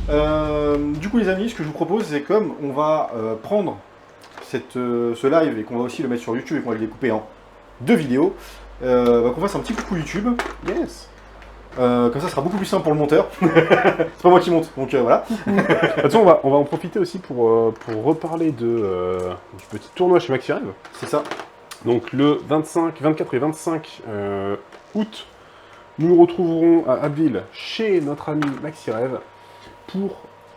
Du coup les amis, ce que je vous propose, c'est comme on va prendre ce live et qu'on va aussi le mettre sur YouTube et qu'on va le découper en 2 vidéos, qu'on fasse un petit coucou YouTube. Yes. Comme ça, ce sera beaucoup plus simple pour le monteur. C'est pas moi qui monte, donc voilà. Attention, on va en profiter aussi pour reparler du petit tournoi chez Maxi Rêve. C'est ça. Donc le 25, 24 et 25 août, nous nous retrouverons à Abbeville chez notre ami Maxi Rêve pour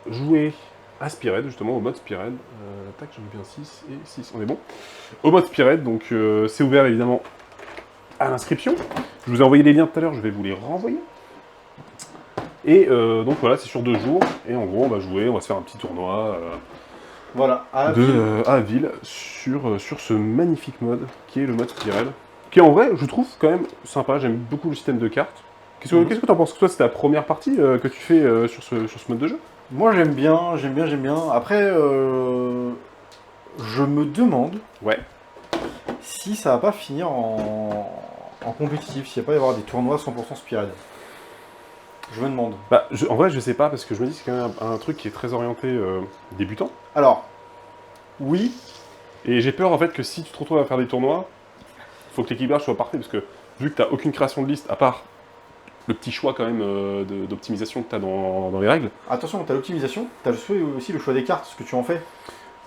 jouer à Spearhead, justement au mode Spearhead. Tac, j'en ai bien 6 et 6, on est bon. Au mode Spearhead, donc c'est ouvert évidemment à l'inscription. Je vous ai envoyé les liens tout à l'heure, je vais vous les renvoyer. Et donc voilà, c'est sur 2 jours, et en gros on va jouer, on va se faire un petit tournoi Voilà, à Abbeville sur ce magnifique mode qui est le mode Spearhead. Qui en vrai, je trouve quand même sympa, j'aime beaucoup le système de cartes. Qu'est-ce que t'en penses? Toi, c'est ta première partie que tu fais sur ce mode de jeu? Moi j'aime bien. Après, je me demande Ouais. si ça va pas finir en compétitif, s'il va pas y avoir des tournois 100% Spearhead. Je me demande. Bah, en vrai, je sais pas, parce que je me dis que c'est quand même un truc qui est très orienté débutant. Alors, oui, Et j'ai peur en fait que si tu te retrouves à faire des tournois, il faut que l'équilibrage soit parfait, parce que vu que tu n'as aucune création de liste, à part le petit choix quand même d'optimisation que tu as dans les règles. attention, t'as l'optimisation, t'as aussi le choix des cartes, ce que tu en fais.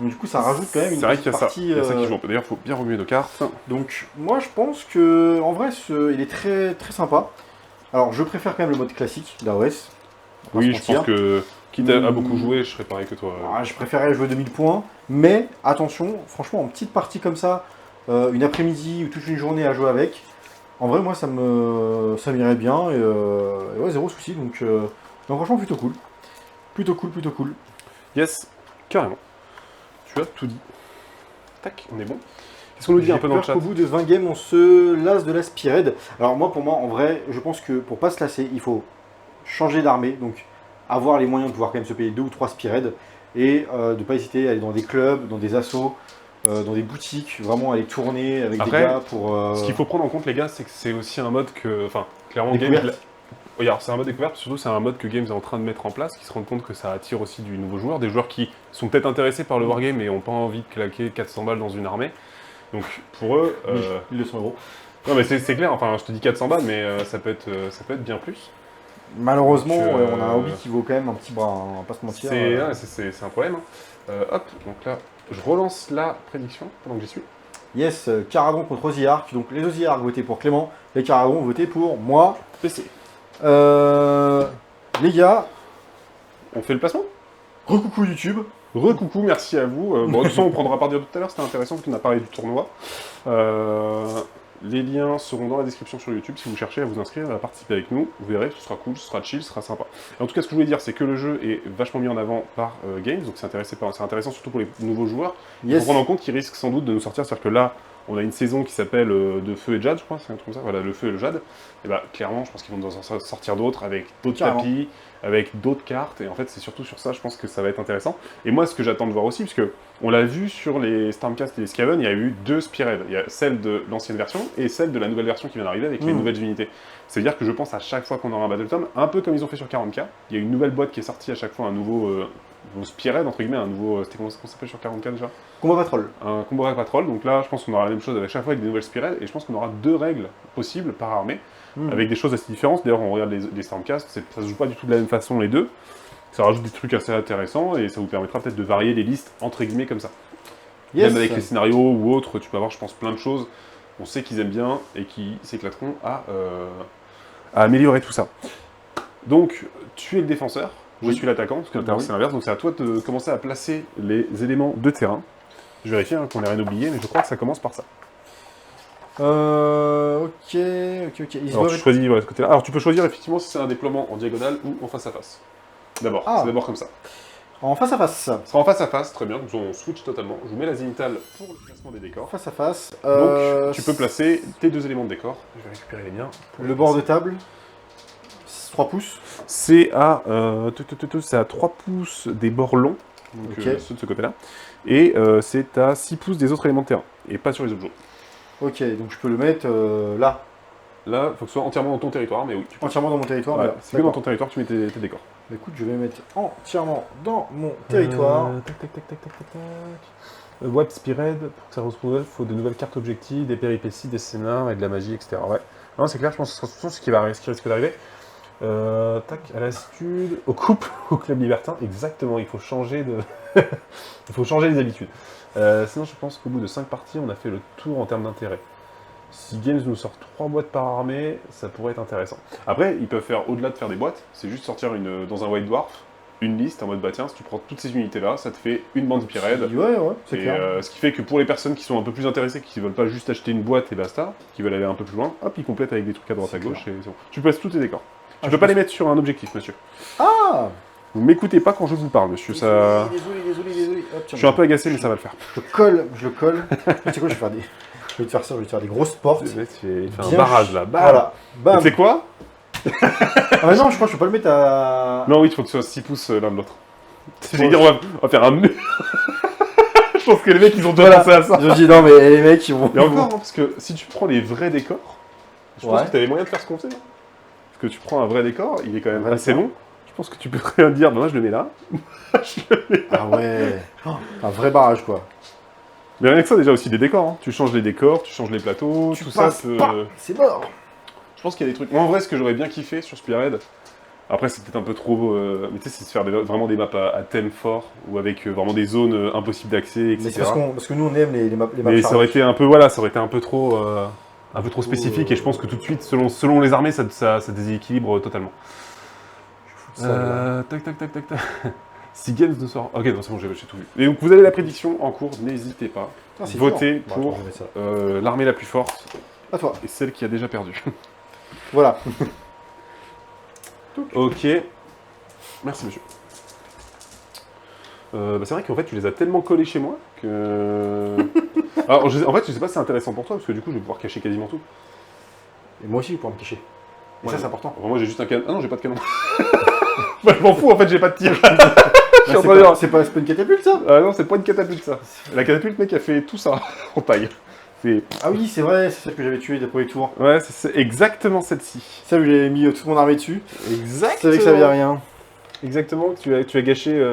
Donc du coup, ça rajoute quand même une C'est vrai qu'il y a ça, partie. il y a ça qui joue. D'ailleurs, il faut bien remuer nos cartes. Donc moi, je pense que en vrai, il est très très sympa. Alors, je préfère quand même le mode classique d'AOS. Oui, je pense que, quitte à beaucoup jouer, je serais pareil que toi. Je préférais jouer 2000 points, mais attention, franchement, en petite partie comme ça, une après-midi ou toute une journée à jouer avec, en vrai, moi, ça m'irait bien, et ouais, zéro souci, donc franchement, plutôt cool. Plutôt cool. Yes, carrément. Tu as tout dit. Tac, on est bon. Qu'est-ce qu'on nous dit un peu dans le chat? Qu'au bout de 20 games, on se lasse de la Spearhead. Alors moi, pour moi, en vrai, je pense que pour pas se lasser, il faut changer d'armée, donc avoir les moyens de pouvoir quand même se payer 2 ou 3 Spearhead, et de pas hésiter à aller dans des clubs, dans des assos, dans des boutiques, vraiment aller tourner avec Après, des gars pour... ce qu'il faut prendre en compte, les gars, c'est que c'est aussi un mode que... Enfin, clairement, Découverte. Games... Regarde, c'est un mode découverte, surtout c'est un mode que Games est en train de mettre en place, qui se rendent compte que ça attire aussi du nouveau joueur, des joueurs qui sont peut-être intéressés par le wargame et n'ont pas envie de claquer 400 balles dans une armée. Donc pour eux... 1200 euros. Non mais c'est clair, enfin je te dis 400 balles, mais ça peut être bien plus. Malheureusement, Donc, on a un hobby qui vaut quand même un petit bras, hein, on va pas se mentir. C'est un problème. Hop, donc là, je relance la prédiction pendant que j'y suis. Yes, Caradon contre Ozzyark. Donc les Ozzyark votaient pour Clément, les Caradon votaient pour moi. PC. Les gars, On fait le placement? recoucou YouTube. Recoucou, merci à vous. Bon, de toute façon, on prendra part tout à l'heure, c'était intéressant qu'on a parlé du tournoi. Les liens seront dans la description sur YouTube si vous cherchez à vous inscrire, à participer avec nous. Vous verrez, ce sera cool, ce sera chill, ce sera sympa. Et en tout cas, ce que je voulais dire, c'est que le jeu est vachement mis en avant par Games, donc c'est intéressant surtout pour les nouveaux joueurs. Il faut Yes. prendre en compte qu'ils risquent sans doute de nous sortir, c'est-à-dire que là, on a une saison qui s'appelle De Feu et Jade, je crois, c'est un truc comme ça, voilà, Le Feu et le Jade. Et bah, clairement, je pense qu'ils vont nous en sortir d'autres avec d'autres Carrément. tapis, avec d'autres cartes, et en fait, c'est surtout sur ça, je pense que ça va être intéressant. Et moi, ce que j'attends de voir aussi, puisque on l'a vu sur les Stormcast et les Skaven, il y a eu 2 Spearhead. Il y a celle de l'ancienne version et celle de la nouvelle version qui vient d'arriver avec les nouvelles unités. C'est-à-dire que je pense à chaque fois qu'on aura un Battletome, un peu comme ils ont fait sur 40K, il y a une nouvelle boîte qui est sortie à chaque fois, un nouveau Spearhead, entre guillemets, un nouveau... C'était comment ça s'appelle sur 40K déjà? Combat Patrol. Un Combo Raid Patrol, donc là je pense qu'on aura la même chose avec chaque fois avec des nouvelles Spearhead, et je pense qu'on aura 2 règles possibles par armée, avec des choses assez différentes. D'ailleurs on regarde les Stormcast, ça se joue pas du tout de la même façon les deux, ça rajoute des trucs assez intéressants, et ça vous permettra peut-être de varier les listes entre guillemets comme ça. Yes. Même avec les scénarios ou autres, tu peux avoir je pense plein de choses, on sait qu'ils aiment bien, et qui s'éclateront à améliorer tout ça. Donc tu es le défenseur, je suis l'attaquant, parce que c'est l'inverse, donc c'est à toi de commencer à placer les éléments de terrain. Je vérifie qu'on n'ait rien oublié, mais je crois que ça commence par ça. Ok. Alors tu choisis ce côté-là. Alors tu peux choisir effectivement si c'est un déploiement en diagonale ou en face à face. D'abord, c'est d'abord comme ça. En face à face. Ça sera en face à face, très bien, donc on switch totalement. Je vous mets la zénitale pour le placement des décors. Face à face. Donc tu peux placer tes 2 éléments de décor. Je vais récupérer les miens. Le bord de table. 3 pouces. C'est à 3 pouces des bords longs, donc ceux de ce côté-là. Et c'est à 6 pouces des autres éléments de terrain, et pas sur les objets. Ok, donc je peux le mettre là. Là, il faut que ce soit entièrement dans ton territoire, mais oui. Tu peux. Entièrement dans mon territoire. Ouais, Voilà. c'est que dans ton territoire que tu mets tes décors. Bah, écoute, je vais mettre entièrement dans mon territoire. Tac, tac, tac, tac, tac, tac, tac. Web Spired, pour que ça renouvelle, il faut de nouvelles cartes objectives, des péripéties, des scénars et de la magie, etc. Ouais. Non, c'est clair, je pense que ce sera ce qui risque d'arriver. Tac, à la lassitude, au couple, au club libertin, exactement, il faut changer de... il faut changer les habitudes. Sinon, je pense qu'au bout de 5 parties, on a fait le tour en termes d'intérêt. Si Games nous sort 3 boîtes par armée, ça pourrait être intéressant. Après, ils peuvent faire, au-delà de faire des boîtes, c'est juste sortir dans un White Dwarf, une liste en mode, bah tiens, si tu prends toutes ces unités-là, ça te fait une bande Spired. Ouais, c'est Et clair. ce qui fait que pour les personnes qui sont un peu plus intéressées, qui veulent pas juste acheter une boîte et basta, qui veulent aller un peu plus loin, hop, ils complètent avec des trucs à droite à gauche et c'est bon. Tu places tous tes décors. Tu peux pas les mettre sur un objectif, monsieur. Ah Vous m'écoutez pas quand je vous parle, monsieur. Ça... Désolé. Hop, tiens, Je suis un peu agacé, mais ça va le faire. je le colle. Tu sais quoi, je vais faire des... Je vais te faire ça, je vais te faire des grosses portes. Il fait un Bien barrage là. Bam. Voilà. Bam. C'est quoi? Ah mais non, je crois que je peux pas le mettre à... Non, oui, il faut que ce soit 6 pouces l'un de l'autre. J'allais dire, on va faire un mur. Je pense que les mecs, ils ont déjà pensé à ça. Je dis non mais les mecs ils vont... Et encore, hein, parce que si tu prends les vrais décors, je pense Ouais. que tu avais moyen de faire ce qu'on fait. Hein. Parce que tu prends un vrai décor, il est quand même vrai assez décor. long. Je pense que tu peux rien dire, bah, moi je le mets là. Ah ouais. Un vrai barrage quoi. Mais rien que ça, déjà aussi des décors. Hein. Tu changes les décors, tu changes les plateaux, tout ça peut. C'est mort. Je pense qu'il y a des trucs. Moi en vrai, ce que j'aurais bien kiffé sur Spearhead, après c'est peut-être un peu trop. Mais tu sais, c'est de faire vraiment des maps à thème fort, ou avec vraiment des zones impossibles d'accès, etc. Mais c'est parce que nous on aime les maps Mais ça aurait chargées. été un peu, voilà, ça aurait été un peu trop spécifique, et je pense que tout de suite, selon les armées, ça déséquilibre totalement. Tac. Si Games ne sort... Ok, non, c'est bon, j'ai tout vu. Et donc, vous avez la prédiction en cours, n'hésitez pas. Ah, c'est Votez fort. Bon, pour attends, je vais mettre ça. l'armée la plus forte À toi. et celle qui a déjà perdu. Voilà. Ok. Merci, monsieur. C'est vrai qu'en fait, tu les as tellement collés chez moi que... Alors, en fait, je sais pas si c'est intéressant pour toi, parce que du coup, je vais pouvoir cacher quasiment tout. Et moi aussi je vais pouvoir me cacher. Et Ouais, ça c'est important. Moi, j'ai juste un canon. Ah non, j'ai pas de canon. Bah, je m'en fous, en fait, j'ai pas de tir. Bah, c'est pas une catapulte ça? Ah non, c'est pas une catapulte, ça. La catapulte, mec, a fait tout ça en taille. Ah oui c'est vrai, c'est celle que j'avais tuée des premiers tours. Ouais, c'est exactement celle-ci. Celle où j'avais mis toute mon armée dessus. Exactement. Je savais que ça avait rien. Exactement, tu as gâché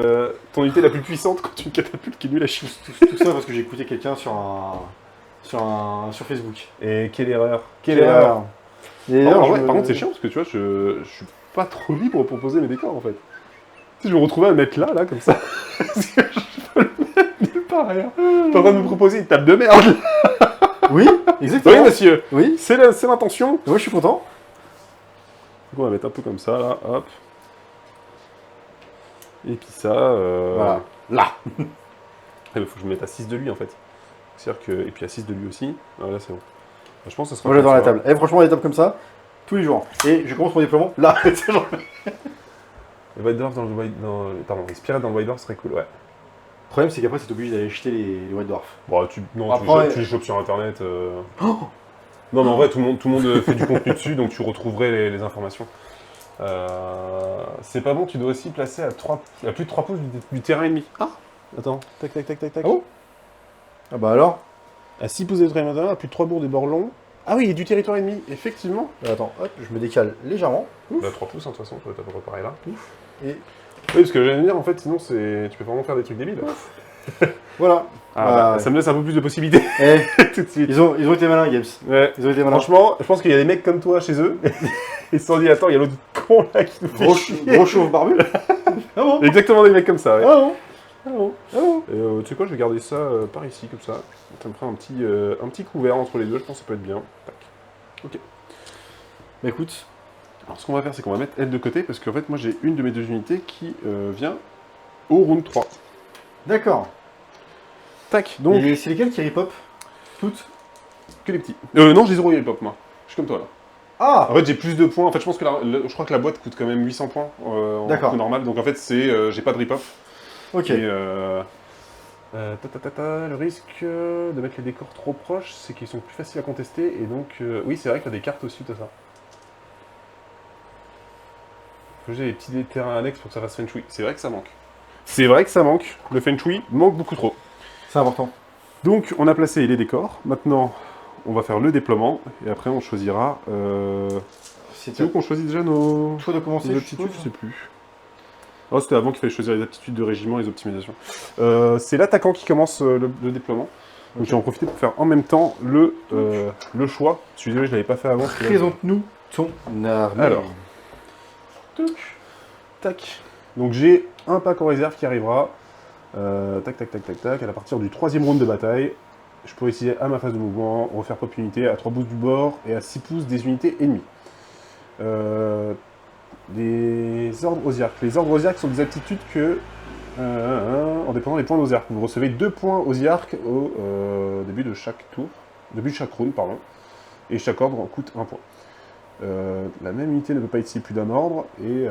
ton unité la plus puissante contre une catapulte qui est nulle à chier. Tout ça parce que j'ai écouté quelqu'un sur Facebook. Et quelle erreur. Et d'ailleurs, Par contre, c'est chiant parce que tu vois, je suis pas trop libre pour poser mes décors en fait. Si je me retrouvais à le mettre là, comme ça, parce que je peux le mettre nulle part ailleurs. T'es en train de me proposer une table de merde. Oui, exactement. Oui, monsieur. Oui. C'est l'intention. Moi je suis content. Donc on va mettre un peu comme ça, là, hop. Et puis ça, Voilà. Là. Il faut que je me mette à 6 de lui en fait. C'est-à-dire que... Et puis à 6 de lui aussi. Ah, là c'est bon. Je pense que ça sera Moi j'adore comme la ça. table. Et franchement des tables comme ça, tous les jours. Et je commence mon déploiement là. C'est genre- Le White Dwarf pardon, les Spirit dans le White Dwarf serait cool, ouais. Le problème c'est qu'après c'est obligé d'aller jeter les White Dwarfs. Bon, Après- tu les chopes sur internet. Non, mais en vrai, tout le monde fait du contenu dessus, donc tu retrouverais les informations. C'est pas bon, tu dois aussi placer à plus de 3 pouces du terrain ennemi. Ah. Attends, tac. Ah bon? Ah bah alors? À 6 pouces du terrain ennemi, à plus de 3 bourgs des bords longs. Ah oui, et du territoire ennemi, effectivement. Attends, hop, je me décale légèrement. Bah 3 pouces, hein, de toute façon, tu vas à peu près pareil là. Et Oui, parce que j'allais dire, en fait, sinon, tu peux vraiment faire des trucs débiles. voilà. Ah, bah, ça me laisse un peu plus de possibilités Eh, tout de suite. ils ont été malins, Games. Ouais. Ils ont été malins. Franchement, je pense qu'il y a des mecs comme toi chez eux. Ils se sont dit, attends, il y a l'autre con là qui nous fait chier. Gros chauve barbu. Ah bon? Exactement des mecs comme ça, ouais. Ah bon? Ah bon. Ah bon? Et tu sais quoi, je vais garder ça par ici, comme ça. Ça me fera un petit couvert entre les deux, je pense que ça peut être bien. Tac. Ok. Bah écoute, Alors ce qu'on va faire, c'est qu'on va mettre elle de côté, parce qu'en fait, moi j'ai une de mes 2 unités qui vient au round 3. d'accord. Tac, donc, Et c'est lesquels qui ripop? Toutes? que les petits. Non, j'ai 0 hip-hop, moi. Je suis comme toi, là. Ah! En fait, j'ai plus de points. En fait, je pense que je crois que la boîte coûte quand même 800 points en D'accord. coût normal. Donc en fait, j'ai pas de rip-off. Ok. Et, le risque de mettre les décors trop proches, c'est qu'ils sont plus faciles à contester. Et donc, oui, c'est vrai qu'il y a des cartes aussi de ça. Faut que j'ai des petits terrains annexes pour que ça fasse feng shui. C'est vrai que ça manque. C'est vrai que ça manque. Le feng shui manque beaucoup trop. C'est important. Donc, on a placé les décors. Maintenant, on va faire le déploiement, et après on choisira... C'est où qu'on choisit déjà nos... Choix de commencer, les je aptitudes, je suppose. sais plus. Oh, c'était avant qu'il fallait choisir les aptitudes de régiment et les optimisations. C'est l'attaquant qui commence le déploiement. Donc Ok. je vais en profiter pour faire en même temps le choix. Je suis désolé, je ne l'avais pas fait avant. parce que là, Présente-nous ton armée. Alors. Touc. Tac. Donc j'ai un pack en réserve qui arrivera. Tac, tac, tac, tac, tac. À partir du 3e round de bataille, je pourrai utiliser à ma phase de mouvement, refaire pop unité à 3 pouces du bord et à 6 pouces des unités ennemies. Les ordres Osiark. Les ordres Osiark sont des aptitudes que, en dépendant des points d'Osiark, vous recevez 2 points Osiark au début de chaque tour, début de chaque round, pardon, et chaque ordre coûte 1 point. La même unité ne peut pas utiliser plus d'un ordre, et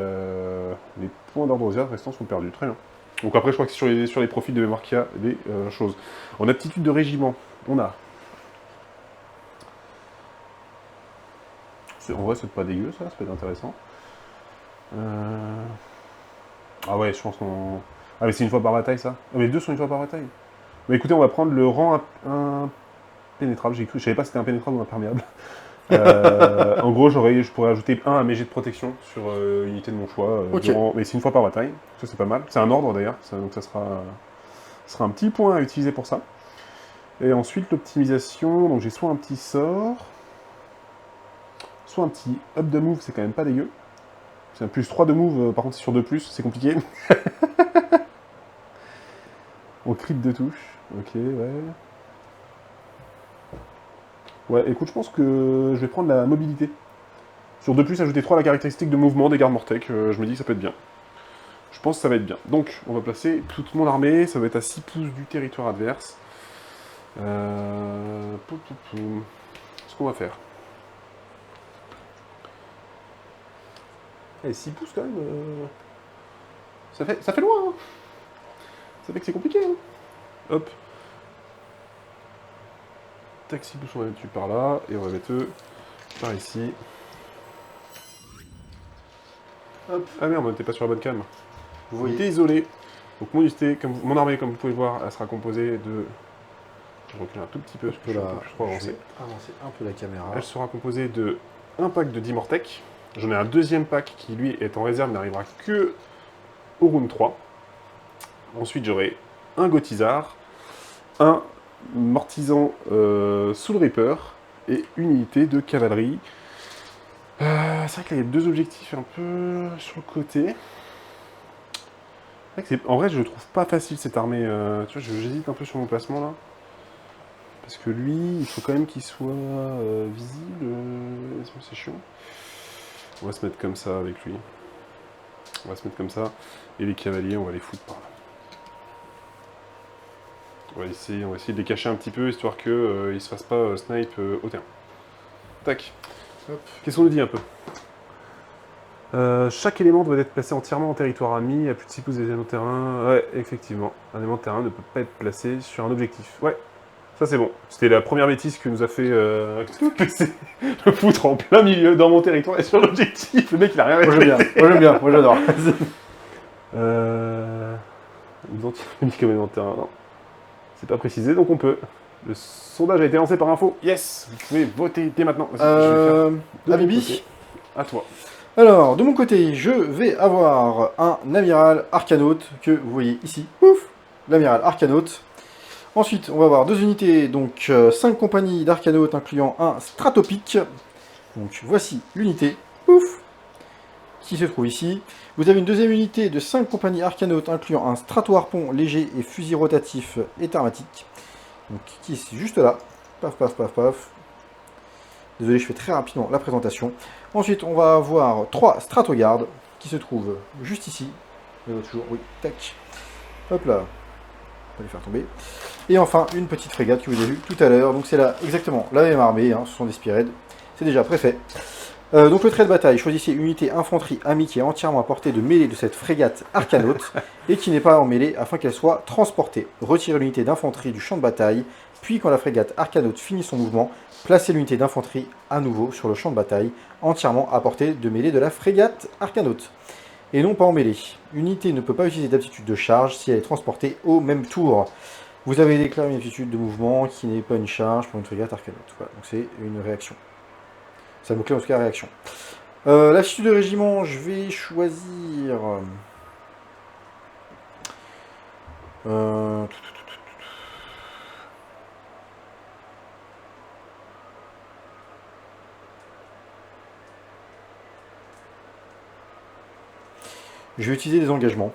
les points d'ordre Osiark restants sont perdus. Très bien. Donc après, je crois que sur les profils de mémoire qu'il y a des choses. En aptitude de régiment, on a... En vrai, c'est pas dégueu, ça peut être intéressant. Ah ouais, je pense qu'on... Ah mais c'est une fois par bataille, ça. Ah mais les deux sont une fois par bataille. Mais écoutez, on va prendre le rang impénétrable. Je savais pas si c'était impénétrable ou imperméable. En gros, je pourrais ajouter un à mes jets de protection sur une unité de mon choix. Ok. Mais c'est une fois par bataille. Ça, c'est pas mal. C'est un ordre, d'ailleurs. Donc ça sera un petit point à utiliser pour ça. Et ensuite, l'optimisation. Donc j'ai soit un petit sort, soit un petit up de move. C'est quand même pas dégueu. C'est un plus 3 de move, par contre c'est sur 2+, c'est compliqué. On crit de touche, ok, ouais. Ouais, écoute, je pense que je vais prendre la mobilité. Sur 2+, ajouter 3 à la caractéristique de mouvement des gardes Mortec, je me dis que ça peut être bien. Je pense que ça va être bien. Donc, on va placer toute mon armée, ça va être à 6 pouces du territoire adverse. Ce qu'on va faire. Et 6 pouces quand même, ça fait loin, hein. Ça fait que c'est compliqué, hein. Hop. Tac, 6 pouces, on va mettre par là, et on va mettre eux par ici. Hop. Ah merde, on n'était pas sur la bonne cam. Vous voyez. Unité isolée. Donc mon armée, comme vous pouvez le voir, elle sera composée de... Je recule un tout petit peu, parce que je suis un peu plus trop avancé. Avancer un peu la caméra. Elle sera composée de un pack de 10 Mortec. J'en ai un deuxième pack qui, lui, est en réserve, n'arrivera que au round 3. Ensuite, j'aurai un Gotizar, un Mortisan Soul Reaper et une unité de cavalerie. C'est vrai qu'il y a 2 objectifs un peu sur le côté. En vrai, je le trouve pas facile cette armée. Tu vois, j'hésite un peu sur mon placement là. Parce que lui, il faut quand même qu'il soit visible. C'est chiant. On va se mettre comme ça avec lui. On va se mettre comme ça. Et les cavaliers, on va les foutre par là. On va essayer de les cacher un petit peu, histoire qu'ils ne se fassent pas snipe au terrain. Tac. Qu'est-ce qu'on nous dit un peu? Chaque élément doit être placé entièrement en territoire ami, à plus de 6 pouces des éléments de terrain. Ouais, effectivement. Un élément de terrain ne peut pas être placé sur un objectif. Ouais, ça c'est bon. C'était la première bêtise que nous a fait PC. Le foutre en plein milieu, dans mon territoire et sur l'objectif. Le mec, il a rien Moi j'aime bien, moi j'adore. Identifié comme élément de terrain, non. C'est pas précisé, donc on peut. Le sondage a été lancé par info. Yes, vous pouvez voter dès maintenant. Abibi. À toi. Alors, de mon côté, je vais avoir un amiral arcanaute que vous voyez ici. Ouf, l'amiral arcanaute. Ensuite, on va avoir 2 unités, donc 5 compagnies d'arcanautes incluant un stratopique. Donc voici l'unité, ouf, qui se trouve ici. Vous avez une deuxième unité de 5 compagnies arcanautes incluant un strato-harpon léger et fusil rotatif et thermatique. Donc qui est juste là. Paf, paf, paf, paf. Désolé, je fais très rapidement la présentation. Ensuite, on va avoir 3 stratogardes qui se trouvent juste ici. Toujours, oui, tac. Hop là. On va les faire tomber. Et enfin, une petite frégate que vous avez vue tout à l'heure. Donc c'est là exactement la même armée, hein, ce sont des Spearhead. C'est déjà préfet. Donc le trait de bataille, choisissez une unité infanterie amie qui est entièrement à portée de mêlée de cette frégate arcanaute et qui n'est pas en mêlée afin qu'elle soit transportée. Retirez l'unité d'infanterie du champ de bataille, puis quand la frégate arcanaute finit son mouvement, placez l'unité d'infanterie à nouveau sur le champ de bataille, entièrement à portée de mêlée de la frégate arcanaute. Et non pas en mêlée. Une unité ne peut pas utiliser d'aptitude de charge si elle est transportée au même tour. Vous avez déclaré une aptitude de mouvement qui n'est pas une charge pour une frégate arcanote. Voilà, donc c'est une réaction. Ça me clé en tout cas réaction. L'aptitude de régiment, je vais choisir. Euh, Je vais utiliser des engagements,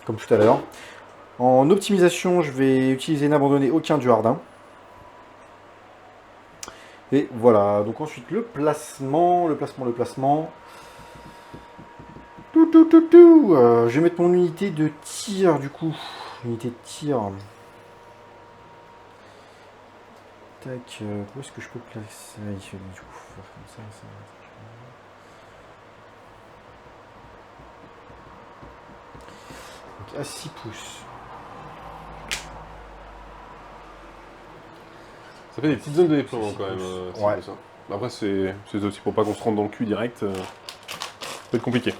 comme tout à l'heure. En optimisation, je vais utiliser n'abandonner aucun du Hardin. Et voilà, donc ensuite le placement. Je vais mettre mon unité de tir du coup. Unité de tir. Tac, où est-ce que je peux placer ça ici, du coup, faut faire comme ça. Donc à 6 pouces. Ça fait des petites zones de déploiement C'est quand même. ouais. Ça. Après, c'est aussi pour pas qu'on se rentre dans le cul direct. Ça peut être compliqué.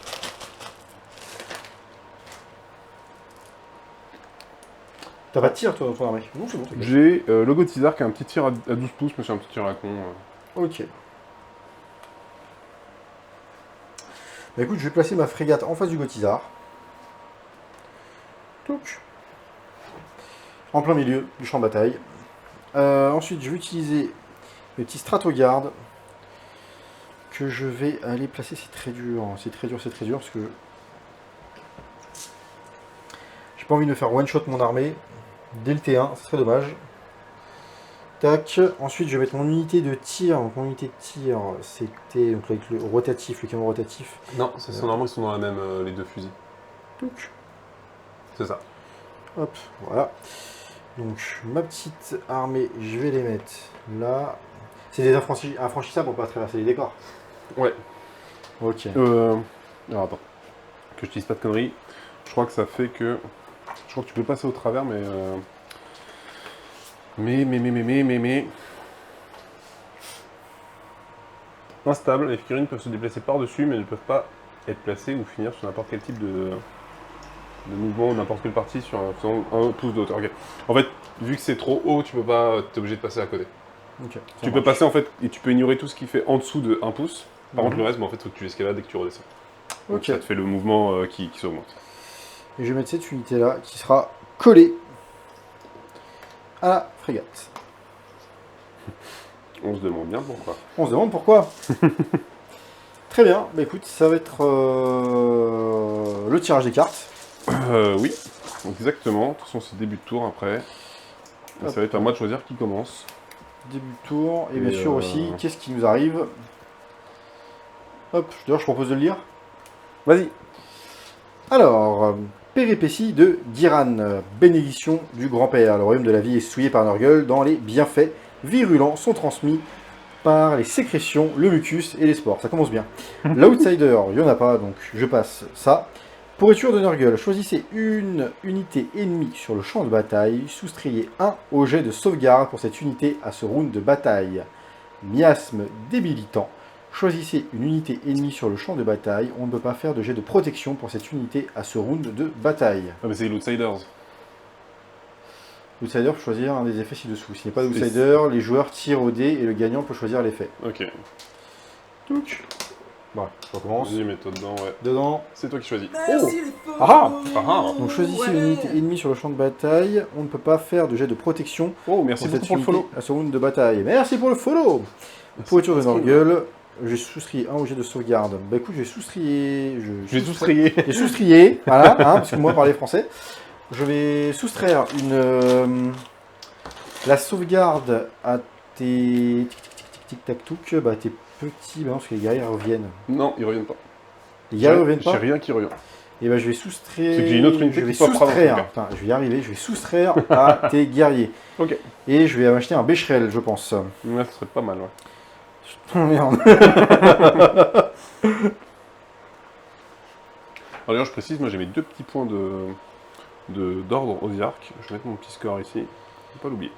T'as pas de tir toi dans ton armée? Non, c'est bon, t'inquiète. J'ai le Gotizar qui a un petit tir à 12 pouces, mais c'est un petit tir à la con. Ok. Bah écoute, je vais placer ma frégate en face du Gotizar. Touc. En plein milieu du champ de bataille. Ensuite, je vais utiliser le petit Stratogarde que je vais aller placer. C'est très dur, hein. C'est très dur parce que j'ai pas envie de faire one shot mon armée dès le T1, ce serait dommage. Tac. Ensuite, je vais mettre mon unité de tir. Donc, mon unité de tir, c'était donc avec le rotatif, le canon rotatif. Non, c'est normalement ils sont dans la même, les deux fusils. Touc. C'est ça. Hop, voilà. Donc ma petite armée, je vais les mettre là. C'est des infranchissables pour pas traverser les décors. Ouais. Ok. Alors attends. Que je dise pas de conneries. Je crois que ça fait que. Je crois que tu peux passer au travers, mais. Mais. Instables, les figurines peuvent se déplacer par-dessus, mais ne peuvent pas être placées ou finir sur n'importe quel type de mouvement ou n'importe quelle partie sur faisant un pouce de hauteur. Okay. En fait, vu que c'est trop haut, tu peux pas, t'es obligé de passer à côté. Okay, tu peux passer en fait, et tu peux ignorer tout ce qui fait en dessous de 1 pouce. Par contre, le reste, bah, en fait, faut que tu l'escalades dès que tu redescends. Donc ok. ça te fait le mouvement qui s'augmente. Et je vais mettre cette unité là qui sera collée à la frégate. On se demande bien pourquoi. On se demande pourquoi. Très bien, bah écoute, ça va être le tirage des cartes. Oui, exactement. De toute façon, c'est début de tour après. Et ça va être à moi de choisir qui commence. Début de tour, et bien sûr aussi, qu'est-ce qui nous arrive? Hop, d'ailleurs je propose de le lire. Vas-y. Alors, péripéties de Giran, bénédiction du grand-père. Le royaume de la vie est souillé par Nurgle, dans les bienfaits virulents sont transmis par les sécrétions, le mucus et les spores. Ça commence bien. L'outsider, il n'y en a pas, donc je passe ça. Pourriture de Nurgle, choisissez une unité ennemie sur le champ de bataille, soustrayez 1 au jet de sauvegarde pour cette unité à ce round de bataille. Miasme débilitant, choisissez une unité ennemie sur le champ de bataille, on ne peut pas faire de jet de protection pour cette unité à ce round de bataille. Ah mais c'est l'Outsiders. L'outsider peut choisir un des effets ci-dessous. S'il n'y a pas d'outsider, les joueurs tirent au dé et le gagnant peut choisir l'effet. Ok. Touc. Voilà, je recommence. Vas-y, mets-toi dedans, ouais. Dedans. C'est toi qui choisis. Oh ah ah. Donc choisissez une unité ennemie sur le champ de bataille. On ne peut pas faire de jet de protection. Oh, merci beaucoup pour le follow. À ce round de bataille. Merci pour le follow. Pourriture de Nurgle. J'ai soustrayé 1 au jet de sauvegarde. Bah écoute, j'ai soustrayé. J'ai soustrayé. J'ai soustrayé, voilà, hein, parce que moi, parler français. Je vais soustraire la sauvegarde à tes tic-tac-touc, bah tes petits, bah non, parce que les guerriers reviennent. Non, ils reviennent pas. Les guerriers reviennent pas. J'ai rien qui revient. Et bah je vais soustraire. C'est que j'ai une autre unité je vais qui soit soustraire. Putain, je vais y arriver. Je vais soustraire à tes guerriers. Ok. Et je vais m'acheter un Becherel, je pense. Ouais, ce serait pas mal, ouais. Oh merde. Alors d'ailleurs, je précise, moi j'ai mes 2 petits points d'ordre aux arcs. Je vais mettre mon petit score ici. Faut pas l'oublier.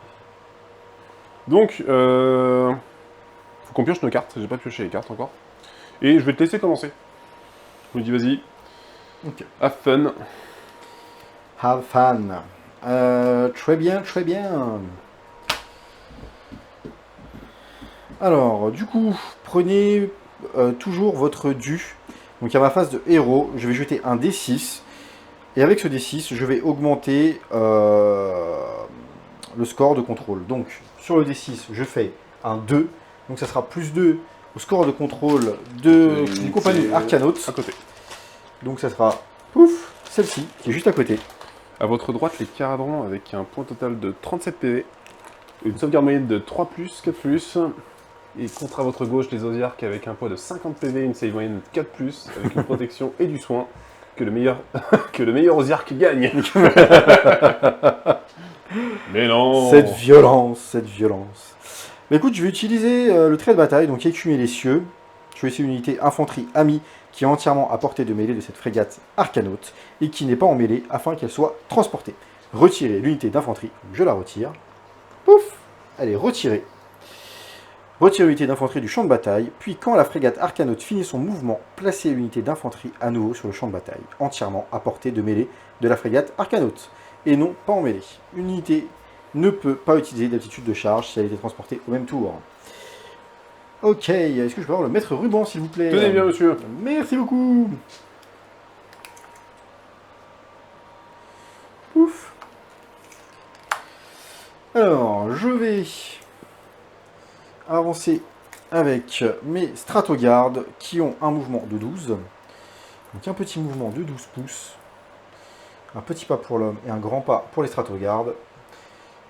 Donc, faut qu'on pioche nos cartes. J'ai pas pioché les cartes encore. Et je vais te laisser commencer. Je me dis, vas-y. Ok. Have fun. Have fun. Très bien, très bien. Alors, du coup, prenez toujours votre dû. Donc, à ma phase de héros, je vais jeter un D6. Et avec ce D6, je vais augmenter le score de contrôle. Donc, sur le D6, je fais un 2. Donc, ça sera plus 2 au score de contrôle du compagnon Arcanaut. À côté. Donc, ça sera, pouf, celle-ci, qui est juste à côté. À votre droite, les Caradrons avec un point total de 37 PV. Une sauvegarde moyenne de 3+, 4+. Et contre à votre gauche, les Osiarques avec un poids de 50 PV, une save moyenne de 4+, avec une protection et du soin. Que le meilleur, que le meilleur Osiarque gagne. Mais non. Cette violence, cette violence. Mais écoute, je vais utiliser le trait de bataille, donc écumer les cieux. Je vais essayer une unité infanterie amie qui est entièrement à portée de mêlée de cette frégate Arcanaut et qui n'est pas en mêlée afin qu'elle soit transportée. Retirer l'unité d'infanterie, je la retire. Pouf, elle est retirée. Retire l'unité d'infanterie du champ de bataille, puis quand la frégate Arcanaut finit son mouvement, placez l'unité d'infanterie à nouveau sur le champ de bataille, entièrement à portée de mêlée de la frégate Arcanaut, et non pas en mêlée. Une unité ne peut pas utiliser d'aptitude de charge si elle était transportée au même tour. Ok, est-ce que je peux avoir le maître ruban s'il vous plaît? Tenez bien, monsieur. Merci beaucoup. Ouf. Alors, je vais avancer avec mes stratogardes qui ont un mouvement de 12. Donc un petit mouvement de 12 pouces. Un petit pas pour l'homme et un grand pas pour les stratogardes.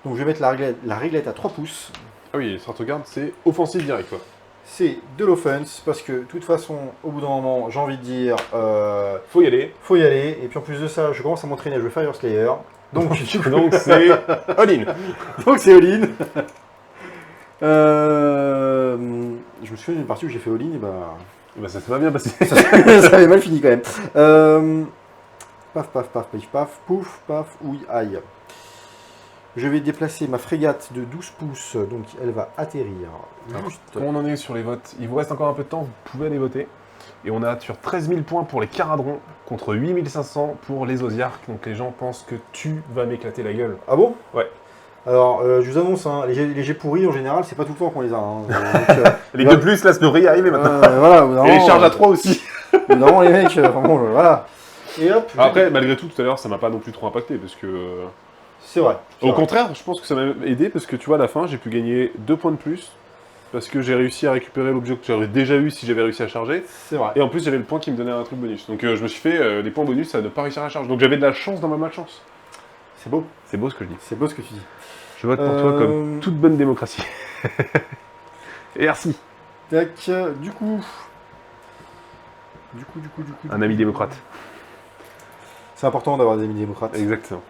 Donc je vais mettre la réglette à 3 pouces. Ah oui, Stratogarde, c'est offensive direct, quoi. C'est de l'offense parce que de toute façon, au bout d'un moment, j'ai envie de dire, Faut y aller. faut y aller. Et puis en plus de ça, je commence à m'entraîner à jouer Fire Slayer. Donc Donc c'est all-in. donc c'est all-in. Je me souviens d'une partie où j'ai fait all-in et bah Bah ça s'est pas bien passé. ça avait mal fini quand même. Paf, paf, paf, paf, paf, pouf, paf, oui, aïe. Je vais déplacer ma frégate de 12 pouces, donc elle va atterrir. Juste. Comme on en est sur les votes, il vous reste encore un peu de temps, vous pouvez aller voter. Et on a sur 13 000 points pour les Caradrons, contre 8 500 pour les Osiarques. Donc les gens pensent que tu vas m'éclater la gueule. Ah bon? Ouais. Alors, je vous annonce, hein, les jets pourris en général, c'est pas tout le temps qu'on les a. Hein. Donc, Les deux plus, là, ça devrait y arriver maintenant. voilà, Et les charges à 3 aussi. Évidemment, les mecs, vraiment, voilà. Et hop. Après, malgré tout, tout à l'heure, ça m'a pas non plus trop impacté, parce que... C'est vrai. Au contraire, je pense que ça m'a aidé, parce que tu vois, à la fin, j'ai pu gagner 2 points de plus, parce que j'ai réussi à récupérer l'objet que j'aurais déjà eu si j'avais réussi à charger. C'est vrai. Et en plus, j'avais le point qui me donnait un truc bonus. Donc je me suis fait des points bonus à ne pas réussir à la charge. Donc j'avais de la chance dans ma malchance. C'est beau. C'est beau ce que je dis. C'est beau ce que tu dis. Je vote pour toi comme toute bonne démocratie. Et merci. Tac, du coup. Un ami démocrate. C'est important d'avoir des amis démocrates. Exactement.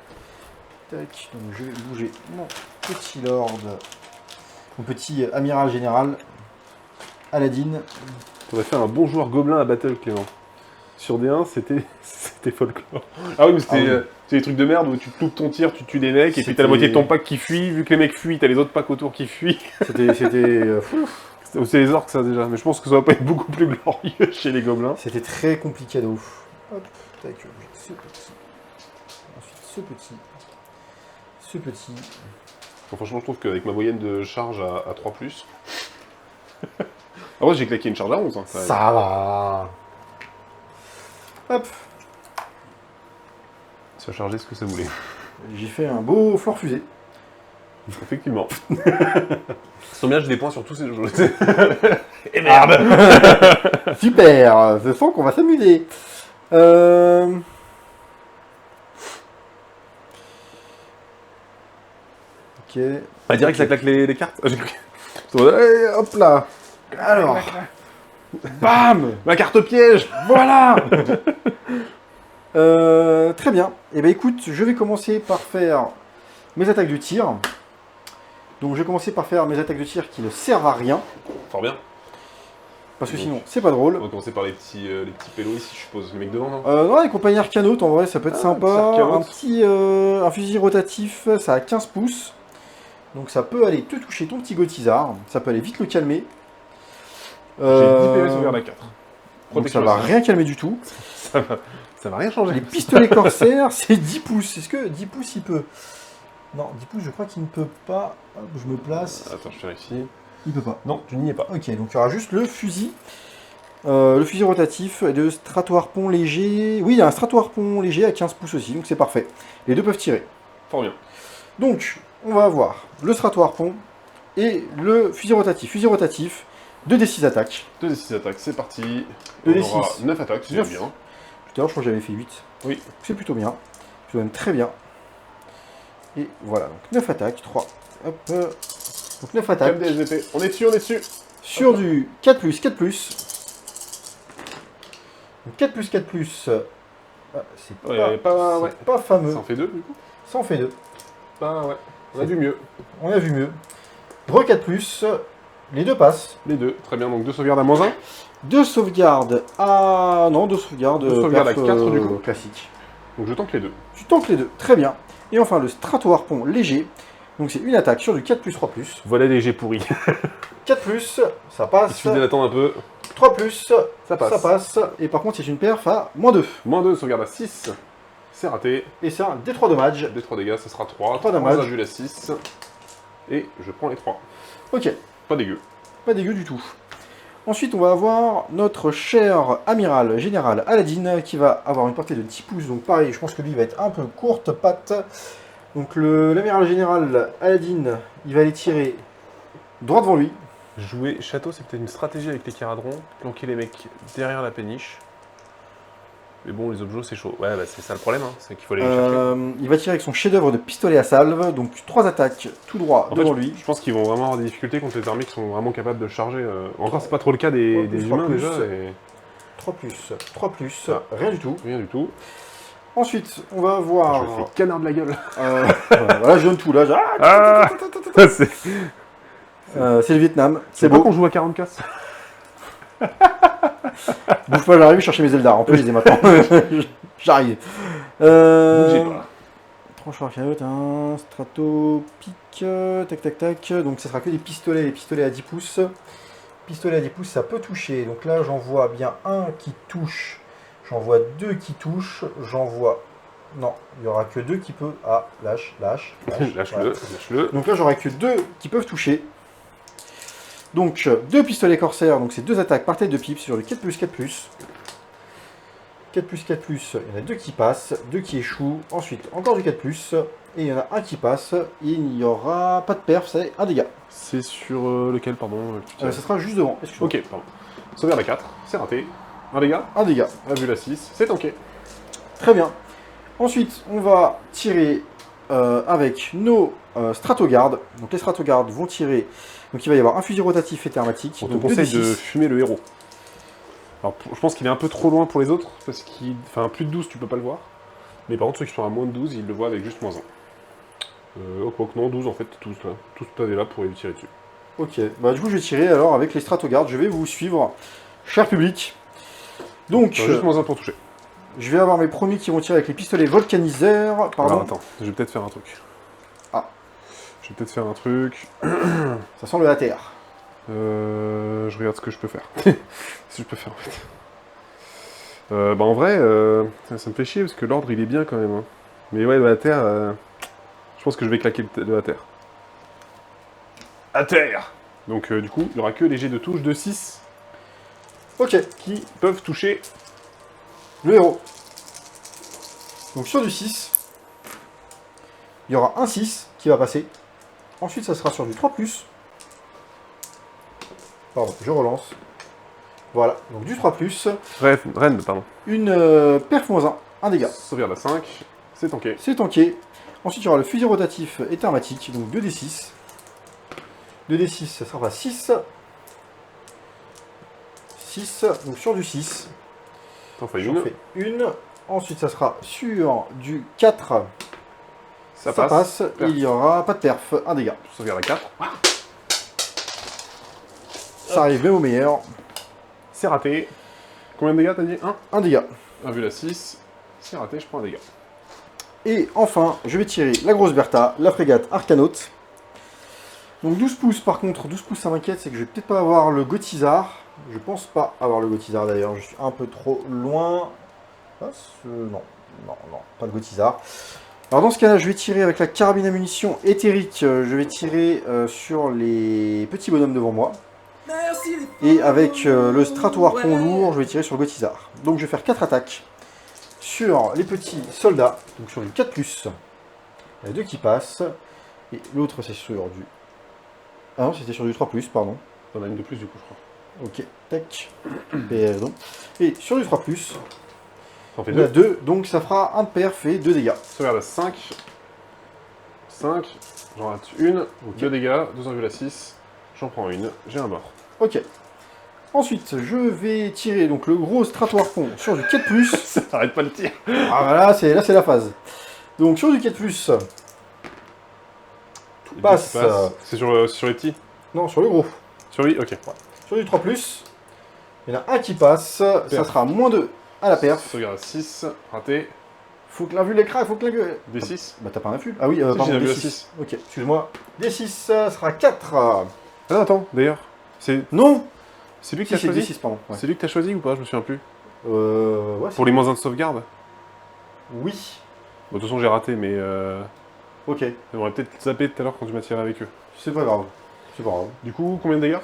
Tac, donc je vais bouger mon petit lord, mon petit amiral général, Aladdin. On aurait fait un bon joueur gobelin à Battle, Clément. Sur D1, c'était folklore. Ah oui, mais c'était c'est des trucs de merde où tu te loupes ton tir, tu tues des mecs, et puis t'as la moitié de ton pack qui fuit. Vu que les mecs fuient, t'as les autres packs autour qui fuient. C'était C'est les orques, ça, déjà. Mais je pense que ça va pas être beaucoup plus glorieux chez les gobelins. c'était très compliqué de ouf. Hop, tac, ce petit. Ensuite ce petit. Bon, franchement, je trouve qu'avec ma moyenne de charge à 3+... En vrai, j'ai claqué une charge à 11. Hein, Ça va. Hop, Ça a chargé ce que ça voulait. j'ai fait un beau fort fusée. Effectivement. Combien j'ai des points sur tous ces jeux. Et merde. Super, je sens qu'on va s'amuser. Ok. Ah, direct, ça claque les cartes. Ah, j'ai cru. Allez, hop là. Alors, bam. Ma carte piège. Voilà. Très bien. Et ben écoute, je vais commencer par faire mes attaques de tir. Donc je vais commencer par faire mes attaques de tir qui ne servent à rien. Fort bien. Parce que sinon, c'est pas drôle. On va commencer par les petits pélos ici, je suppose. Les mecs devant, non Non, les compagnies Arcanaut, en vrai, ça peut être sympa. petit Un fusil rotatif, ça a 15 pouces. Donc ça peut aller te toucher ton petit Gautizard. Ça peut aller vite le calmer. J'ai 10 PV sauvegarde à 4. Donc ça va rien calmer du tout. Ça va rien changer. Les pistolets corsaires, c'est 10 pouces. Est-ce que 10 pouces, il peut? Non, 10 pouces, je crois qu'il ne peut pas. Hop, je me place. Attends, je vérifie. Il peut pas. Non, tu n'y es pas. Ok, donc il y aura juste le fusil. Le fusil rotatif de Strato-Harpon léger. Oui, il y a un Strato-Harpon léger à 15 pouces aussi, donc c'est parfait. Les deux peuvent tirer. Fort bien. Donc, on va avoir le Strato-Harpon et le fusil rotatif. Fusil rotatif, 2d6 attaques. 2d6 attaques, c'est parti. 2d6. On aura 9 attaques, c'est bien. Tout à l'heure, je crois que j'avais fait 8. Oui. C'est plutôt bien. Plutôt même très bien. Et voilà, donc 9 attaques, 3. Hop. Donc 9 attaques. MDSVP. On est dessus, on est dessus. Sur du 4+, 4+. Donc 4+, 4+. C'est pas fameux. Ça en fait 2 du coup. Ça en fait 2. Bah ouais. On a vu mieux. On a vu mieux. Re 4+, les deux passent. Les deux, très bien. Donc 2 sauvegardes à -1. 2 sauvegardes à... Non, 2 sauvegardes, Deux sauvegardes à 4 du coup. Classique. Donc je tente les deux. Tu tentes les deux, très bien. Et enfin le Strato-Harpon léger. Donc c'est une attaque sur du 4+, 3+. Voilà léger pourri. 4+, ça passe. Il suffit d'attendre un peu. 3+, Ça passe. ça passe. Et par contre c'est une perf à -2. -2, sauvegarde à 6. C'est raté. Et c'est un D3 dommages. Des 3 dégâts, ça sera 3. 3 dommages. 3,6. Et je prends les 3. Ok, Pas dégueu. pas dégueu du tout. Ensuite, on va avoir notre cher amiral général Aladdin qui va avoir une portée de 10 pouces. Donc pareil, je pense que lui il va être un peu courte patte. Donc l'amiral général Aladdin, il va aller tirer droit devant lui. Jouer château, c'est peut-être une stratégie avec les caradrons. Planquer les mecs derrière la péniche. Mais bon, les objets, c'est chaud. Ouais, bah c'est ça le problème, hein. C'est qu'il faut aller les chercher. Il va tirer avec son chef-d'œuvre de pistolet à salve. Donc 3 attaques tout droit En fait, devant lui. je pense qu'ils vont vraiment avoir des difficultés contre les armées qui sont vraiment capables de charger. Encore, c'est pas trop le cas des humains déjà. Et... 3+, Ah. rien du tout. Rien du tout. Ensuite, on va avoir... Je fais canard de la gueule. voilà, je donne tout là. Ah c'est C'est le Vietnam, c'est beau beau. qu'on joue à 40 casses. Bouge pas, j'arrive chercher mes Eldar. On peut les aider maintenant. J'arrive. Bougez pas. Trancheur carotte, un strato, pique, tac tac tac. Donc ça sera que des pistolets, les pistolets à 10 pouces. Pistolet à 10 pouces, ça peut toucher. Donc là, j'en vois bien un qui touche. J'en vois 2 qui touchent. J'en vois... Non, il n'y aura que 2 qui peuvent... Ah, lâche. Lâche-le, Voilà. lâche-le. Donc là, j'aurai que 2 qui peuvent toucher. Donc, 2 pistolets corsaires, donc c'est 2 attaques par tête de pipe sur le 4+, 4+. 4+, 4+, il y en a 2 qui passent, 2 qui échouent. Ensuite, encore du 4+, et il y en a un qui passe. Et il n'y aura pas de perf, c'est un dégât. C'est sur lequel, pardon Ça sera juste devant, excuse-moi. Ok, pardon. Sauvegarde à 4, c'est raté. Un dégât. Un dégât. A vu la 6, c'est tanké. Très bien. Ensuite, on va tirer avec nos stratogardes. Donc les stratogardes vont tirer. Donc il va y avoir un fusil rotatif et thermatique. On te donc conseille 2d6. de fumer le héros. Alors je pense qu'il est un peu trop loin pour les autres, parce qu'il... Enfin, plus de 12, tu peux pas le voir. Mais par contre, ceux qui sont à moins de 12, ils le voient avec juste -1. Non, 12 en fait, tous là. Tous est là pour les tirer dessus. Ok, bah du coup je vais tirer alors avec les stratogardes. Je vais vous suivre, cher public. Donc, Juste -1 pour toucher. je vais avoir mes premiers qui vont tirer avec les pistolets volcaniseurs. Pardon. Alors attends, je vais peut-être faire un truc. Ah. Je vais peut-être faire un truc. Ça sent le ATR. Je regarde ce que je peux faire. Si je peux faire en fait. Bah en vrai, ça me fait chier parce que l'ordre il est bien quand même. Hein. Mais ouais, le à terre, je pense que je vais claquer le à terre. À terre. Donc du coup, il n'y aura que les jets de touche de 6 Ok, qui peuvent toucher. le héros. Donc sur du 6, il y aura un 6 qui va passer. Ensuite, ça sera sur du 3+. Pardon, je relance. Voilà, donc du 3+. Rennes, pardon. Une perf -1, un dégât. Sauvegarde à 5, c'est tanké. C'est tanké. Ensuite, il y aura le fusil rotatif et thermatique, donc 2d6. 2d6, ça sera 6. 6, donc sur du 6. T'en fais J'en une. fais une. Ensuite, ça sera sur du 4. Ça passe. passe. Et il n'y aura pas de perf, un dégât. Sauvegarde à 4. Ça arrive même au meilleur. C'est raté. Combien de dégâts t'as dit 1 Un dégât. 1 vu la 6. C'est raté, je prends un dégât. Et enfin, je vais tirer la grosse Bertha, la frégate Arcanaute. Donc 12 pouces par contre, 12 pouces ça m'inquiète, c'est que je vais peut-être pas avoir le Gothisar. Je pense pas avoir le Gotizar d'ailleurs, je suis un peu trop loin. Ah, non, non, pas de Gotizar. Alors dans ce cas-là, je vais tirer avec la carabine à munitions éthérique, je vais tirer sur les petits bonhommes devant moi. Et avec le Strato Harpon lourd, je vais tirer sur le Gotizar. Donc je vais faire 4 attaques sur les petits soldats, donc sur du 4+. Il y en a 2 qui passent, et l'autre c'est sur du... Ah non, c'était sur du 3+, pardon. T'en as une de plus du coup, je crois. Ok, tac. Et sur du 3+, T'en fais on a 2. 2, donc ça fera un perf et 2 dégâts. Sauvegarde à 5. 5. J'en rate une. 2 dégâts. 2,6. J'en prends une. J'ai un mort. Ok. Ensuite, je vais tirer donc le gros Strato Harpon sur du 4+. Ça arrête pas le tir. Ah voilà, là c'est la phase. Donc sur du 4+, tout passe. C'est sur les petits. Non, sur le gros. Sur lui, ok. Sur du 3+, il y en a un qui passe, ça sera -2 à la perf. Sauvegarde à 6. Raté. Faut que l'invul l'écran, faut que l'invul... D6. Bah t'as pas un inful. Ah oui, Si, pardon, j'ai un D6. vu à 6. Ok, excuse-moi. D6, ça sera 4. Ah non, attends, d'ailleurs. Non. C'est lui que Si, t'as c'est choisi D6, pardon. Ouais. C'est lui que t'as choisi ou pas? Je me souviens plus. Ouais, Pour les -1 de sauvegarde? Oui. Bon, de toute façon, j'ai raté, mais Ok, j'aimerais peut-être zapper tout à l'heure quand tu m'as tiré avec eux. c'est pas grave. C'est pas grave. Du coup, combien de dégâts?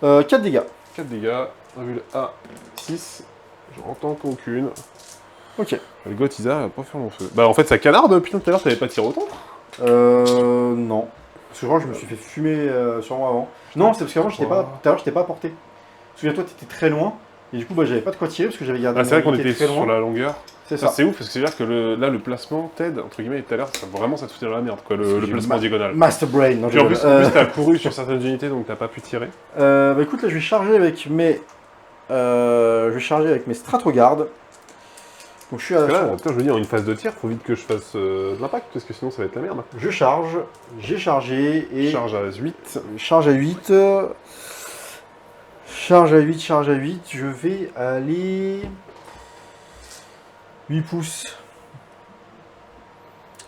4 dégâts. 4 dégâts. Invul à 6. J'en entends qu'aucune. Ok. Le Gotizar va pas faire mon feu. Bah, en fait, ça canarde. Putain, tout à l'heure, t'avais pas tiré autant. Non. Parce que je crois que je me suis fait fumer sur moi avant. Non, c'est parce qu'avant, j'étais pas... tout à l'heure, je t'ai pas apporté. Souviens-toi, t'étais très loin. Et du coup, bah, j'avais pas de quoi tirer parce que j'avais gardé. Ah, c'est vrai qu'on unité était très sur loin. la longueur. C'est Ça, ça. c'est ouf parce que c'est-à-dire que là, le placement t'aide, entre guillemets, tout à l'heure, ça te foutait dans la merde, quoi, le J'ai placement diagonal. Master Brain. Non, Puis en plus, t'as couru sur certaines unités donc t'as pas pu tirer. bah écoute, là, je vais charger avec mes. Je vais charger avec mes Stratogardes. Donc je suis à Parce que la. là, putain, je me dis, en une phase de tir, faut vite que je fasse de l'impact parce que sinon ça va être la merde. Je charge. J'ai chargé et. Charge à 8. Charge à 8. Charge à 8, charge à 8. Je vais aller. 8 pouces.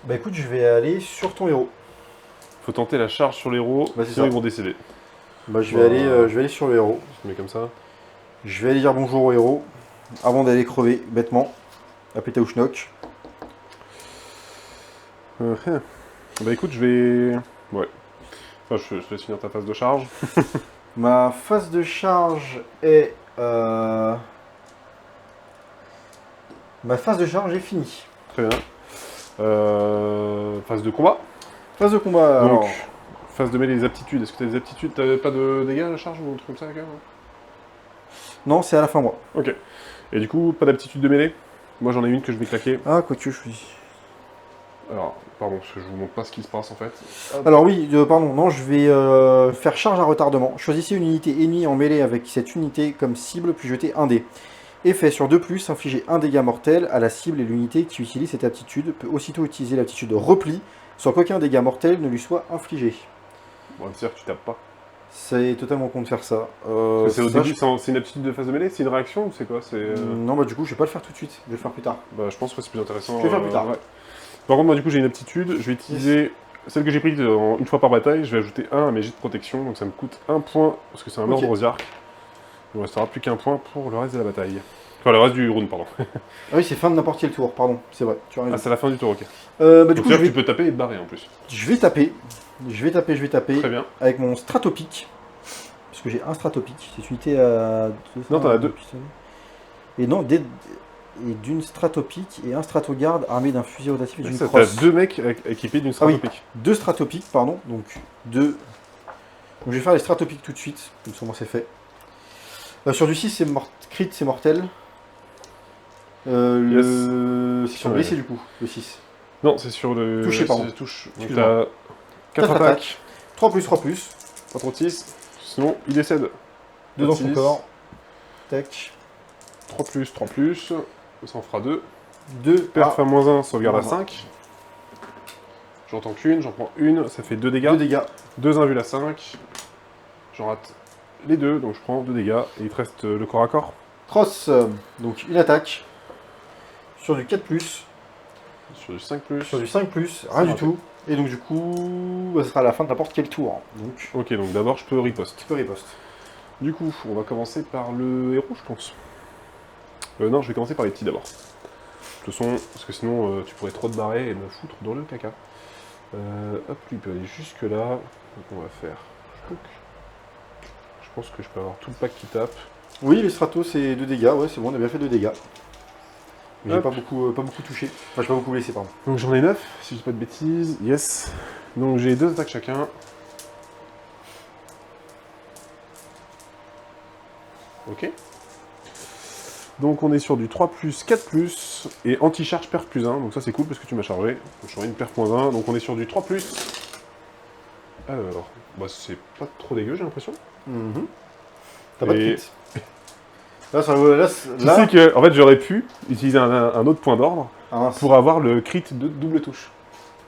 Bah écoute, je vais aller sur ton héros. Faut tenter la charge sur l'héros, Bah, c'est sinon ça. ils vont décéder. Bah je vais aller sur le héros. Je mets comme ça. Je vais aller dire bonjour au héros. Avant d'aller crever, bêtement. À péter au schnock. Bah écoute, je vais... Ouais. Enfin, je te laisse finir ta phase de charge. Ma phase de charge est... Ma phase de charge est finie. Très bien. Phase de combat. Phase de combat, Donc, alors... phase de mêlée, les aptitudes. Est-ce que t'as des aptitudes? T'avais pas de dégâts à la charge ou un truc comme ça, quand même? Non, c'est à la fin, moi. Ok. Et du coup, pas d'aptitude de mêlée? Moi, j'en ai une que je vais claquer. Ah, quoique, je suis... Alors, pardon, parce que je vous montre pas ce qui se passe, en fait. Hop. Alors oui, pardon, non, je vais faire charge à retardement. Choisissez une unité ennemie en mêlée avec cette unité comme cible, puis jetez un dé. Effet sur 2+, infligez un dégât mortel à la cible et l'unité qui utilise cette aptitude peut aussitôt utiliser l'aptitude de repli, sans qu'aucun dégât mortel ne lui soit infligé. Bon, c'est-à-dire que tu tapes pas. C'est totalement con de faire ça. C'est au ça, début, c'est une aptitude de phase de mêlée? C'est une réaction ou c'est quoi? Non, bah du coup, je vais pas le faire tout de suite, je vais le faire plus tard. Bah, je pense que c'est plus intéressant. Je vais faire plus tard. Ouais. Par contre, moi, du coup, j'ai une aptitude. Je vais utiliser celle que j'ai prise une fois par bataille. Je vais ajouter 1 à mes jets de protection. Donc, ça me coûte 1 point parce que c'est un Ok. ordre aux arcs. Il ne restera plus qu'un point pour le reste de la bataille. Enfin, le reste du round, pardon. Ah oui, c'est fin de n'importe quel tour, pardon, c'est vrai, tu as raison. Ah, c'est la fin du tour, ok. Bah du Donc, coup, c'est-à-dire que tu peux taper et te barrer en plus. je vais taper, je vais taper, Très bien. avec mon Stratopic, parce que j'ai un Stratopic, c'est une unité à... Non, t'en as deux. Et non, et d'une Stratopic et un Stratogarde armé d'un fusil rotatif et d'une Ça, crosse. t'as deux mecs équipés d'une Ah oui. stratopique. Deux Stratopic, pardon, donc deux... Donc je vais faire les Stratopic tout de suite, comme ça moi c'est fait. Sur du 6, c'est crit, c'est mortel. C'est sur Ouais. blessé du coup, le 6. Non, c'est sur le... Touché, pardon. c'est touche. Donc, Excuse-moi. t'as 4 4 attaques. 3+, Pas trop de 6. Sinon, il décède. 2 dans son 6. corps. Tac. 3+, ça en fera 2. 2. Perf à -1, sauvegarde à Ah. 5. J'entends qu'une, j'en prends une, ça fait 2 dégâts. 2 dégâts. 2 invuls à 5. J'en rate les deux, donc je prends 2 dégâts. Et il te reste le corps à corps. Cross, donc une attaque. Sur du 4+, Sur du 5+. sur du 5+, rien du tout. Et donc du coup, ça sera à la fin de n'importe quel tour. Donc, Ok, donc d'abord je peux riposte. tu peux riposte. Du coup, on va commencer par le héros, je pense. Non, je vais commencer par les petits d'abord. De toute façon, parce que sinon, tu pourrais trop te barrer et me foutre dans le caca. Hop, lui, il peut aller jusque là. Donc on va faire... Je pense que je peux avoir tout le pack qui tape. Oui, les stratos, c'est 2 dégâts. Ouais, c'est bon, on a bien fait 2 dégâts. Mais j'ai Hop. pas beaucoup touché. Enfin, j'ai pas beaucoup blessé, pardon. Donc j'en ai 9, si je dis pas de bêtises. Yes. Donc j'ai 2 attaques chacun. Ok. Donc on est sur du 3+, 4+, et anti-charge perf +1, donc ça c'est cool parce que tu m'as chargé. Donc j'aurai une perf -1, donc on est sur du 3+. Alors, bah c'est pas trop dégueu j'ai l'impression. T'as pas de Et- crit. Là, là, Tu sais que, en fait, j'aurais pu utiliser un autre point d'ordre ah, pour avoir le crit de double touche.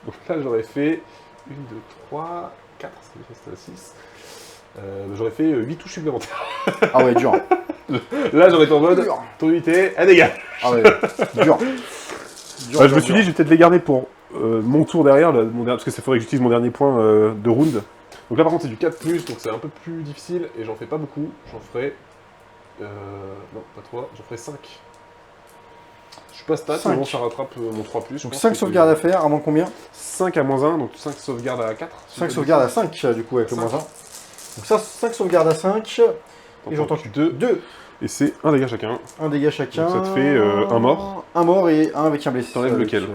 Donc là, j'aurais fait 1, 2, 3, 4, c'est un 6. J'aurais fait 8 touches supplémentaires. ah ouais, dur. Là, j'aurais été en mode, Dur. ton unité, elle dégage. Ah ouais, dur. Bah, je me suis dit, je vais peut-être les garder pour mon tour derrière, parce que ça faudrait que j'utilise mon dernier point de round. Donc là, par contre, c'est du 4+, donc c'est un peu plus difficile, et j'en fais pas beaucoup. J'en ferai... non, pas 3, j'en ferai 5. Je suis pas stat, mais bon, ça rattrape mon 3+. Donc 5 sauvegardes à faire, à moins combien 5 à -1, donc 5 sauvegardes à 4. 5 sauvegardes à 5, du coup, avec le Cinq. -1. Donc ça, 5 sauvegardes à 5. Et j'entends que 2. 2. Et c'est un dégât chacun. Un dégât chacun. Donc ça te fait un mort. Un mort et un avec un blessé. T'enlèves Avec, lequel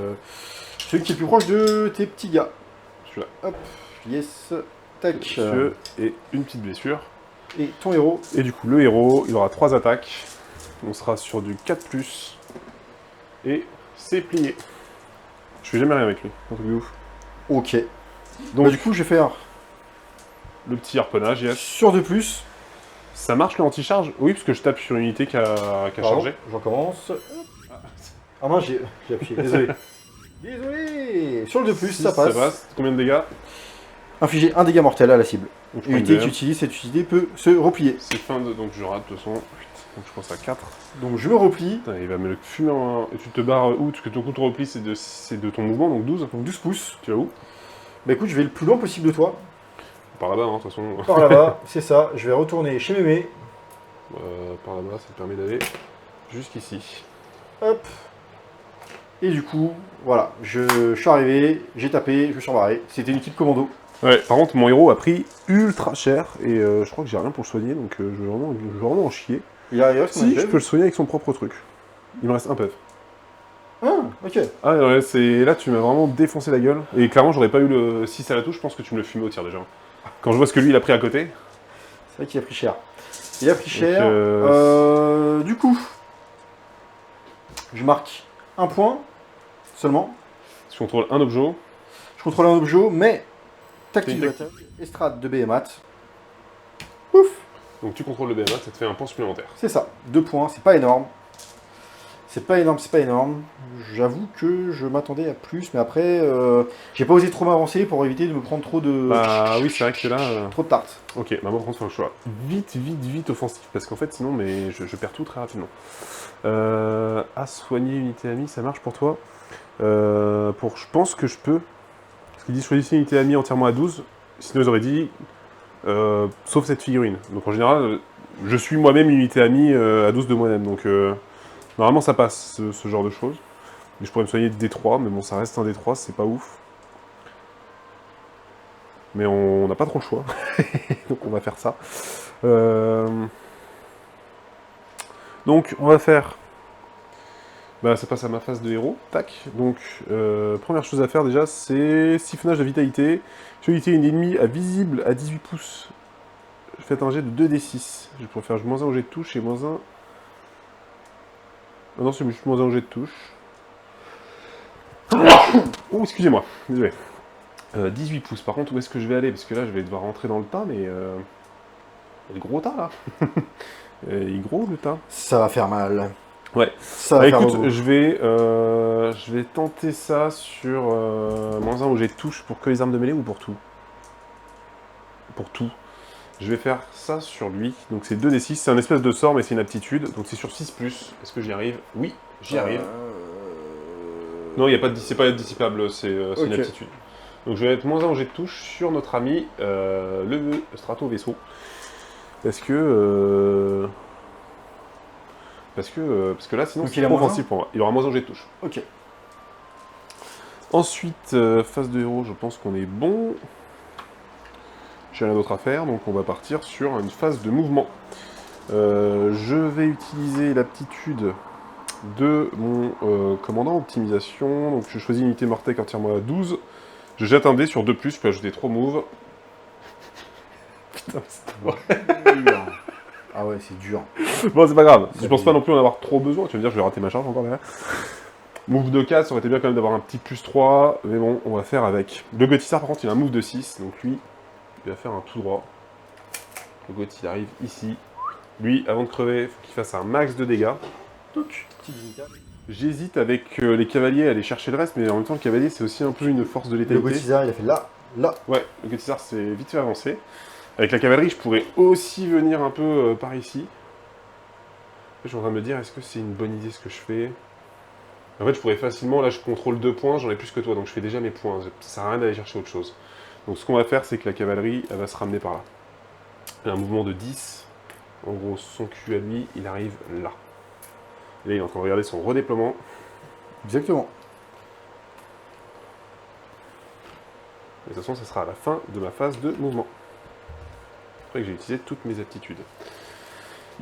celui qui est plus proche de tes petits gars. Celui-là. Hop, yes. Tac. Monsieur, et une petite blessure. Et ton héros. Et du coup, le héros, il aura 3 attaques. On sera sur du 4+. Et c'est plié. Je fais jamais rien avec lui. Un truc de ouf. Ok. Donc, Bah, du coup, je vais faire le petit harponnage, yes. sur 2+. Ça marche le anti-charge? Oui, parce que je tape sur une unité qui a Pardon, chargé. je recommence. Ah mince, j'ai appuyé. Désolé. Désolé. Sur le 2+, ça passe. Combien de dégâts? Infliger un dégât mortel à la cible. Donc, je prends une L'unité que tu DM. utilises, cette unité peut se replier. C'est fin de... Donc je rate de toute façon. Donc je pense à 4. Donc je me replie. Putain, il va me le fumer en... Et tu te barres où? Parce que ton coup de repli c'est de ton mouvement, donc 12. Donc 12 pouces. Tu vas où? Bah écoute, je vais le plus loin possible de toi. Par là-bas, hein, de toute façon. Par là-bas, c'est ça. Je vais retourner chez Mémé. Par là-bas, ça te permet d'aller jusqu'ici. Hop. Et du coup, voilà. Je suis arrivé, j'ai tapé, je me suis embarré. C'était une équipe commando. Ouais, par contre, mon héros a pris ultra cher. Et je crois que j'ai rien pour le soigner, donc je vais vraiment en chier. Il reste combien Si, de je PV? peux le soigner avec son propre truc. Il me reste un PEV. Ah, ok. Ah ouais, là tu m'as vraiment défoncé la gueule. Et clairement, j'aurais pas eu le 6 à la touche, je pense que tu me le fumais au tir déjà. Quand je vois ce que lui il a pris à côté. C'est vrai qu'il a pris cher. Il a pris Donc, cher. Du coup, je marque un point seulement. Tu contrôles un objet. Je contrôle un objet, mais tactique C'est de une attaque, estrade de BMAT. Ouf, Donc tu contrôles le BMA, ça te fait un point supplémentaire. c'est ça. 2 points, c'est pas énorme. C'est pas énorme, c'est pas énorme. J'avoue que je m'attendais à plus, mais après, j'ai pas osé trop m'avancer pour éviter de me prendre trop de... Bah oui, c'est vrai que là. Trop de tartes. Ok, bah moi par contre, faut que je sois vite offensif, parce qu'en fait sinon mais je perds tout très rapidement. À soigner unité amie, ça marche pour toi? Je pense que je peux. Parce qu'ils disent choisissez une unité amie entièrement à 12, sinon ils auraient dit sauf cette figurine. Donc en général, je suis moi-même une unité amie à 12 de moi-même, donc normalement ça passe ce genre de choses. Mais je pourrais me soigner de D3, mais bon ça reste un D3, c'est pas ouf. Mais on n'a pas trop le choix, donc on va faire ça. Donc on va faire... Bah ça passe à ma phase de héros, tac. Donc première chose à faire déjà, c'est siphonnage de vitalité. Si l'unité est ennemie à visible à 18 pouces, faites un jet de 2d6. Je pourrais faire -1 au jet de touche et -1... Ah non, c'est juste -1 au jet de touche. Oh, excusez-moi, désolé. 18 pouces, par contre, où est-ce que je vais aller? Parce que là, je vais devoir rentrer dans le tas, mais... Il y a le gros tas, là. Il est gros, le tas. Ça va faire mal. Ouais. Ça va faire Écoute, mal. je vais tenter ça sur -1 au jet de touche pour que les armes de mêlée ou pour tout? Pour tout. Je vais faire ça sur lui. Donc c'est 2d6, c'est un espèce de sort, mais c'est une aptitude. Donc c'est sur 6+. Est-ce que j'y arrive? Oui, j'y arrive. Non, c'est pas dissipable, c'est une Ok. aptitude. Donc je vais mettre -1 au jet de touche sur notre ami, le Strato Vaisseau. Parce que là, sinon, Donc c'est il a trop moins offensif pour moi. Il aura moins un jet de touche. Ok. Ensuite, phase de héros, je pense qu'on est bon. J'ai rien d'autre à faire, donc on va partir sur une phase de mouvement. Je vais utiliser l'aptitude de mon commandant optimisation. Donc je choisis unité mortelle quand tire-moi à 12. Je jette un dé sur 2+, je peux ajouter 3 moves. Putain, c'est Dur. Ah ouais, c'est dur. bon, c'est pas grave. Ça Je pense fait- pas non plus en avoir trop besoin. Tu vas me dire, je vais rater ma charge encore derrière. Move de 4, ça aurait été bien quand même d'avoir un petit +3. Mais bon, on va faire avec. Le Gothisar, par contre, il a un move de 6. Donc lui, il va faire un tout droit. Le Goth, il arrive ici. Lui, avant de crever, il faut qu'il fasse un max de dégâts. J'hésite avec les cavaliers à aller chercher le reste, mais en même temps, le cavalier, c'est aussi un peu une force de Le létalité. Gothisar, il a fait là, là. Ouais, le Gothisar, c'est vite fait avancer. Avec la cavalerie, je pourrais aussi venir un peu par ici. Je suis en train de me dire, est-ce que c'est une bonne idée ce que je fais? En fait, je pourrais facilement, là, je contrôle 2 points, j'en ai plus que toi, donc je fais déjà mes points. Ça sert à rien d'aller chercher autre chose. Donc ce qu'on va faire, c'est que la cavalerie, elle va se ramener par là. Et un mouvement de 10. En gros, son cul à lui, il arrive là. Et là, il est en train de regarder son redéploiement. Exactement. Et de toute façon, ça sera à la fin de ma phase de mouvement. Après que j'ai utilisé toutes mes aptitudes.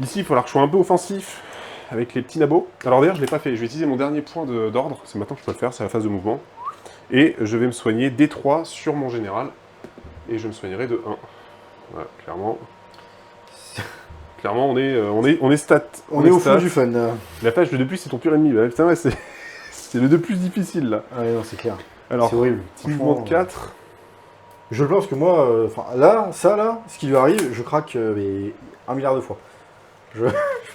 Ici, il va falloir que je sois un peu offensif avec les petits nabos. Alors d'ailleurs, je ne l'ai pas fait. Je vais utiliser mon dernier point d'ordre. C'est maintenant que je peux le faire, c'est la phase de mouvement. Et je vais me soigner D3 sur mon général. Et je me soignerai de 1. Voilà, clairement. Clairement, on est stat. On est au stat. fond du fun. La page de depuis, c'est ton pire ennemi. Ouais, putain, ouais, c'est le 2 plus difficile, là. Ouais, non, c'est clair. Alors, C'est horrible. petit mouvement de 4. Je pense que moi, enfin là, ce qui lui arrive, je craque mais 1 milliard de fois. Je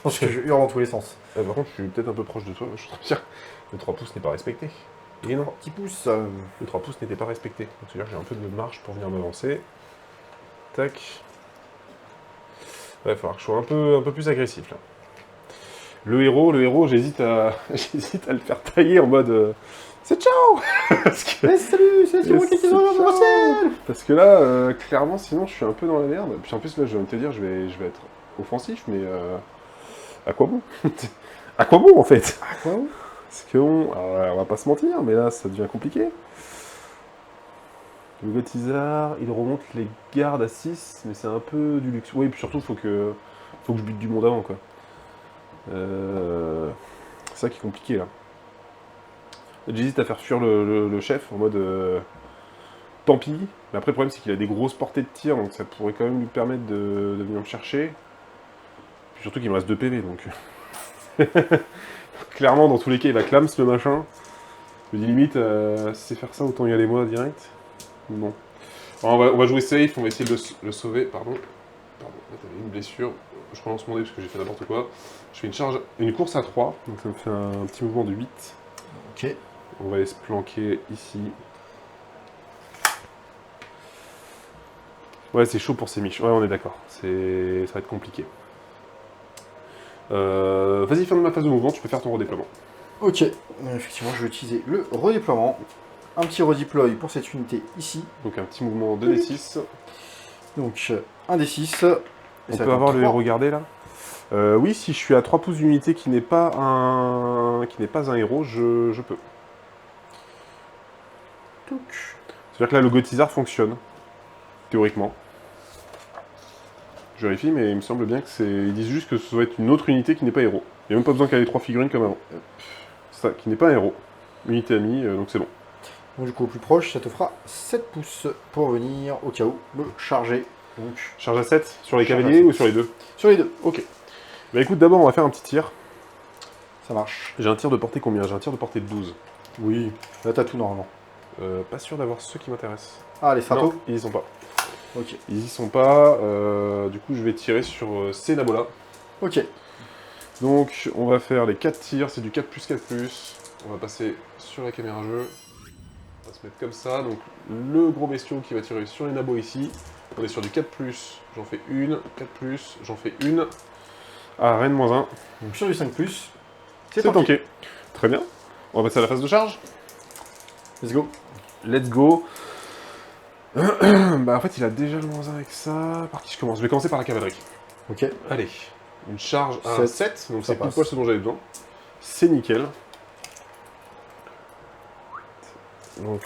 pense que je hurle dans tous les sens. Par contre, je suis peut-être un peu proche de toi. Je suis en train de dire, le 3 pouces n'est pas respecté. Et non, Petit pouce. le 3 pouces n'était pas respecté. Donc, c'est-à-dire que j'ai un peu de marge pour venir m'avancer. Tac. Ouais, il va falloir que je sois un peu plus agressif, là. Le héros, j'hésite à le faire tailler en mode... c'est ciao parce, que, Mais salut, c'est Mais moi qui c'est sont dans ciao. le ciel. parce que là, clairement, sinon, je suis un peu dans la merde. Puis en plus, là, je viens de te dire, je vais être offensif, mais... à quoi bon? À quoi bon, en fait? Ah quoi? Parce que on va pas se mentir, mais là, ça devient compliqué. Le Gothisar, il remonte les gardes à 6, mais c'est un peu du luxe. Oui, et puis surtout, faut que je bute du monde avant, quoi. C'est ça qui est compliqué, là. J'hésite à faire fuir le chef, en mode... tant pis. Mais après, le problème, c'est qu'il a des grosses portées de tir, donc ça pourrait quand même lui permettre de venir me chercher. Puis surtout qu'il me reste 2 PV, donc... Clairement, dans tous les cas, il va clams le machin. Je me dis limite, si c'est faire ça, autant y aller moi direct. Bon. Alors, on va jouer safe, on va essayer de le sauver. Pardon. Pardon, là t'avais une blessure. Je relance mon dé parce que j'ai fait n'importe quoi. Je fais une course à 3, donc ça me fait un petit mouvement de 8. Ok. On va aller se planquer ici. Ouais, c'est chaud pour ces miches. Ouais, on est d'accord. Ça va être compliqué. Vas-y, fin de ma phase de mouvement, tu peux faire ton redéploiement. Ok. Effectivement, je vais utiliser le redéploiement. Un petit redeploy pour cette unité ici. Donc un petit mouvement de D6. Donc un des 6. On peut avoir le héros gardé là oui, si je suis à 3 pouces d'unité qui n'est pas un héros, je peux. C'est-à-dire que là, le Gothisar fonctionne, théoriquement. Je vérifie, mais il me semble bien que c'est... Ils disent juste que ça doit être une autre unité qui n'est pas héros. Il n'y a même pas besoin qu'elle ait 3 figurines comme avant. C'est ça, qui n'est pas un héros. Unité amie, donc c'est bon. Donc du coup, au plus proche, ça te fera 7 pouces pour venir, au cas où, me charger. Donc, Charge à 7 sur les Charge à cavaliers 7. ou sur les deux? sur les deux. Ok. Bah écoute, d'abord, on va faire un petit tir. Ça marche. J'ai un tir de portée combien? J'ai un tir de portée de 12. Oui. Là, t'as tout normalement. Pas sûr d'avoir ceux qui m'intéressent. Ah, les stratos. Non, ils y sont pas. Ok. Ils y sont pas. Du coup, je vais tirer sur ces nabos-là. Ok. Donc, on va faire les 4 tirs. C'est du 4+, 4+. On va passer sur la caméra jeu. On va se mettre comme ça. Donc, le gros bestiau qui va tirer sur les nabos ici. On est sur du 4+. J'en fais une. 4+. J'en fais une. Ah, Rennes -1. Donc sur du 5+. C'est tanké. Très bien. On va passer à la phase de charge. Let's go. Let's go. Bah en fait il a déjà le -1 avec ça. Par qui je commence? Je vais commencer par la cavalerie. Ok. Allez, une charge à Sept. 7, donc Ça c'est pile passe. poil ce dont j'avais besoin. C'est nickel. Donc,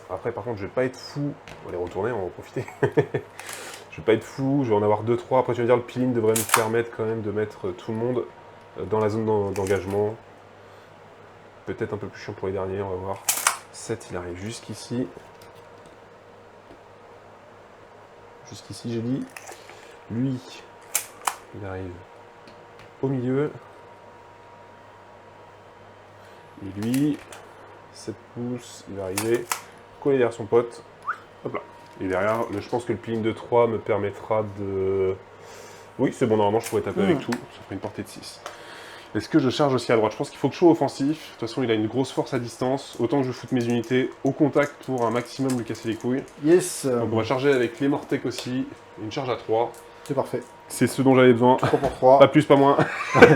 après par contre je vais pas être fou. On va les retourner, on va en profiter. Je vais pas être fou, je vais en avoir 2-3. Après tu vas me dire le peeling devrait me permettre quand même de mettre tout le monde dans la zone d'engagement. Peut-être un peu plus chiant pour les derniers, on va voir. 7 il arrive jusqu'ici. Jusqu'ici j'ai dit. Lui, il arrive au milieu. Et lui, 7 pouces, il va arriver collé derrière son pote. Hop là. Et derrière, je pense que le peeling de 3 me permettra de... Oui, c'est bon, normalement je pourrais taper avec tout. Ça ferait une portée de 6. Est-ce que je charge aussi à droite? Je pense qu'il faut que je sois offensif. De toute façon, il a une grosse force à distance. Autant que je foute mes unités au contact pour un maximum lui casser les couilles. Yes. Donc on va charger avec les Mortec aussi. Une charge à 3. C'est parfait. C'est ce dont j'avais besoin. 3 pour 3. Pas plus, pas moins.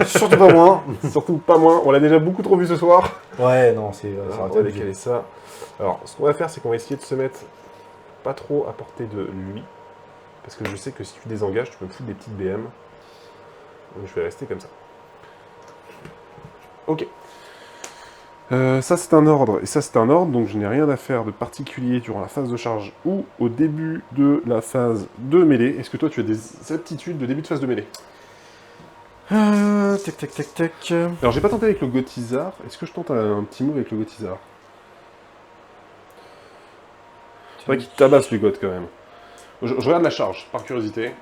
Surtout pas moins. Surtout pas moins. On l'a déjà beaucoup trop vu ce soir. Ouais, non, c'est Alors, on va décaler ça. Alors, ce qu'on va faire, c'est qu'on va essayer de se mettre pas trop à portée de lui. Parce que je sais que si tu désengages, tu peux me foutre des petites BM. Donc je vais rester comme ça. Ok. Ça c'est un ordre, et ça c'est un ordre, donc je n'ai rien à faire de particulier durant la phase de charge ou au début de la phase de mêlée. Est-ce que toi tu as des aptitudes de début de phase de mêlée? Tac, tac, tac, tac. Alors j'ai pas tenté avec le Gothizar, est-ce que je tente un petit move avec le Gothizar? C'est vrai qu'il tabasse le Goth quand même. Je regarde la charge, par curiosité.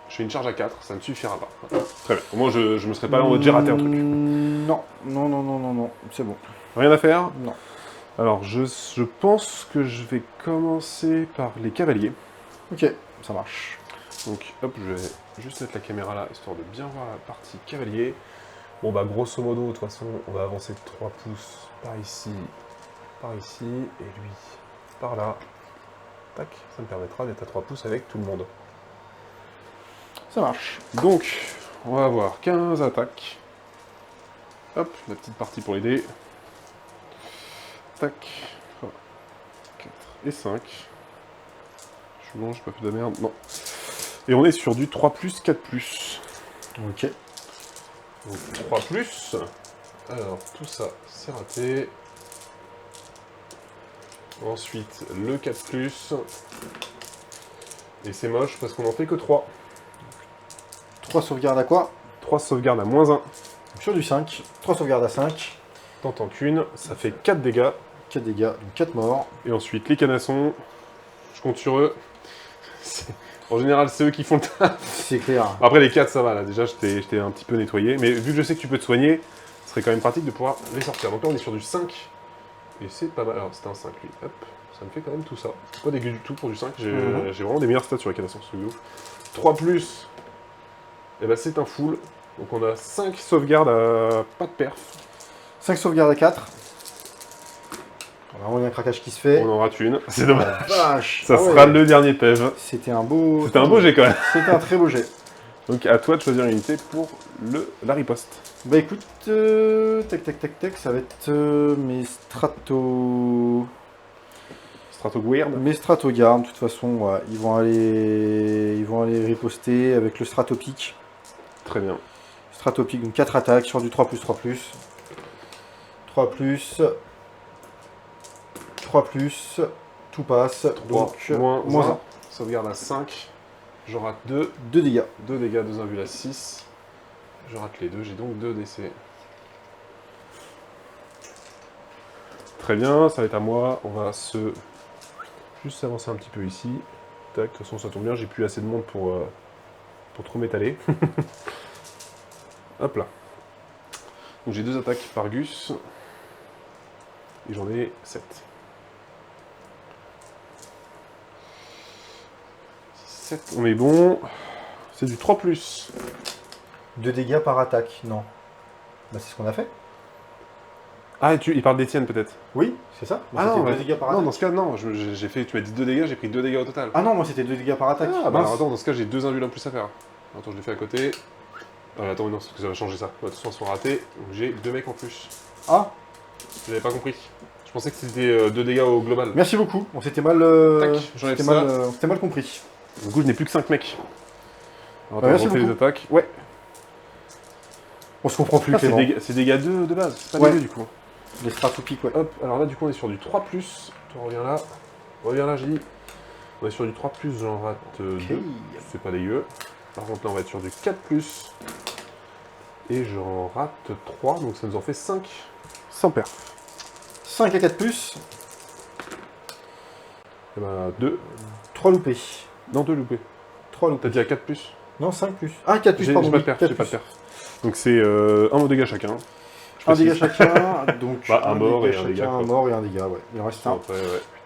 Je fais une charge à 4, ça ne suffira pas. Voilà. Très bien, au moins je me serais pas là en mode j'ai raté un truc. Non, non, non, non, non, non, c'est bon. Rien à faire? Non. Alors je pense que je vais commencer par les cavaliers. Ok, ça marche. Donc hop, je vais juste mettre la caméra là, histoire de bien voir la partie cavalier. Bon bah grosso modo, de toute façon, on va avancer de 3 pouces par ici, et lui par là. Tac, ça me permettra d'être à 3 pouces avec tout le monde. Ça marche. Donc, on va avoir 15 attaques. Hop, la petite partie pour les dés. Tac. 3, 4 et 5. Je suis bon, j'ai pas fait de merde. Non. Et on est sur du 3+, 4+. Ok. Donc 3+. Alors, tout ça, c'est raté. Ensuite, le 4+. Et c'est moche parce qu'on en fait que 3. 3 sauvegardes à quoi? 3 sauvegardes à -1. Sur du 5. 3 sauvegardes à 5. Tant qu'une, ça fait 4 dégâts. 4 dégâts, donc 4 morts. Et ensuite, les canassons, je compte sur eux. En général, c'est eux qui font le taf. C'est clair. Après, les 4, ça va, là. Déjà, je t'ai un petit peu nettoyé. Mais vu que je sais que tu peux te soigner, ce serait quand même pratique de pouvoir les sortir. Donc là, on est sur du 5. Et c'est pas mal. Alors, c'était un 5, lui. Hop, ça me fait quand même tout ça. C'est pas dégueu du tout pour du 5. J'ai vraiment des meilleurs stats sur les canassons, c'est ouf. 3+, et ben c'est un full. Donc on a 5 sauvegardes à pas de perf. 5 sauvegardes à 4. Vraiment, il y a un craquage qui se fait. On en rate une. C'est dommage. Vache. Ça sera le dernier PEV. C'était un beau... C'était un beau jet quand même. C'était un très beau jet. Donc à toi de choisir une unité pour la riposte. Bah écoute, tac tac tac tac, ça va être mes Stratoguard. Mes stratogardes, de toute façon, ouais, ils vont aller riposter avec le stratopic. Très bien. Stratopic, donc 4 attaques sur du 3+, 3+. 3+, 3+, tout passe. 3, Donc, moins 1. Sauvegarde à 5. Je rate 2. 2 dégâts. 2 dégâts, 2 invues à 6. Je rate les deux, j'ai donc 2 décès. Très bien, ça va être à moi. On va juste s'avancer un petit peu ici. Tac, de toute façon ça tombe bien, j'ai plus assez de monde pour trop m'étaler. Hop là. Donc j'ai 2 attaques par Gus. Et j'en ai 7. 7, on est bon. C'est du 3+. 2 dégâts par attaque, non. Bah c'est ce qu'on a fait. Ah, il parle d'Étienne peut-être. Oui, c'est ça. Ah non, 2 dégâts par non, attaque. dans ce cas, non. J'ai fait, tu m'as dit 2 dégâts, j'ai pris 2 dégâts au total. Ah non, moi c'était 2 dégâts par attaque. Ah, bah Mince. alors, attends, dans ce cas, j'ai 2 invules en plus à faire. Attends, je l'ai fait à côté. Ah, attends, non, parce que ça va changer ça. De toute façon, ils sont ratés. Donc j'ai 2 mecs en plus. Ah, J'avais pas compris. Je pensais que c'était 2 dégâts au global. merci beaucoup. On s'était mal, Tac, j'enlève s'était ça. on s'était mal compris. Du coup, je n'ai plus que 5 mecs. Alors, Ouais, merci les beaucoup. attaques. Ouais. On se comprend plus, Ah, c'est Clément. dégâts 2 de base, c'est pas Ouais. des 2 du coup. Les stratopiques, ouais. Hop, alors là du coup on est sur du 3+. Tu reviens là. Reviens là, j'ai dit. On est sur du 3+, j'en rate 2. C'est pas dégueu. Par contre là on va être sur du 4+. Et j'en rate 3, donc ça nous en fait 5. Sans perf. 5 à 4 plus, Et bah 2. 3 loupés. Non, 2 loupés. 3 T'as loupés. dit à 4+. Non, 5 plus. Ah, 4 plus, J'ai pardon. pas de oui, perf, 4 j'ai pas de plus. perf. Donc c'est 1 au dégât chacun. Je Un dégât précise. chacun, donc Bah, un mort et un chacun, dégât, un quoi. mort et un dégât, ouais. Il en reste un. Après,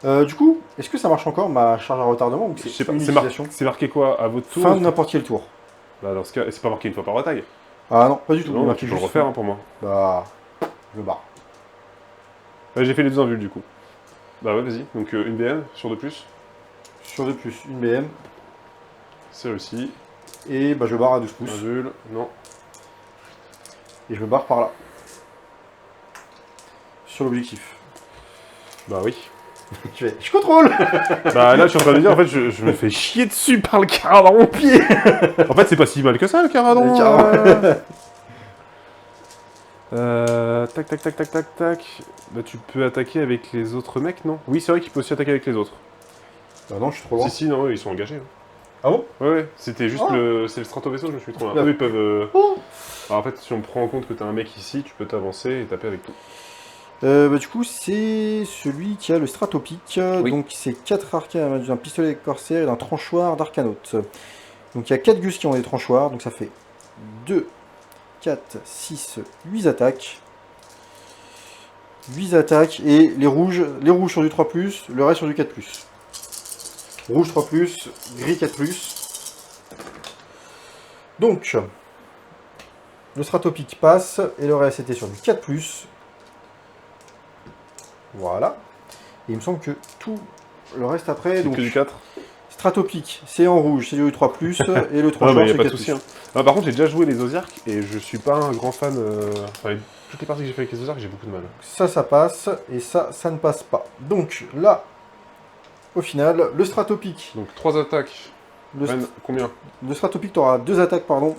ouais. Du coup, est-ce que ça marche encore ma charge à retardement ou Je c'est sais pas, une c'est utilisation c'est marqué quoi à votre tour? Fin de n'importe quel tour. Bah dans ce cas, c'est pas marqué une fois par bataille. Ah non, pas du tout. il est Non, marqué tu peux le juste refaire fin. hein, pour moi. Bah, je me barre. Ouais, j'ai fait les 2 invuls du coup. Bah ouais, vas-y. Donc une BM sur 2+. Sur 2 plus, une BM. C'est réussi. Et bah, je barre à 12 pouces. Invul, non. Et je me barre par là. Sur l'objectif. Bah oui. Je contrôle. Bah là, je suis en train de dire, en fait, je me fais chier dessus par le caradron au pied. En fait, c'est pas si mal que ça, le caradron. Le caradron. Tac, tac, tac, tac, tac, tac. Bah tu peux attaquer avec les autres mecs, non? Oui, c'est vrai qu'il peut aussi attaquer avec les autres. Bah non, je suis trop loin. Si, non, eux, ils sont engagés. Hein. Ah bon? Ouais, ouais, c'était juste Oh. c'est le strato vaisseau, je me suis trompé. Là. Eux, ils peuvent... Oh. Alors, en fait, si on prend en compte que t'as un mec ici, tu peux t'avancer et taper avec tout. Bah, du coup, c'est celui qui a le stratopique. Oui. Donc, c'est 4 arcanes d'un pistolet corsaire et d'un tranchoir d'arcanote. Donc, il y a 4 gus qui ont des tranchoirs. Donc, ça fait 2, 4, 6, 8 attaques. 8 attaques. Et les rouges sur du 3+, le reste sur du 4+. Rouge 3+, gris 4+. Donc, le stratopique passe. Et le reste était sur du 4+. Voilà. Et il me semble que tout le reste après, C'est donc que du 4. stratopique, c'est en rouge, c'est du 3+, et le Ah, 3 bah, y c'est a pas de 4+. souci. Hein. Ah, par contre, j'ai déjà joué les Ozarks et je suis pas un grand fan. Enfin, toutes les parties que j'ai fait avec les Ozarks, j'ai beaucoup de mal. Ça passe, et ça ne passe pas. Donc là, au final, le stratopique, Donc 3 attaques. le, Combien? le stratopique, tu auras 2 attaques, pardon.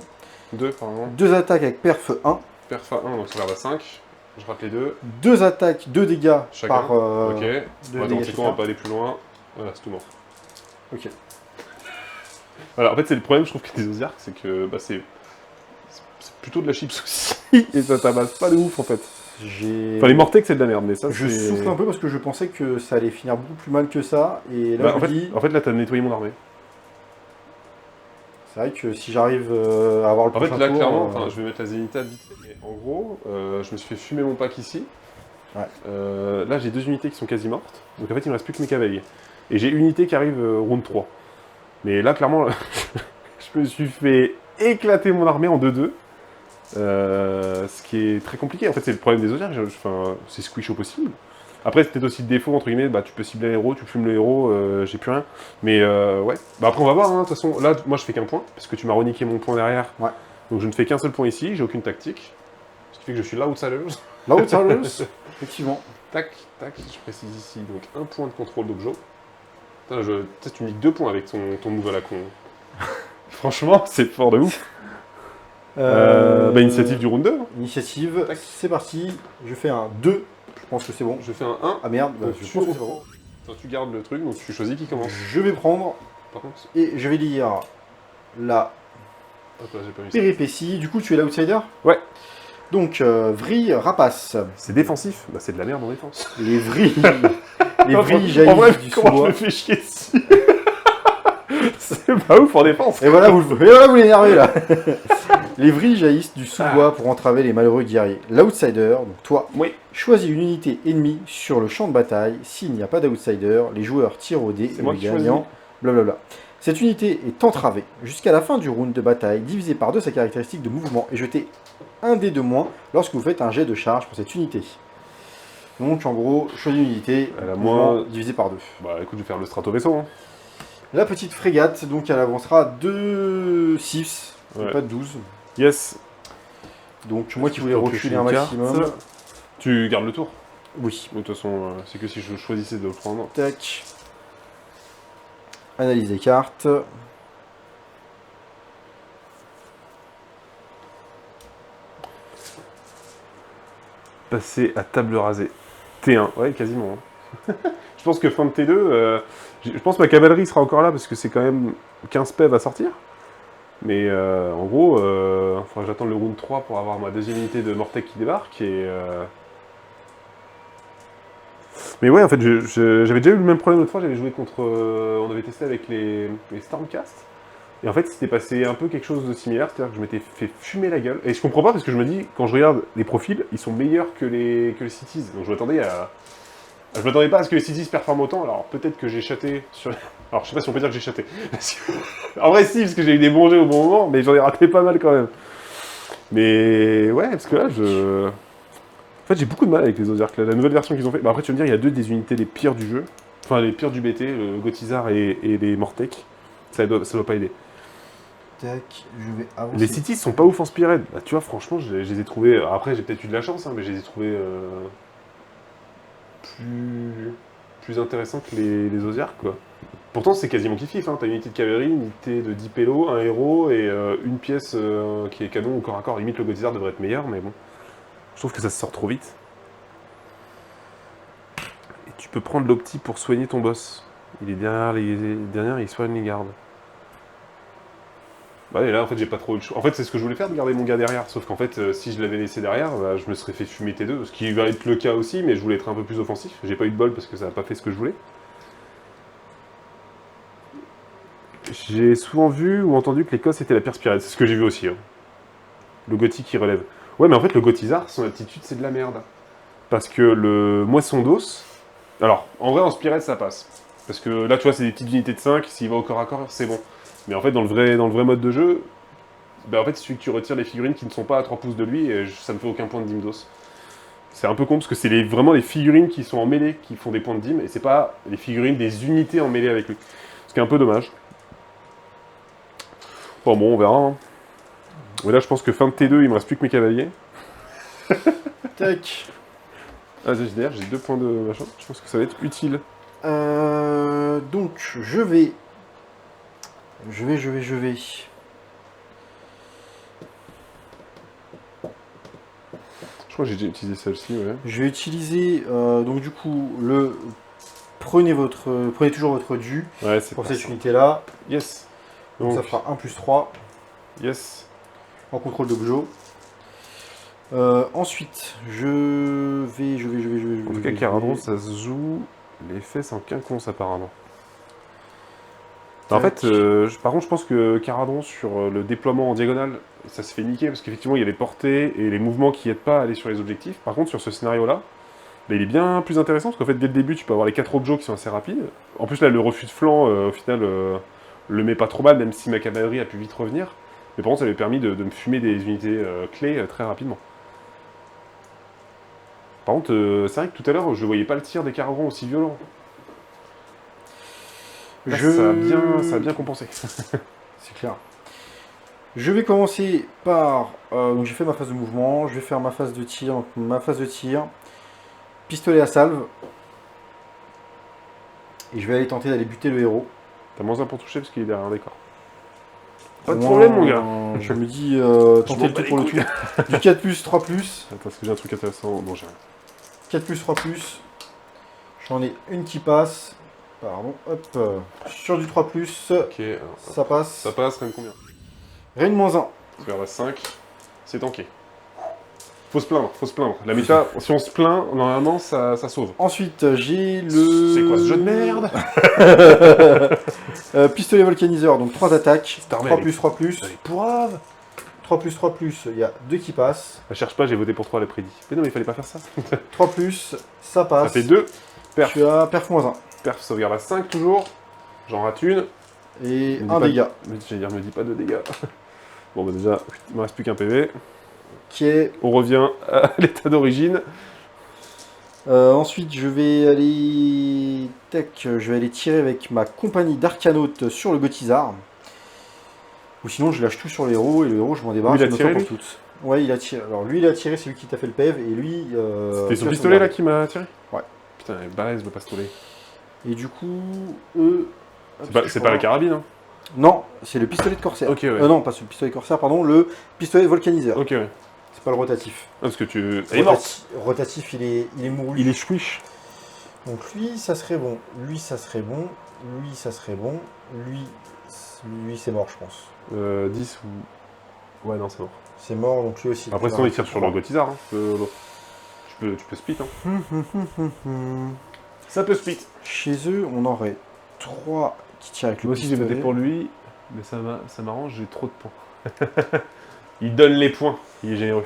2 pardon. 2 attaques avec perf 1, Perf à 1, donc ça va à 5. Je rate les 2. 2 attaques, 2 dégâts Chacun. par... Ok. deux Ouais, dégâts donc c'est quoi, on va chacun. pas aller plus loin. Voilà, c'est tout mort. Ok. Voilà, en fait, c'est le problème, je trouve, que les Ozarks, c'est que bah, c'est plutôt de la chips aussi. Et ça tabasse pas de ouf, en fait. Enfin, les Mortecs, c'est de la merde, mais ça, Je c'est... souffle un peu parce que je pensais que ça allait finir beaucoup plus mal que ça, et là Bah, je en, me fait, dis... en fait, là, t'as nettoyé mon armée. C'est vrai que si j'arrive à avoir le En fait, prochain là, tour, clairement, enfin, je vais mettre la zénithale vite fait, mais en gros, je me suis fait fumer mon pack ici. Ouais. Là, j'ai 2 unités qui sont quasi mortes. Donc, en fait, il me reste plus que mes cavaliers. Et j'ai une unité qui arrive round 3. Mais là, clairement, je me suis fait éclater mon armée en 2-2. Ce qui est très compliqué. En fait, c'est le problème des Ozarks. Enfin, c'est squish au possible. Après, c'est peut-être aussi le défaut, entre guillemets, bah, tu peux cibler un héros, tu fumes le héros, j'ai plus rien. Mais ouais. Bah, après, on va voir, hein. De toute façon, là, moi, je fais qu'un point, parce que tu m'as reniqué mon point derrière. Ouais. Donc, je ne fais qu'un seul point ici, j'ai aucune tactique. Ce qui fait que je suis là outsider. Là où effectivement. Tac, tac, je précise ici, donc un point de contrôle d'objet. Putain, tu me dis que 2 points avec ton move à la con. Franchement, c'est fort de ouf. Bah, initiative du round 2. Initiative, Tac. c'est parti. Je fais un 2. Je pense que c'est bon. Je fais un 1. Ah merde, bah, Donc, je tu pense que c'est bon. tu gardes le truc, donc tu choisis qui commence. Je vais prendre Par contre, et je vais lire la hop là, j'ai pas mis ça. péripétie. Du coup, tu es l'outsider? Ouais. Donc, vrille, rapace. C'est défensif. Bah, c'est de la merde en défense. Les vrilles. Les En vrilles vrai, jaillissent du comment je sous-bois. me fais chier dessus. C'est pas ouf en défense. Et voilà, vous l'énervez là. Les vrilles jaillissent du sous-bois pour entraver les malheureux guerriers. L'outsider, donc toi, Oui. choisis une unité ennemie sur le champ de bataille. S'il n'y a pas d'outsider, les joueurs tirent au dé, C'est moi le qui gagnant, blablabla. Cette unité est entravée jusqu'à la fin du round de bataille, divisée par 2 sa caractéristique de mouvement et jetez un dé de moins lorsque vous faites un jet de charge pour cette unité. Donc en gros, choisis une unité, Elle a mouvement moins- divisé par 2. Bah écoute, je vais faire le strato vaisseau. Hein. La petite frégate, donc elle avancera de 6, Ouais. pas de 12. Yes. Donc moi Est-ce qui que voulais je peux reculer piocher un une carte maximum. Tu gardes le tour. Oui. De toute façon, c'est que si je choisissais de le prendre. Tac. Analyse des cartes. passer à table rasée. T1, ouais, quasiment. Hein. Je pense que fin de T2, je pense que ma cavalerie sera encore là parce que c'est quand même 15 PEV à sortir. Mais en gros, faudra que j'attende le round 3 pour avoir ma deuxième unité de Mortec qui débarque. Mais ouais, en fait, j'avais déjà eu le même problème l'autre fois. J'avais joué contre. On avait testé avec les Stormcast. Et en fait, c'était passé un peu quelque chose de similaire. C'est-à-dire que je m'étais fait fumer la gueule. Et je comprends pas parce que je me dis, quand je regarde les profils, ils sont meilleurs que les Cities. Donc je m'attendais à. Je m'attendais pas à ce que les Cities performent autant. Alors peut-être que j'ai chaté sur. Alors je sais pas si on peut dire que j'ai chaté. En vrai, si, parce que j'ai eu des bons jeux au bon moment, mais j'en ai raté pas mal quand même. Mais ouais, parce que là, En fait, j'ai beaucoup de mal avec les Ozarks. La nouvelle version qu'ils ont fait. Bah, après, tu vas me dire, il y a deux des unités les pires du jeu. Enfin, les pires du BT, le Gotizar et les Mortec. Ça doit pas aider. Tac, je vais avancer. Les Cities sont pas ouf en Spearhead. Bah, tu vois, franchement, je les ai trouvés. Après, j'ai peut-être eu de la chance, hein, mais je les ai trouvés plus intéressants que les Ozarks, quoi. Pourtant, c'est quasiment kiff-kiff. Hein. T'as une unité de cavalerie, une unité de 10 pélos, un héros et une pièce qui est canon au corps à corps. Limite, le Gotizar devrait être meilleur, mais bon. Je trouve que ça se sort trop vite. Et tu peux prendre l'opti pour soigner ton boss. Il est derrière, il soigne les gardes. Bah et là, en fait, j'ai pas trop eu le choix. En fait, c'est ce que je voulais faire, de garder mon gars derrière. Sauf qu'en fait, si je l'avais laissé derrière, bah, je me serais fait fumer T2. Ce qui va être le cas aussi, mais je voulais être un peu plus offensif. J'ai pas eu de bol parce que ça a pas fait ce que je voulais. J'ai souvent vu ou entendu que l'Écosse était la pire Spearhead. C'est ce que j'ai vu aussi. Hein. Le Gothic qui relève. Ouais, mais en fait, le Gotizar, son attitude, c'est de la merde. Parce que le Moisson d'os... Alors, en vrai, en Spearhead, ça passe. Parce que là, tu vois, c'est des petites unités de 5. S'il va au corps à corps, c'est bon. Mais en fait, dans le vrai mode de jeu, bah, en fait, il suffit que tu retires les figurines qui ne sont pas à 3 pouces de lui, et ça me fait aucun point de dim d'os. C'est un peu con, parce que c'est vraiment les figurines qui sont en mêlée qui font des points de dim, et c'est pas les figurines des unités en mêlée avec lui. Ce qui est un peu dommage. Bon, on verra. Hein. Mais là, je pense que fin de T2, il me reste plus que mes cavaliers. Tac. Ah, d'ailleurs, j'ai 2 points de machin. Je pense que ça va être utile. Donc, je vais. Je crois que j'ai déjà utilisé celle-ci, ouais. vais utiliser, donc du coup, prenez toujours votre dû Ouais, c'est pour pas cette ça. unité-là. Yes. Donc ça fera 1+3 Yes. en contrôle d'objet. Ensuite, En tout cas, Caradron, ça se joue les fesses en quinconce, apparemment. En fait, par contre, je pense que Caradron, sur le déploiement en diagonale, ça se fait niquer, parce qu'effectivement, il y a les portées et les mouvements qui aident pas à aller sur les objectifs. Par contre, sur ce scénario-là, bah, il est bien plus intéressant, parce qu'en fait, dès le début, tu peux avoir les 4 objets qui sont assez rapides. En plus, là, le refus de flanc, au final, le met pas trop mal, même si ma cavalerie a pu vite revenir. Mais par contre, ça lui a permis de me fumer des unités clés très rapidement. Par contre, c'est vrai que tout à l'heure, je voyais pas le tir des Caradrons aussi violent. Là, ça a bien compensé. C'est clair. Je vais commencer par... donc j'ai fait ma phase de mouvement, je vais faire ma phase de tir. Donc ma phase de tir, pistolet à salve. Et je vais aller tenter d'aller buter le héros. T'as moins un pour toucher parce qu'il est derrière un décor. Pas de problème, mon gars. Je me dis, tenter le tout pour le tout. Du 4+, 3+. Attends, est-ce que j'ai un truc intéressant? Non, j'ai rien. 4+, 3+. J'en ai une qui passe. Pardon, hop. Sur du 3+, Ok, ça passe. ça passe, rien de combien? Rien de -1. Regarde à 5, c'est tanké. Faut se plaindre, faut se plaindre. La méta, si on se plaint, normalement, ça sauve. Ensuite, j'ai le... C'est quoi ce jeu de merde? Pistolet volcaniseur, donc 3 attaques. Cette armée, 3+, 3+. Elle est pourrave. 3+, 3+, il y a 2 qui passent. Je cherche pas, j'ai voté pour 3 à la prédit. Mais non, mais il fallait pas faire ça. 3+, ça passe. Ça fait 2. Perf. Tu as perf -1. Perf, sauvegarde à 5 toujours. J'en rate une. Et Me dis un pas dégât. J'allais dire, me dis pas de dégâts. Bon, bah déjà, il me reste plus qu'un PV. Qui est... On revient à l'état d'origine. ensuite, je vais aller... Tac, je vais aller tirer avec ma compagnie d'arcanautes sur le Gotizar. Ou sinon, je lâche tout sur le héros, et le héros, je m'en débarrasse. Il a tiré, lui toutes. Ouais, il a tiré. Alors, lui, il a tiré, c'est lui qui t'a fait le PEV, et lui... C'était son pistolet, là, qui m'a tiré? Ouais. Putain, elle est balèze, le pistolet. Et du coup, eux... C'est pas la carabine, hein? Non, c'est le pistolet de corsaire. Ok, ouais. Non, pas le pistolet corsaire, pardon, le pistolet volcaniseur. Ok, ouais. C'est pas le rotatif. Ah, parce que tu... Elle est morte. Rotatif, il est mouru. Il est chouiche. Donc lui, ça serait bon. Lui, ça serait bon. Lui, ça serait bon. Lui c'est mort, je pense. 10 ou... Ouais, non, c'est mort. C'est mort, donc lui aussi. Après, sinon, il tire sur le Gotizar. Hein. Tu peux split. Hein. Ça peut split. Chez eux, on aurait 3 qui tirent avec le Moi aussi, j'ai pistolet. voté pour lui, mais ça m'arrange, j'ai trop de points. Il donne les points, il est généreux.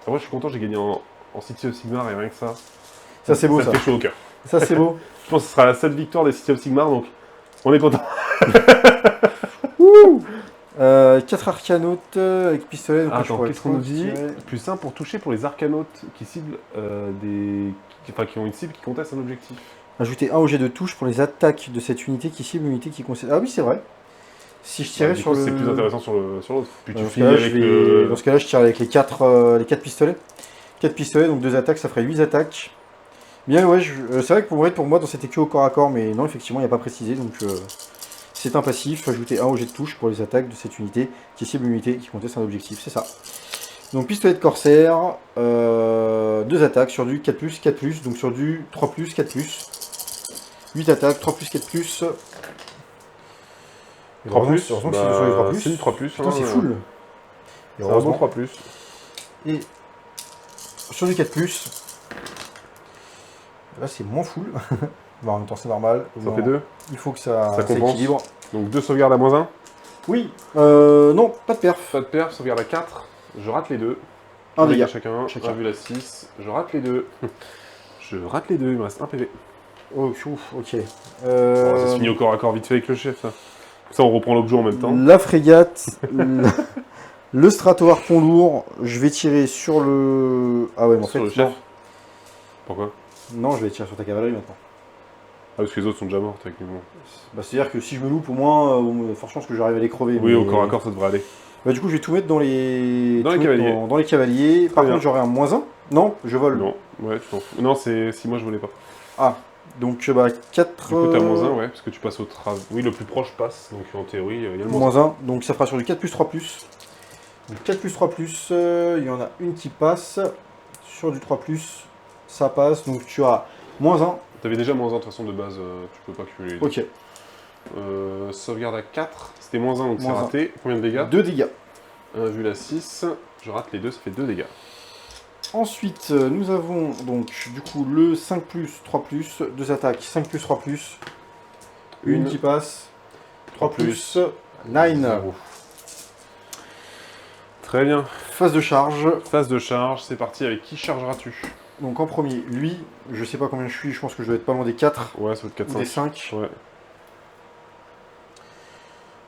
Moi, je suis content, j'ai gagné en City of Sigmar et rien que ça. Ça, c'est beau, ça. Ça fait chaud au cœur. Ça, c'est beau. Je pense que ce sera la seule victoire des City of Sigmar, donc on est content. 4 arcanautes avec pistolet. Donc Attends, qu'est-ce qu'on nous dit? Plus simple pour toucher pour les arcanautes qui ciblent qui ont une cible qui conteste un objectif. Ajouter 1 au jet de touche pour les attaques de cette unité qui cible une unité qui concède. Ah oui, c'est vrai. Si je tirais sur le. C'est plus intéressant sur l'autre. Puis tu Dans finis avec le. Dans ce cas-là, je tire avec les 4 pistolets. 4 pistolets, donc 2 attaques, ça ferait 8 attaques. Bien, ouais, c'est vrai que pour moi, dans cette équipe au corps à corps, mais non, effectivement, il n'y a pas précisé, donc c'est un passif. Ajouter 1 au jet de touche pour les attaques de cette unité qui cible une unité qui conteste un objectif, c'est ça. Donc pistolet de corsaire, 2 attaques sur du 4+, 4+, donc sur du 3+, 4+. 8 attaques, 3+, 4+. 3+, c'est du 3+. C'est du 3+. Putain, c'est full. C'est un bon 3+. Et sur du 4+, là c'est moins full. Bon, en même temps c'est normal. Ça fait 2. Il faut que ça compense. s'équilibre. Donc 2 sauvegardes à -1. Oui. Non, pas de perf. Pas de perf, sauvegarde à 4. Je rate les 2. Un dégât. Chacun. Un vu la 6. Je rate les 2. Je rate les 2, il me reste 1 PV. Oh, ouf, ok. Bon, ça se finit au corps à corps vite fait avec le chef, ça. Ça, on reprend l'objet en même temps. La frégate, le strato harpon lourd, je vais tirer sur le... Ah ouais, mais en fait, Sur le chef. non. Pourquoi? Non, je vais tirer sur ta cavalerie maintenant. Ah, parce que les autres sont déjà morts, techniquement. Bah, c'est-à-dire que si je me loupe, au moins, forte chance que j'arrive à les crever. Oui, mais... au corps à corps, ça devrait aller. Bah, du coup, je vais tout mettre dans les... Dans les cavaliers. Dans les cavaliers. Par bien. contre, j'aurai un -1. Non, je vole. Non, ouais, tu t'en fous. Non, c'est si moi je volais pas. Ah, donc bah 4... Du coup, t'as -1, ouais, parce que tu passes au travail. Oui, le plus proche passe, donc en théorie, il y a le -1. -1, donc ça fera sur du 4+, 3+. Donc 4+, 3+, il y en a une qui passe. Sur du 3+, ça passe, donc tu as -1. T'avais déjà -1 de toute façon de base, tu peux pas cumuler. Ok. Sauvegarde à 4, c'était -1, donc c'est -1. raté. Combien de dégâts? 2 dégâts. Vu la 6, je rate les 2, ça fait 2 dégâts. Ensuite, nous avons donc du coup le 5+, 3+, 2 attaques, 5+, 3+, une qui passe, 3+, 9. Très bien. Phase de charge. Phase de charge, c'est parti. Avec qui chargeras-tu? Donc en premier, lui, je sais pas combien je suis, je pense que je dois être pas loin des 4. Ouais, ça va être 4, Ou des 5. 5. Ouais.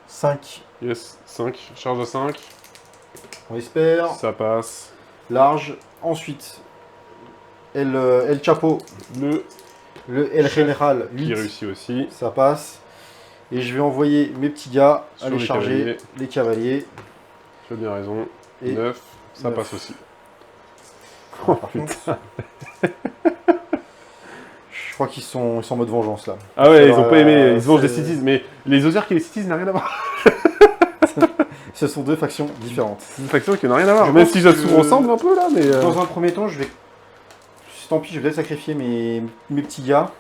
5. Yes, 5. Charge à 5. On espère. Ça passe. Large. Ensuite, El Chapo. Le El General 8. Qui réussit aussi. Ça passe. Et je vais envoyer mes petits gars Sur aller les charger cavaliers. les cavaliers. Tu as bien raison. Et 9. Ça 9. passe aussi. Par contre, je crois qu'ils sont en mode vengeance là. Ah ouais, ils ont pas aimé. Ils se vengent des c'est- cities, mais les Osiarques et les cities n'a rien à voir. Ce sont deux factions différentes. C'est une faction qui n'a rien à voir. Je Même pense si ça que- se ressemble un peu là, mais. Dans un premier temps, je vais. Tant pis, je vais peut-être sacrifier mes petits gars.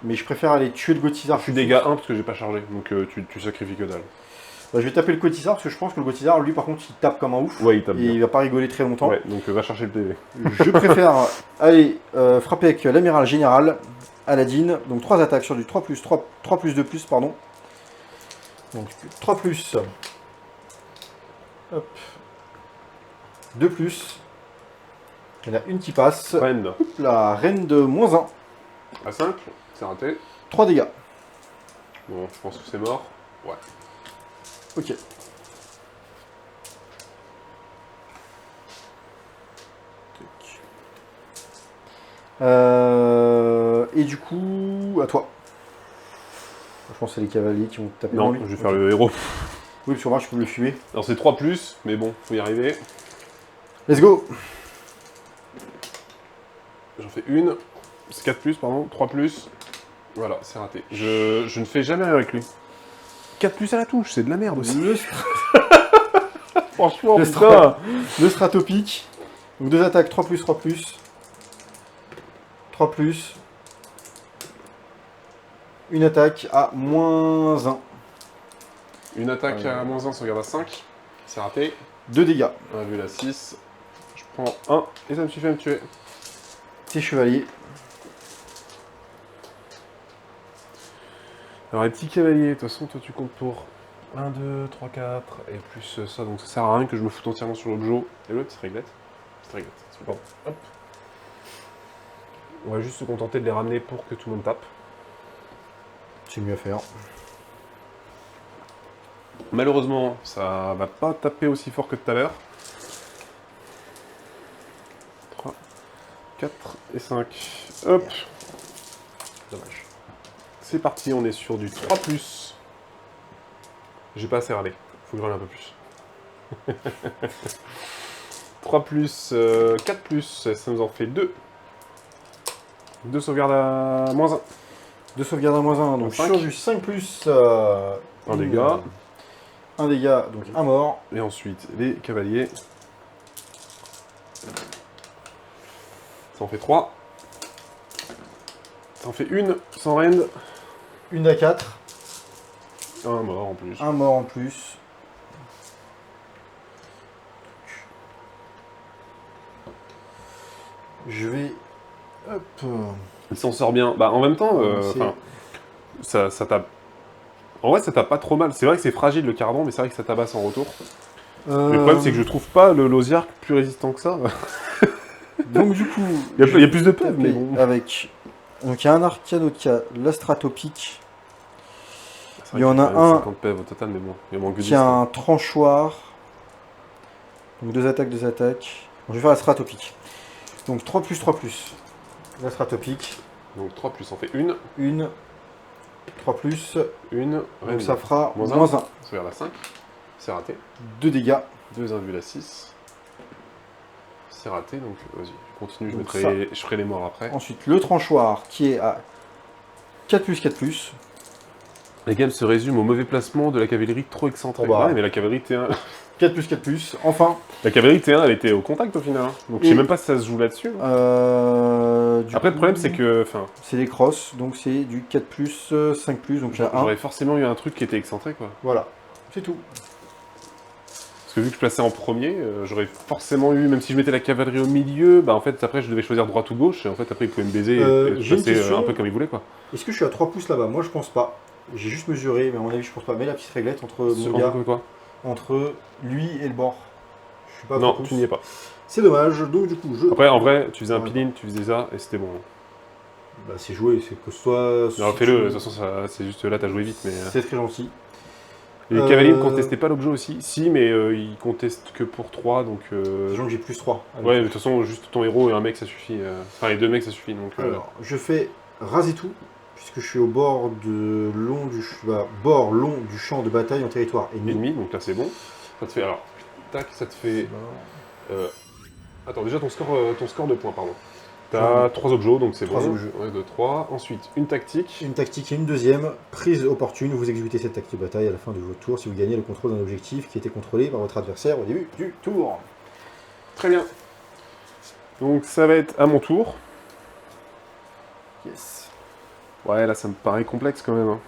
Mais je préfère aller tuer le Gotizar. Je suis dégâts 1 parce que j'ai pas chargé, donc tu sacrifies que dalle. Bah, je vais taper le Gotizar parce que je pense que le Gotizar, lui par contre, il tape comme un ouf. Ouais, il tape Et bien. il va pas rigoler très longtemps. Ouais, donc va chercher le PV. Je préfère aller frapper avec l'amiral général, Aladdin. Donc 3 attaques sur du 3+, 2+, pardon. Donc 3+. Hop. 2+. Il y en a une qui passe. Reine. La reine de -1. À 5, c'est raté. 3 dégâts. Bon, je pense que c'est mort. Ouais. Ok. Et du coup, à toi. Je pense que c'est les cavaliers qui vont taper dans Non, lui. je vais faire le héros. Oui, parce que moi je peux le fumer. Alors c'est 3+, mais bon, faut y arriver. Let's go. J'en fais une. C'est 4+, pardon. 3+. Voilà, c'est raté. Je ne fais jamais rien avec lui. 4+ à la touche, c'est de la merde aussi. Franchement, putain. Le stratopique. Donc 2 attaques, 3+, 3+. 3+. Une attaque à -1. Une attaque à -1, sauvegarde à 5. C'est raté. 2 dégâts. 1 vu la 6. Je prends 1 et ça me suffit à me tuer. Tes chevaliers. Alors les petits cavaliers, de toute façon, toi tu comptes pour 1, 2, 3, 4 et plus ça, donc ça sert à rien que je me foute entièrement sur l'objet. Et le petite réglette. Petite réglette, c'est bon. Hop. On va juste se contenter de les ramener pour que tout le monde tape. C'est mieux à faire. Malheureusement, ça va pas taper aussi fort que tout à l'heure. 3, 4 et 5. Hop. Dommage. C'est parti, on est sur du 3+. J'ai pas assez râlé. Faut que je râle un peu plus. 3+, 4+, ça nous en fait 2. 2 sauvegardes à -1. 2 sauvegardes à -1, donc 5. sur du 5+, Un dégât. Un dégât, donc un mort. Et ensuite, les cavaliers. Ça en fait 3. Ça en fait une, sans rend. Une à 4. Un mort en plus. Un mort en plus. Je vais... Hop. Il s'en sort bien. Bah en même temps, ça tape. En vrai, ça tape pas trop mal. C'est vrai que c'est fragile le cardon, mais c'est vrai que ça tabasse en retour. Le problème, c'est que je trouve pas le Losiarque plus résistant que ça. Donc du coup... Il y a plus de peuples, mais bon. Avec... Donc il y a un arcane, il y a l'astratopique. Il y en a un 50 PV au total, mais bon, il manque que 10. qui a un tranchoir. Donc 2 attaques, 2 attaques. Bon, je vais faire la stratopique. Donc 3+, 3+. La stratopique. Donc 3+, on fait une. Une. 3+. Une. Donc ça fera -1. -1. Ça regarde la 5. C'est raté. 2 dégâts. 2 invus la 6. C'est raté, donc vas-y, je continue, Donc je ferai les morts après. Ensuite, le tranchoir qui est à 4+, 4+. La game se résume au mauvais placement de la cavalerie trop excentrée. Oh bah. Ouais, mais la cavalerie T1... 4+, 4+. Enfin. La cavalerie T1, elle était au contact au final. Hein. Donc je sais même pas si ça se joue là-dessus. Après, le problème, c'est que... c'est les crosses, donc c'est du 4+, 5+, donc il y a 1. J'aurais forcément eu un truc qui était excentré, quoi. Voilà, c'est tout. Parce que vu que je plaçais en premier, j'aurais forcément eu, même si je mettais la cavalerie au milieu, bah en fait après je devais choisir droite ou gauche, et en fait après il pouvait me baiser et j'ai une placer question. un peu comme il voulait, quoi. Est-ce que je suis à 3 pouces là-bas? Moi je pense pas. J'ai juste mesuré, mais à mon avis je pense pas. Mais la petite réglette entre mon gars, Quoi entre lui et le bord. Je suis pas à non, 3 pouces. tu n'y es pas. C'est dommage, donc du coup je... Après en vrai, tu faisais un peeling, tu faisais ça, et c'était bon. Bah c'est joué, c'est que soit... Alors fais-le, de toute façon c'est juste là, t'as joué vite, mais... C'est très gentil. Et les cavaliers ne contestaient pas l'objet aussi. Si, mais ils contestent que pour 3, donc... Sachant que j'ai plus 3. Ouais, mais de toute façon, juste ton héros et un mec, ça suffit. Enfin, les 2 mecs, ça suffit, donc... Alors, je fais raser tout, puisque je suis au bord, long du champ de bataille en territoire ennemi. Ennemi, donc là, c'est bon. Ça te fait... Alors, tac, ça te fait... Attends, déjà, ton score de points, pardon. T'as 3 objets, donc c'est bon. 3 objets. Ouais, 2, 3. Ensuite, une tactique. Une tactique et une deuxième. Prise opportune, vous exécutez cette tactique de bataille à la fin de votre tour si vous gagnez le contrôle d'un objectif qui était contrôlé par votre adversaire au début du tour. Très bien. Donc ça va être à mon tour. Yes. Ouais, là, ça me paraît complexe quand même. Hein.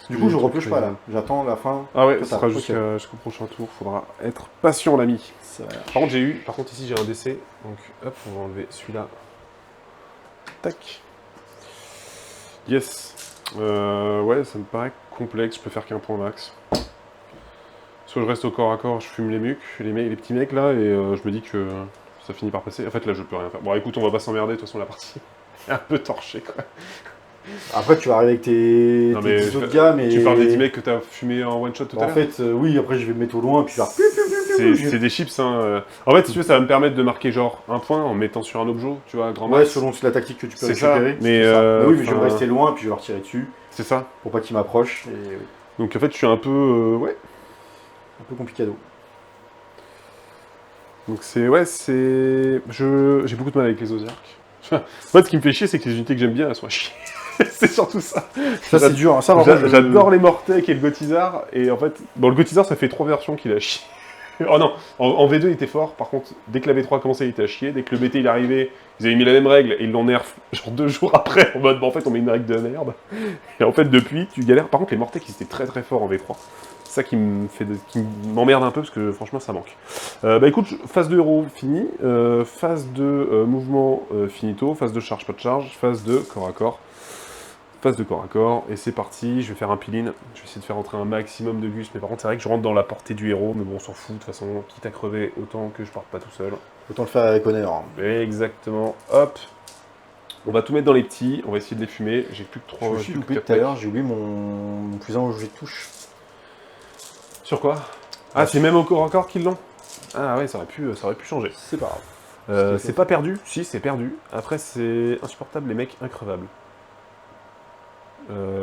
Du coup, je repioche pas là. J'attends la fin. Ah ouais, Total. ça sera jusqu'au prochain tour. Faudra être patient, l'ami. Par contre, ici, j'ai un décès. Donc, hop, on va enlever celui-là. Tac. Yes. Ouais, ça me paraît complexe. Je peux faire qu'un point max. Soit je reste au corps à corps, je fume les les petits mecs là, et je me dis que ça finit par passer. En fait, là, je peux rien faire. Bon, écoute, on va pas s'emmerder. De toute façon, la partie est un peu torchée, quoi. Après, tu vas arriver avec tes 10 autres gars, mais... Tu parles des 10 mecs que t'as fumé en one shot tout à l'heure. En fait, oui, après, je vais me mettre au loin, puis genre... C'est des chips, hein. En fait, si tu veux, ça va me permettre de marquer genre un point en mettant sur un objet, tu vois, grand max. Ouais, selon la tactique que tu peux récupérer. Ça. Mais oui, mais je vais me rester loin, puis je vais leur tirer dessus. C'est ça. Pour pas qu'ils m'approchent. Donc en fait, je suis un peu... ouais. Un peu complicado. Donc c'est... Ouais, c'est... J'ai beaucoup de mal avec les Osiarques. En fait, ce qui me fait chier, c'est que les unités que j'aime bien, elles sont à chier. C'est surtout ça. Ça, c'est dur. Ça, vraiment, J'adore les Mortec et le Gotizar, et en fait, dans le Gotizar, ça fait 3 versions qu'il a chier. Oh non, en V2 il était fort, par contre, dès que la V3 commençait, il était à chier, dès que le BT il arrivait, ils avaient mis la même règle, et ils l'ont nerf genre 2 jours après, en mode, bah, en fait, on met une règle de merde. Et en fait, depuis, tu galères. Par contre, les Mortec, ils étaient très très forts en V3. C'est ça qui m'emmerde un peu, parce que franchement, ça manque. Bah écoute, phase de héros, fini. Phase de mouvement, finito. Phase de charge, pas de charge. Phase de corps à corps. Phase de corps à corps, et c'est parti, je vais faire un peel-in, je vais essayer de faire entrer un maximum de gus, mais par contre c'est vrai que je rentre dans la portée du héros, mais bon on s'en fout, de toute façon, quitte à crever, autant que je parte pas tout seul. Autant le faire avec honneur. Exactement, hop, on va tout mettre dans les petits, on va essayer de les fumer, j'ai plus que 3... Je me suis loupé tout à l'heure, j'ai oublié mon plus 1 au jeu de touche. Sur quoi? Ah c'est même au corps à corps qu'ils l'ont? Ah ouais, ça aurait pu changer. C'est pas grave. C'est pas perdu, si c'est perdu, après c'est insupportable les mecs increvables.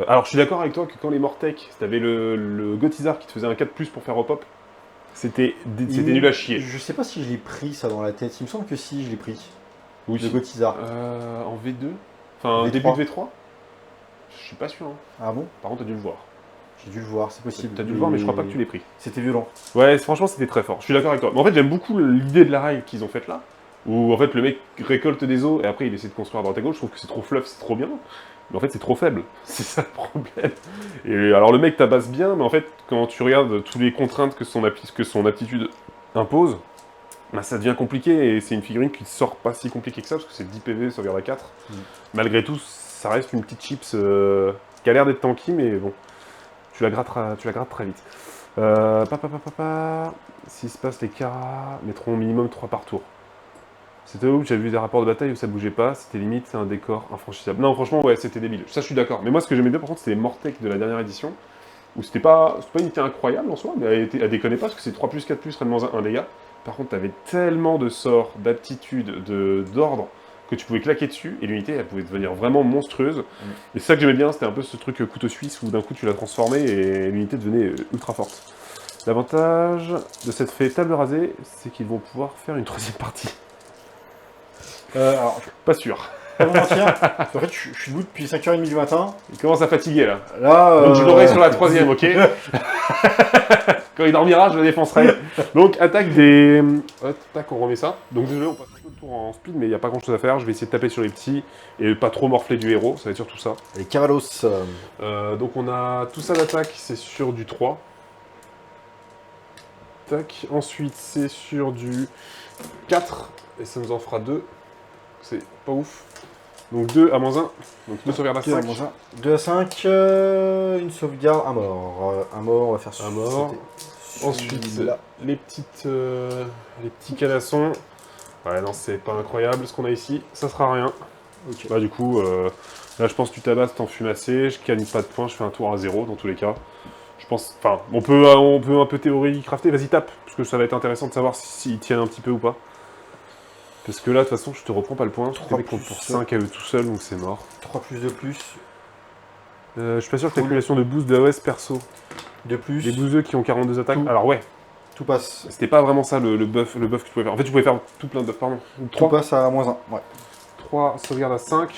Alors je suis d'accord avec toi que quand les Mortec, t'avais le Gotizar qui te faisait un 4+, pour faire repop, c'était nul à chier. Je sais pas si je l'ai pris ça dans la tête, il me semble que si je l'ai pris. Oui, Le Gotizar. en V2? Enfin, V3. début de V3? Je suis pas sûr. Hein. Ah bon? Par contre, t'as dû le voir. J'ai dû le voir, c'est possible. T'as dû le voir, mais je crois pas que tu l'aies pris. C'était violent. Ouais, franchement, c'était très fort. Je suis d'accord avec toi. Mais en fait, j'aime beaucoup l'idée de la règle qu'ils ont faite là, où en fait le mec récolte des os et après il essaie de construire à droite à gauche. Je trouve que c'est trop fluff, c'est trop bien. Mais en fait, c'est trop faible. C'est ça le problème. Et alors, le mec tabasse bien, mais en fait, quand tu regardes toutes les contraintes que son aptitude impose, bah, ça devient compliqué et c'est une figurine qui sort pas si compliquée que ça parce que c'est 10 PV, sauvegarde à 4. Malgré tout, ça reste une petite chips qui a l'air d'être tanky, mais bon, tu la grattes très vite. S'il se passe, les caras mettront au minimum 3 par tour. C'était où j'avais vu des rapports de bataille où ça bougeait pas, c'était limite un décor infranchissable. Non, franchement, ouais, c'était débile. Ça, je suis d'accord. Mais moi, ce que j'aimais bien, par contre, c'était les Mortec de la dernière édition, où c'était pas une unité incroyable en soi, mais elle déconnait pas, parce que c'est 3+, 4+, Rennes-1 dégâts. Par contre, t'avais tellement de sorts, d'aptitudes, d'ordre, que tu pouvais claquer dessus, et l'unité, elle pouvait devenir vraiment monstrueuse. Et c'est ça que j'aimais bien, c'était un peu ce truc couteau suisse, où d'un coup, tu l'as transformé, et l'unité devenait ultra forte. L'avantage de cette fée table rasée, c'est qu'ils vont pouvoir faire une 3e partie. Alors, pas sûr. Pas vous mentir, en fait, je suis debout depuis 5h30 du matin. Il commence à fatiguer là. Donc je l'aurai sur la 3e, ok. Quand il dormira, je le défoncerai. Donc attaque des... Tac, on remet ça. Donc désolé, on passe tout le tour en speed, mais il n'y a pas grand chose à faire. Je vais essayer de taper sur les petits et pas trop morfler du héros, ça va être surtout ça. Les Cavalos. Donc on a tout ça d'attaque, c'est sur du 3. Tac, ensuite c'est sur du 4, et ça nous en fera 2. C'est pas ouf. Donc 2 à -1, donc 2 sauvegardes à 5. 2 à 5, une sauvegarde, un mort. Un mort, on va faire un mort. Ensuite, les petits calassons. Ouais, non, c'est pas incroyable ce qu'on a ici. Ça sera rien. Okay. Bah, du coup, là, je pense que tu tabasses, t'en fumes assez. Je gagne pas de points, je fais un tour à 0 dans tous les cas. Je pense. Enfin, on peut un peu théorie crafter. Vas-y, tape, parce que ça va être intéressant de savoir s'ils tiennent un petit peu ou pas. Parce que là, de toute façon, je te reprends pas le point. 3 plus compte pour 5 à eux tout seul, donc c'est mort. 3 plus de plus. Je suis pas sûr que l'accumulation de boost de AOS perso. De plus. Les bouseux qui ont 42 attaques. Tout. Alors ouais. Tout passe. C'était pas vraiment ça le buff que tu pouvais faire. En fait, tu pouvais faire tout plein de buffs, pardon. 3 passe à -1. Ouais. 3 sauvegardes à 5.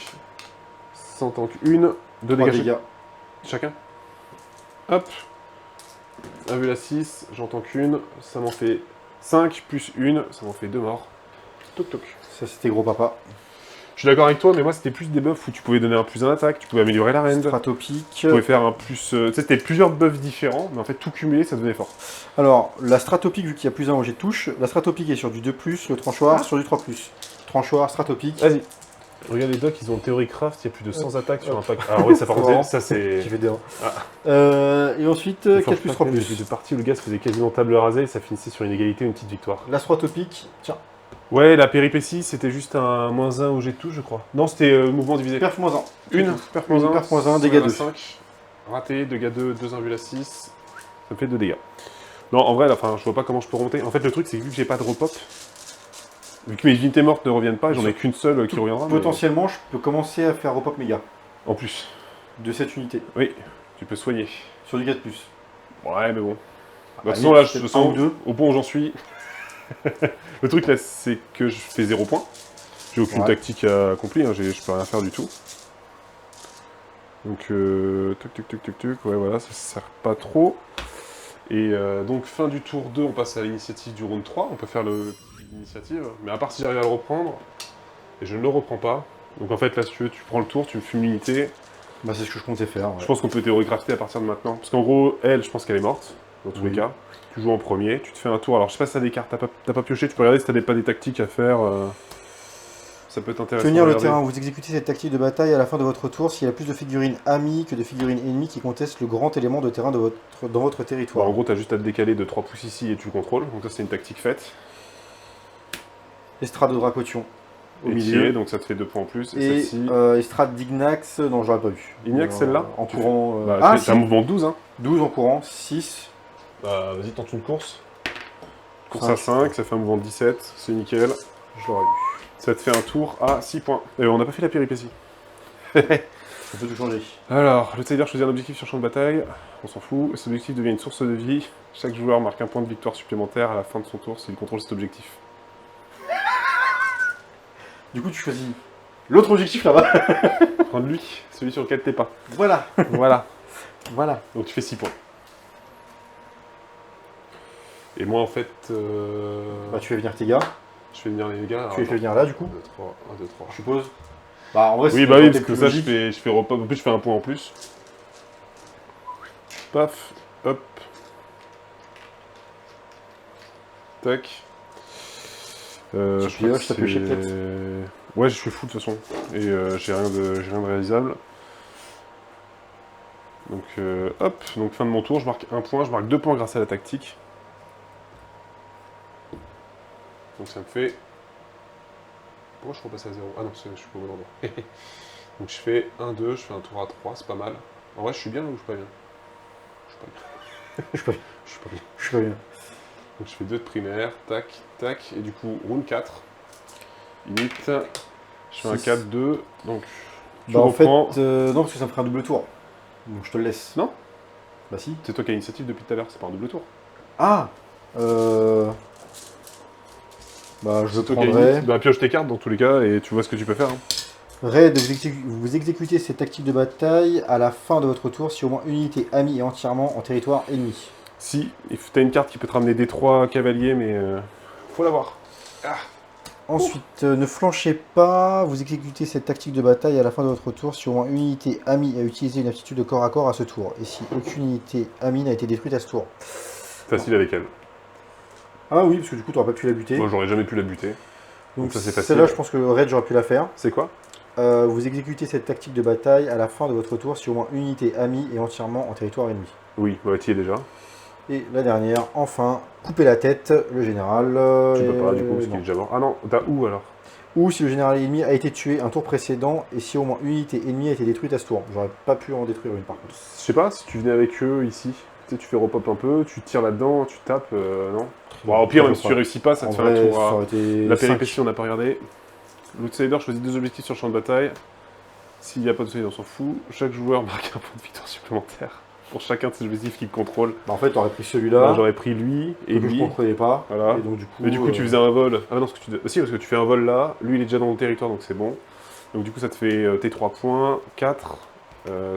Sans tank 1. 2 dégâts chacun. Hop. 1 vue la 6. J'en tank 1. Ça m'en fait 5 plus 1. Ça m'en fait 2 morts. Toc toc. Ça, c'était gros papa. Je suis d'accord avec toi, mais moi c'était plus des buffs où tu pouvais donner un plus 1 attaque, tu pouvais améliorer la rend. Stratopique. Tu pouvais faire un plus. Tu sais, c'était plusieurs buffs différents, mais en fait tout cumulé ça devenait fort. Alors, la stratopique, vu qu'il y a plus 1 au jet de touche, la stratopique est sur du 2+, le tranchoir sur du 3+. Tranchoir, stratopique. Vas-y. Regarde les docs, ils ont Theory Craft, il y a plus de 100 attaques sur un pack. Alors oui, ça par contre, ça c'est. Qui fait des 1. Ah. Et ensuite, 4 plus 3 plus. De partie où le gars se faisait quasiment table rasée et ça finissait sur une égalité, une petite victoire. La stratopique, tiens. Ouais, la péripétie, c'était juste un -1 au jet de touche, je crois. Non, c'était mouvement divisé. Perf -1. Une, perf -1. Perf -1, dégâts 2. 5. Raté, dégâts 2, 2 1 vu la 6. Ça me fait 2 dégâts. Non, en vrai, là, je vois pas comment je peux remonter. En fait, le truc, c'est que vu que j'ai pas de repop, vu que mes unités mortes ne reviennent pas, j'en ai qu'une seule qui reviendra. Potentiellement, je peux commencer à faire repop méga. En plus. De cette unité. Oui, tu peux soigner. Sur du 4+. Ouais, mais bon. De Bah, toute façon, là, je sens au point où j'en suis. Le truc, là, c'est que je fais 0 points. J'ai aucune Ouais. tactique accomplie, hein, je peux rien faire du tout. Donc, tuc, tuc, tuc, tuc, tuc, ouais, voilà, ça sert pas trop. Et donc, fin du tour 2, on passe à l'initiative du round 3. On peut faire l'initiative, mais à part si j'arrive à le reprendre, et je ne le reprends pas. Donc, en fait, là, si tu veux, tu prends le tour, tu me fumes l'unité. Bah, c'est ce que je comptais faire. Ouais. Je pense qu'on peut théorie-crafter à partir de maintenant. Parce qu'en gros, elle, je pense qu'elle est morte, dans tous Oui. les cas. Tu joues en premier, tu te fais un tour. Alors, je sais pas si t'as des cartes, t'as pas pioché, tu peux regarder si t'as pas des tactiques à faire. Ça peut être intéressant. Tenir de le regarder. terrain, vous exécutez cette tactique de bataille à la fin de votre tour s'il y a plus de figurines amies que de figurines ennemies qui contestent le grand élément de terrain dans votre Bon, territoire. en gros, t'as juste à te décaler de 3 pouces ici et tu le contrôles. Donc, ça, c'est une tactique faite. Estrade de Dracotion au Et milieu. qui est, donc ça te fait 2 points en plus. Et, Et celle-ci. Estrade d'Ignax, non, j'aurais pas vu. Ignax, celle-là En courant. Bah, Ah, c'est un si, mouvement de 12, hein. 12 en courant, 6. Bah, vas-y, tente une course. Course Cinq. à 5, ça fait un mouvement de 17, c'est nickel. Je l'aurais eu. Ça te fait un tour à 6 points. Et on n'a pas fait la péripétie. On peut tout changer. Alors, l'outsider choisit un objectif sur champ de bataille. On s'en fout. Cet objectif devient une source de vie. Chaque joueur marque un point de victoire supplémentaire à la fin de son tour s'il contrôle cet objectif. Du coup, tu choisis l'autre objectif là-bas. Prendre lui, celui sur lequel t'es pas. Voilà. Voilà. Voilà. Donc tu fais 6 points. Et moi, en fait, Bah, tu fais venir tes gars. je fais venir les gars. Tu les fais venir là, du coup, 1, 2, 3, 1, 2, 3. je suppose. Bah, en vrai, Oui, c'est bah oui, peut-être parce que plus ça, logique. je fais repas. En plus, je fais un point en plus. Paf, hop. Tac. Tu pioches, t'as pioché peut-être. Ouais, je suis fou de toute façon. Et j'ai rien de réalisable. Donc, hop. Donc, fin de mon tour, je marque un point. Je marque 2 points grâce à la tactique. Donc, ça me fait. Pourquoi je repasse à 0? Ah non, je suis pas au bon endroit. Donc, je fais 1, 2, je fais un tour à 3, c'est pas mal. En vrai, je suis bien ou je suis pas bien? Je suis pas bien. Je suis pas, Je suis pas bien. je suis pas bien. Donc je fais 2 de primaire, tac, tac, et du coup, round 4. Init, je fais un Six. 4, 2, donc tu Bah, en fait, reprends. non, parce que ça me ferait un double tour. Donc, je te le laisse. Non, Bah, si. c'est toi qui as l'initiative depuis tout à l'heure, c'est pas un double tour. Ah Bah, je C'est toi qui as prendrais. init. Bah pioche tes cartes dans tous les cas, et tu vois ce que tu peux faire. Hein. Raid, vous exécutez cette tactique de bataille à la fin de votre tour si au moins une unité amie est entièrement en territoire ennemi. Si, t'as une carte qui peut te ramener des 3 cavaliers, mais faut l'avoir. Ensuite, ne flanchez pas, vous exécutez cette tactique de bataille à la fin de votre tour si au moins une unité amie a utilisé une aptitude de corps à corps à ce tour, et si aucune unité amie n'a été détruite à ce tour. Facile avec elle. Ah oui, parce que du coup, tu n'aurais pas pu la buter. Moi, j'aurais jamais pu la buter. Donc ça, c'est facile. celle-là, je pense que Raid, j'aurais pu la faire. C'est quoi? Vous exécutez cette tactique de bataille à la fin de votre tour si au moins une unité amie est entièrement en territoire ennemi. Oui, bah tu y es déjà. Et la dernière, enfin, couper la tête, le général. Tu peux pas, du coup, parce qu'il est non. déjà mort. Ah non, t'as où alors? Ou si le général ennemi a été tué un tour précédent et si au moins une unité ennemie a été détruite à ce tour. J'aurais pas pu en détruire une par contre. Je sais pas, si tu venais avec eux ici, tu sais, tu fais repop un peu, tu tires là-dedans, tu tapes, non? Bon, au pire, même si tu réussis pas, ça te En fait vrai, un tour ça à... aurait été La 5. péripétie, on n'a pas regardé. L'outsider choisit 2 objectifs sur le champ de bataille. S'il n'y a pas d'outsider, on s'en fout. Chaque joueur marque un point de victoire supplémentaire pour chacun de ses objectifs qu'il contrôle. Bah, en fait, t'aurais pris Là, celui-là, j'aurais pris lui et que je lui. contrôlais pas. Voilà. Et donc, du coup, Mais du coup, tu faisais un vol. Ah non, si, parce que tu fais un vol là. Lui, il est déjà dans le territoire, donc c'est bon. Donc du coup, ça te fait tes 3 points, 4.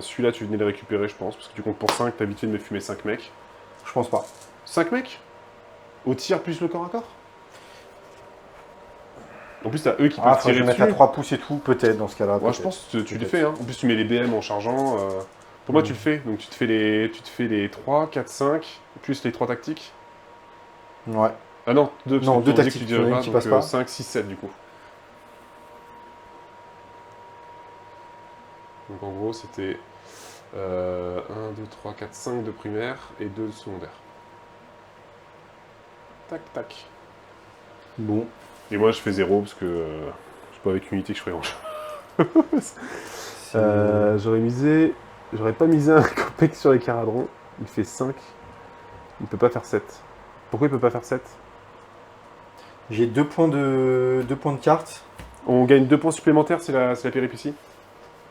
Celui-là, tu venais le récupérer, je pense, parce que tu comptes pour 5, t'as vite fait de me fumer 5 mecs. je pense pas. 5 mecs? Au tir plus le corps à corps? En plus, t'as eux qui Ah, peuvent faut que je tirer vais mettre dessus. à 3 pouces et tout, peut-être dans ce cas-là. Moi, je peut-être. pense que tu les Peut-être. fais. Hein. En plus, tu mets les BM en chargeant. Pour moi, tu le fais. Donc, tu te fais les 3, 4, 5, plus les 3 tactiques. Ouais. Ah non, 2 Non, deux tactiques, tu il y en a dirais une pas, qui donc passe pas. 5, 6, 7 du coup. Donc, en gros, c'était 1, 2, 3, 4, 5 de primaire et 2 de secondaire. Tac, tac. Bon. Et moi, je fais 0 parce que je suis pas avec une unité que je ferai en J'aurais pas misé un copec sur les caradrons. Il fait 5. Il peut pas faire 7. Pourquoi il peut pas faire 7? J'ai 2 points de carte. On gagne 2 points supplémentaires, c'est la péripétie.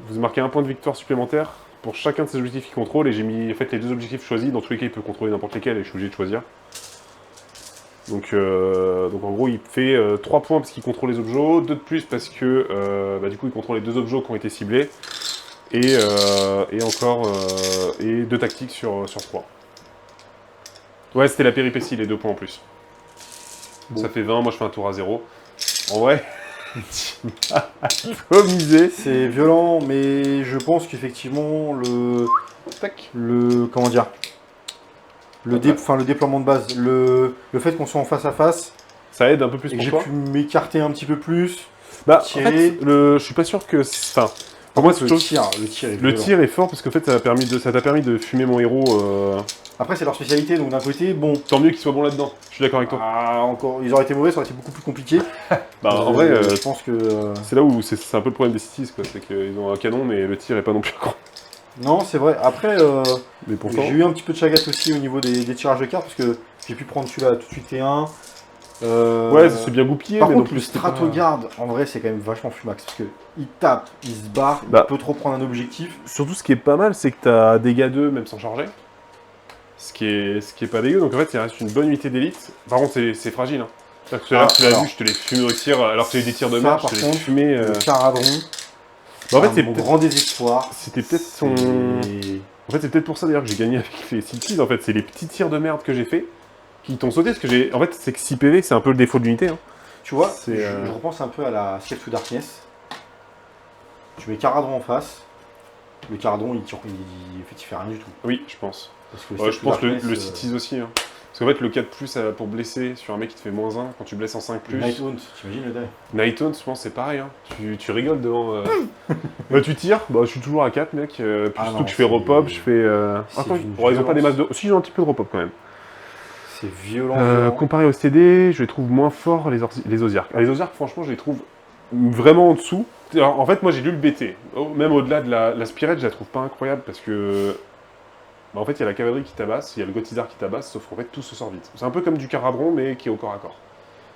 Vous marquez un point de victoire supplémentaire pour chacun de ses objectifs qu'il contrôle. Et j'ai mis en fait les 2 objectifs choisis. Dans tous les cas, il peut contrôler n'importe lesquels et je suis obligé de choisir. Donc en gros, il fait 3 points parce qu'il contrôle les objets, 2 de plus parce que du coup, il contrôle les 2 objets qui ont été ciblés, et encore et 2 tactiques sur 3. Ouais, c'était la péripétie, les 2 points en plus. Bon. Ça fait 20, moi je fais un tour à 0. En vrai, tu m'as atomisé. C'est violent, mais je pense qu'effectivement, Tac. comment dire, le déploiement de base, le fait qu'on soit en face à face, Ça aide un peu plus et que pour j'ai toi. pu m'écarter un petit peu plus. Bah, en tirer. fait, je suis pas sûr que... Enfin, pour moi, Le tir est le violent. tir est fort parce qu'en fait, ça t'a permis de fumer mon héros. Après, c'est leur spécialité, donc d'un côté, bon. Tant mieux qu'ils soient bons là-dedans. Je suis d'accord avec toi. Encore, ils auraient été mauvais, ça aurait été beaucoup plus compliqué. Bah, en vrai, je pense que. c'est là où c'est un peu le problème des Cities, quoi. C'est qu'ils ont un canon, mais le tir est pas non plus grand. Non, c'est vrai. Après, Mais pourtant. j'ai eu un petit peu de chagate aussi au niveau des tirages de cartes, parce que j'ai pu prendre celui-là tout de suite T1. Ouais, c'est bien goupillé, Par mais contre, non plus, le c'était Stratogarde, en vrai, c'est quand même vachement fumax, parce que il tape, il se barre, Bah. il peut trop prendre un objectif. Surtout, ce qui est pas mal, c'est que t'as dégâts 2 même sans charger. Ce qui est pas dégueu, donc en fait, il reste une bonne unité d'élite. Par contre, c'est fragile. Hein. Parce que là, tu l'as alors. vu, je te l'ai fumé au tir, alors que tu as eu des tirs de Ça, marche, par je te l'ai contre, fumé. Le Caradron, Bah, en fait, c'est c'est mon peut-être grand désespoir. c'était peut-être son. C'est- En fait, c'est peut-être pour ça d'ailleurs que j'ai gagné avec les Cities. En fait, c'est les petits tirs de merde que j'ai fait qui t'ont sauté. Parce que j'ai. En fait, c'est que 6 PV, c'est un peu le défaut de l'unité. Hein. Tu vois, C'est, je repense un peu à la Escape to Darkness. Tu mets Caradron en face. Le Caradron, en fait, il fait rien du tout. Oui, je pense. Parce que Ouais, je Escape to pense que le Darkness, Cities aussi. Hein. Parce qu'en fait, le 4+, pour blesser sur un mec qui te fait -1, quand tu blesses en 5+. Night Hunt, t'imagines le dingue. Nighthaunt, je pense, c'est pareil. Hein. Tu rigoles devant. Bah, tu tires, bah, je suis toujours à 4, mec. Puis surtout non, que je fais c'est- repop, je fais. c'est Attends, d'une bon, ils ont pas des masses violence. de. Si, ils ont un petit peu de repop quand même. C'est violent. Comparé au CD, je les trouve moins forts les Osiarques. Les Osiarques, franchement, je les trouve vraiment en dessous. Alors, en fait, moi j'ai lu le BT. Même au-delà de la Spirette, je la trouve pas incroyable parce que. Bah, en fait, il y a la cavalerie qui tabasse, il y a le Gotizar qui tabasse, sauf qu'en fait, tout se sort vite. C'est un peu comme du Caradron, mais qui est au corps à corps.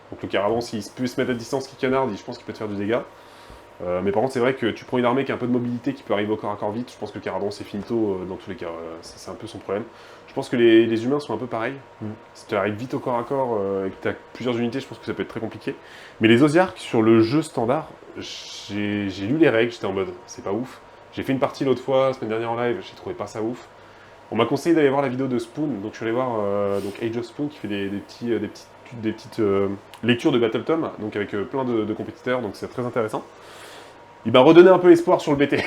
Donc le Caradron, s'il peut se mettre à distance, qui canarde, je pense qu'il peut te faire du dégât. Mais par contre, c'est vrai que tu prends une armée qui a un peu de mobilité, qui peut arriver au corps à corps vite. Je pense que le Caradron, c'est finito dans tous les cas. C'est un peu son problème. Je pense que les humains sont un peu pareils. Si tu arrives vite au corps à corps et que tu as plusieurs unités, je pense que ça peut être très compliqué. Mais les Osiarques, sur le jeu standard, j'ai lu les règles, j'étais en mode, c'est pas ouf. J'ai fait une partie l'autre fois, la semaine dernière en live, j'ai trouvé pas ça ouf. On m'a conseillé d'aller voir la vidéo de Spoon, donc je suis allé voir donc Age of Spoon qui fait des petites lectures de Battletome, donc avec plein de compétiteurs, donc c'est très intéressant. Il m'a redonné un peu espoir sur le BT.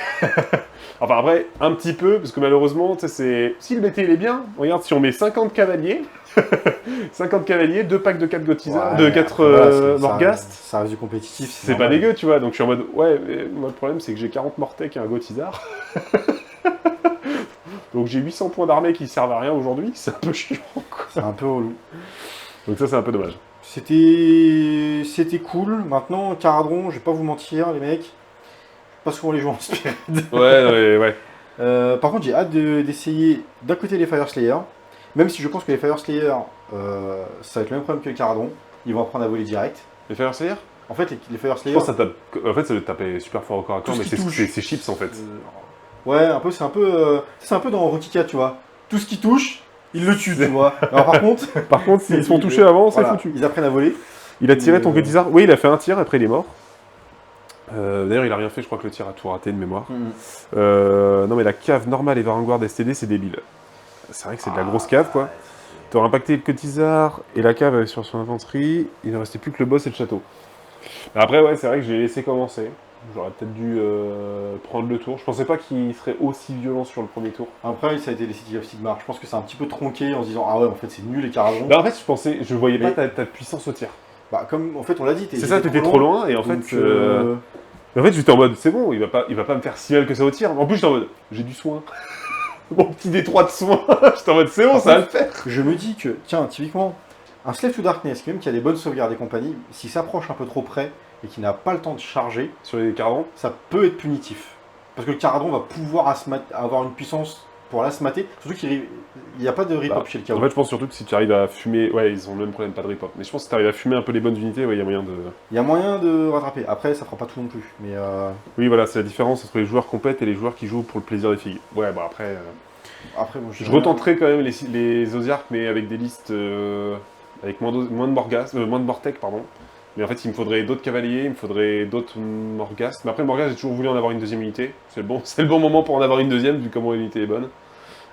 Enfin après, un petit peu, parce que malheureusement, c'est si le BT il est bien, regarde, si on met 50 cavaliers, 50 cavaliers, 2 packs de 4 Gotisar, de 4 Morghast, Ça reste du compétitif. c'est pas dégueu, tu vois, donc je suis en mode, ouais, mais moi le problème c'est que j'ai 40 Mortec et un Gotisar. Donc j'ai 800 points d'armée qui servent à rien aujourd'hui, c'est un peu chiant, quoi. C'est un peu relou. Donc ça c'est un peu dommage. C'était cool. Maintenant, Caradron, je vais pas vous mentir, les mecs. Pas souvent les jouer en Spirit. Ouais. Par contre, j'ai hâte d'essayer d'un côté les Fire Slayer. Même si je pense que les Fire Slayer, ça va être le même problème que les Caradron. Ils vont apprendre à voler direct. Les Fire Slayer ? En fait, les Fire Je Slayer. pense que ça tape. En fait, ça doit taper super fort au corps à corps, Tout mais ce qui touche. c'est chips en fait. Ouais, c'est un peu dans Rotika, tu vois. Tout ce qui touche, ils le tuent, tu vois. Alors par contre, Par contre, s'ils se font toucher avant, c'est voilà, foutu. ils apprennent à voler. Il a tiré ton Gotizar. Oui, il a fait un tir, après il est mort. D'ailleurs, il a rien fait, je crois que le tir a tout raté de mémoire. Non, mais la cave normale et Varanguard STD, c'est débile. C'est vrai que c'est de la grosse cave, quoi. T'auras impacté le Gotizar et la cave sur son infanterie. Il ne restait plus que le boss et le château. Après, ouais, c'est vrai que je l'ai laissé commencer. J'aurais peut-être dû prendre le tour. Je pensais pas qu'il serait aussi violent sur le premier tour. Après, ça a été les City of Sigmar. Je pense que c'est un petit peu tronqué en se disant ah ouais, en fait, c'est nul les Caradrons. Bah, en fait, je voyais Mais- pas ta puissance au tir. Bah, comme en fait, on l'a dit, C'est ça, t'étais trop loin et en Donc, fait. En fait, j'étais en mode, c'est bon, il va pas me faire si mal que ça au tir. En plus, j'étais en mode, j'ai du soin. Mon petit détroit de soin. J'étais en mode, c'est bon, ça va le faire. je me dis que, tiens, typiquement, un Slave to Darkness, même qui a des bonnes sauvegardes et compagnie, s'il s'approche un peu trop près et qu'il n'a pas le temps de charger, Sur les Caradrons. ça peut être punitif. Parce que le Caradron va pouvoir avoir une puissance pour l'asmater. Surtout qu'il n'y a pas de rip-up chez le En Chaos. fait, je pense surtout que si tu arrives à fumer. Ouais, ils ont le même problème, pas de rip-up. Mais je pense que si tu arrives à fumer un peu les bonnes unités, ouais, il y a moyen de. Il y a moyen de rattraper. Après, ça fera pas tout non plus. Mais Oui, voilà, c'est la différence entre les joueurs compètent et les joueurs qui jouent pour le plaisir des filles. Ouais, bah après. après, bon, Je retenterai quand même les Osiarques, mais avec des listes. avec moins de Morghast, moins de Mortec, pardon. Mais en fait, il me faudrait d'autres cavaliers, il me faudrait d'autres Morghast. Mais après, le Morghast, j'ai toujours voulu en avoir une deuxième unité. C'est le bon moment pour en avoir une deuxième, vu comment l'unité est bonne.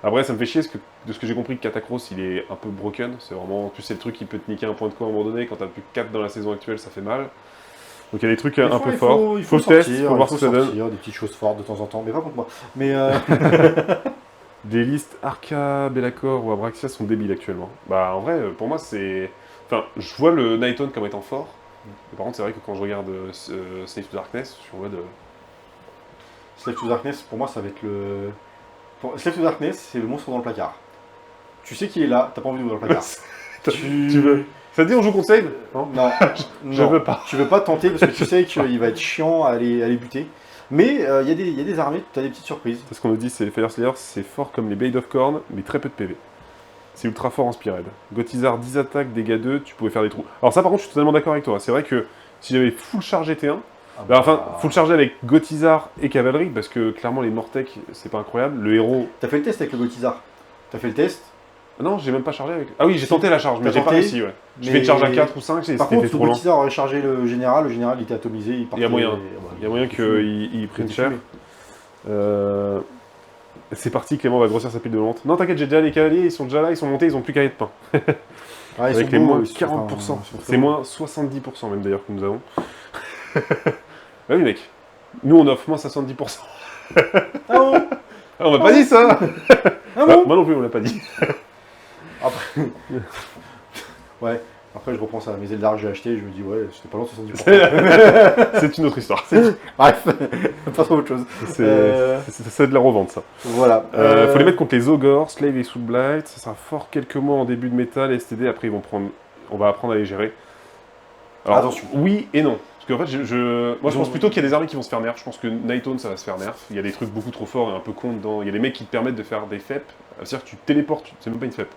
Après, ça me fait chier, parce que, de ce que j'ai compris, que Katakros, il est un peu broken. C'est vraiment, en plus, c'est le truc qui peut te niquer un point de quoi à un moment donné. Quand t'as plus que 4 dans la saison actuelle, ça fait mal. Donc il y a des trucs un peu forts. Il faut le test, sortir, faut voir il faut ce que ça donne. sortir des petites choses fortes de temps en temps, mais pas contre moi. Mais Des listes Arca, Bellacore ou Abraxia sont débiles actuellement. Bah en vrai, pour moi c'est... Enfin, je vois le Nighthaunt comme étant fort. Mais par contre, c'est vrai que quand je regarde Slave to Darkness, je suis en mode... Slave to Darkness, pour moi, ça va être le... Slave to Darkness, c'est le monstre dans le placard. Tu sais qu'il est là, t'as pas envie d'ouvrir le placard. Tu veux... Ça te dit on joue contre Save Non, je veux pas. Tu veux pas tenter parce que tu sais qu'il va être chiant à les buter. Mais il y a des armées, tu as des petites surprises. C'est ce qu'on nous dit, c'est les Fire Slayers, c'est fort comme les Blade of Corn, mais très peu de PV. C'est ultra fort en Spearhead. Gotizar, 10 attaques, dégâts 2, tu pouvais faire des trous. Alors ça par contre, je suis totalement d'accord avec toi. C'est vrai que si j'avais full chargé T1, full chargé avec Gotizar et cavalerie, parce que clairement les Mortec, c'est pas incroyable. Le héros... T'as fait le test avec le Gotizar. T'as fait le test. Ah non, j'ai même pas chargé avec... Ah oui, j'ai tenté la charge, mais j'ai pas réussi, ouais. Je Mais... fais une charge à 4 ou 5, Par contre, trop le lent. Gotizar aurait chargé le général il était atomisé, il partait... Il y a moyen. Il Il y a moyen qu'il prenne cher. C'est parti, Clément va grossir sa pile de vente. Non, t'inquiète, j'ai déjà les cavaliers, ils sont déjà là, ils sont montés, ils ont plus qu'à être peints. Ah, avec les moins 40%. C'est moins 70% même d'ailleurs que nous avons. Bah oui, mec. Nous, on offre moins 70%. Ah bon Ah, on m'a pas dit ça. Ah bon Moi non plus, on l'a pas dit. Après... ouais. Après, je reprends ça. Mes Eldar, j'ai acheté, je me dis, ouais, c'était pas loin de 70%. C'est une autre histoire. Bref, passons à autre chose. C'est de la revente, ça. Voilà. Faut les mettre contre les Ogres, Slave et Soulblight. Ça sera fort quelques mois en début de métal, STD. Après, on va apprendre à les gérer. Alors, attention. Oui et non. Parce qu'en fait, moi je pense plutôt qu'il y a des armées qui vont se faire nerf. Je pense que Nighthaunt ça va se faire nerf. Il y a des trucs beaucoup trop forts et un peu cons dedans. Il y a des mecs qui te permettent de faire des FEP. C'est-à-dire que tu téléportes, c'est même pas une FEP.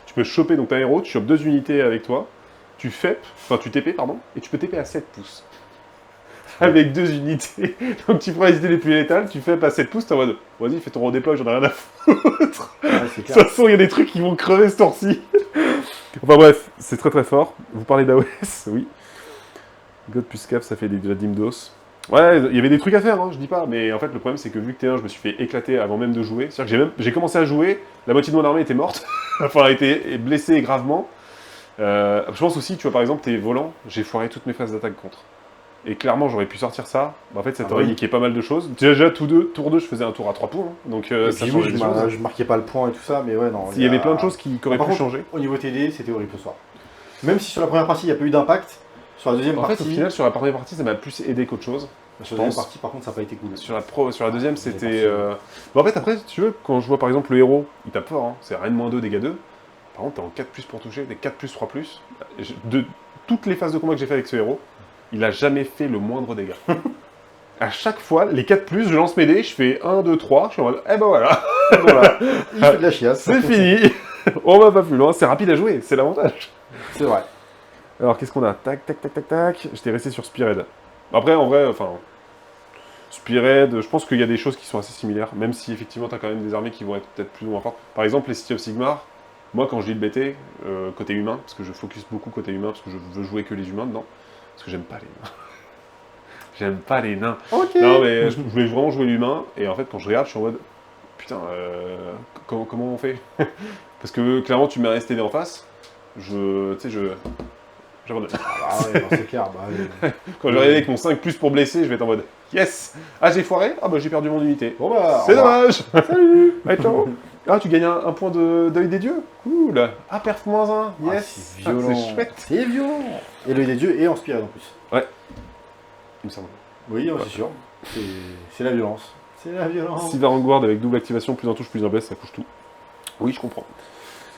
Tu peux choper donc ta héros, tu chopes 2 unités avec toi. Tu TP, pardon, et tu peux TP à 7 pouces. Avec 2 unités. Donc tu prends les idées les plus létales, tu FEP à 7 pouces, t'es en mode, vas-y, fais ton redéploy, j'en ai rien à foutre. Ouais, De toute façon, il y a des trucs qui vont crever ce tour-ci. Enfin bref, c'est très très fort. Vous parlez d'AOS, oui. God plus Cap, ça fait de la Dimdos. Ouais, il y avait des trucs à faire, hein, je dis pas, mais en fait le problème c'est que vu que T1, je me suis fait éclater avant même de jouer, c'est-à-dire que j'ai commencé à jouer, la moitié de mon armée était morte, enfin elle était blessée gravement. Je pense aussi, tu vois par exemple, t'es volant, j'ai foiré toutes mes phases d'attaque contre. Et clairement j'aurais pu sortir ça, en fait ça t'aurait niqué pas mal de choses. Déjà tour 2, je faisais un tour à 3 points, hein, donc ça changeait des choses. Je marquais pas le point et tout ça, mais ouais, non. Il y avait plein de choses qui auraient pu changer. Au niveau TD, c'était horrible ce soir. Même si sur la première partie il n'y a pas eu d'impact, sur la deuxième partie... En fait, au final, sur la première partie, ça m'a plus aidé qu'autre chose. Sur la deuxième partie, par contre, ça n'a pas été cool. Sur la deuxième, c'était... Bon, en fait, après, si tu veux, quand je vois par exemple le héros, il tape fort, hein, c'est Rennes-2, dégâts 2. Par contre, t'es en 4+, pour toucher, des 4+, 3+. De toutes les phases de combat que j'ai fait avec ce héros, il a jamais fait le moindre dégât. À chaque fois, les 4+, je lance mes dés, je fais 1, 2, 3, je suis en mode, eh ben voilà. Voilà, il fait de la chiasse. C'est fini. On va pas plus loin, c'est rapide à jouer, c'est l'avantage. C'est vrai. Alors, qu'est-ce qu'on a? Tac, tac, tac, tac, tac. J'étais resté sur Spearhead. Après, en vrai, enfin... Spearhead, je pense qu'il y a des choses qui sont assez similaires, même si effectivement, tu as quand même des armées qui vont être peut-être plus ou moins fortes. Par exemple, les City of Sigmar, moi, quand je lis le BT, côté humain, parce que je focus beaucoup côté humain, parce que je veux jouer que les humains dedans, parce que j'aime pas les nains. J'aime pas les nains. Ok. Non, mais je voulais vraiment jouer l'humain, et en fait, quand je regarde, je suis en mode... Putain, comment on fait? Parce que, clairement, tu mets un STD en face, tu sais, j'abandonne. Ah ouais, c'est clair. Bah, Quand je vais arriver avec mon 5+ pour blesser, je vais être en mode yes. Ah, j'ai foiré. Ah, bah j'ai perdu mon unité. bon bah, C'est dommage. Salut. Allez, ciao. Ah, tu gagnes un point d'œil des dieux. Cool. Ah, perf -1. Yes. c'est violent. C'est chouette. C'est violent. Et l'œil des dieux est en Spearhead en plus. Ouais. Il me semble. Oui, ouais, c'est sûr. C'est la violence. C'est la violence. Silver Guard avec double activation, plus un touche, plus un baisse, ça couche tout. Oui, je comprends.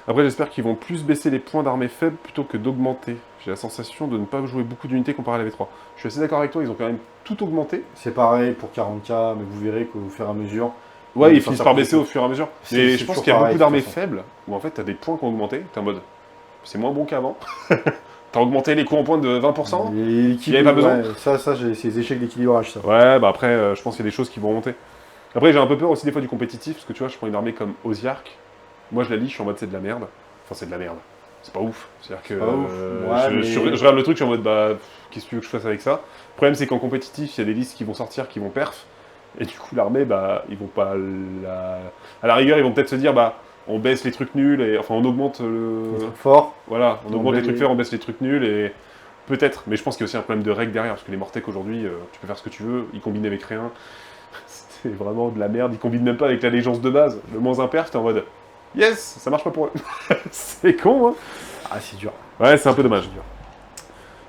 Après, j'espère qu'ils vont plus baisser les points d'armée faibles plutôt que d'augmenter. J'ai la sensation de ne pas jouer beaucoup d'unités comparé à la V3. Je suis assez d'accord avec toi, ils ont quand même tout augmenté. C'est pareil pour 40K, mais vous verrez qu'au fur et à mesure... Ouais, ils finissent par baisser au fur et à mesure. Mais je pense qu'il y a pareil, beaucoup d'armées de toute façon. faibles où en fait t'as des points qui ont augmenté. T'es en mode, c'est moins bon qu'avant. T'as augmenté les coups en points de 20%. Il y avait pas besoin. Ouais, ça c'est des échecs d'équilibrage, ça. Ouais, bah après, je pense qu'il y a des choses qui vont remonter. Après, j'ai un peu peur aussi des fois du compétitif, parce que tu vois, je prends une armée comme Oziark. Moi, je la lis, je suis en mode c'est de la merde. Enfin, c'est de la merde. c'est pas ouf. C'est-à-dire que Pas ouf. Ouais, je mais- regarde le truc, je suis en mode, bah, qu'est-ce que tu veux que je fasse avec ça? Le problème, c'est qu'en compétitif, il y a des listes qui vont sortir, qui vont perf, et du coup, l'armée, bah, ils vont pas la... À la rigueur, ils vont peut-être se dire, bah, on baisse les trucs nuls, et enfin, on augmente le... Fort. Voilà, on augmente On les baisse- trucs fairs, on baisse les trucs nuls, et peut-être. Mais je pense qu'il y a aussi un problème de règles derrière, parce que les Mortec aujourd'hui, tu peux faire ce que tu veux, ils combinent avec rien. C'est vraiment de la merde, ils combinent même pas avec l'allégeance de base. Le moins impair, t'es en mode, yes, ça marche pas pour eux. C'est con, hein. Ah, c'est dur. Ouais, c'est un peu dommage. C'est dur.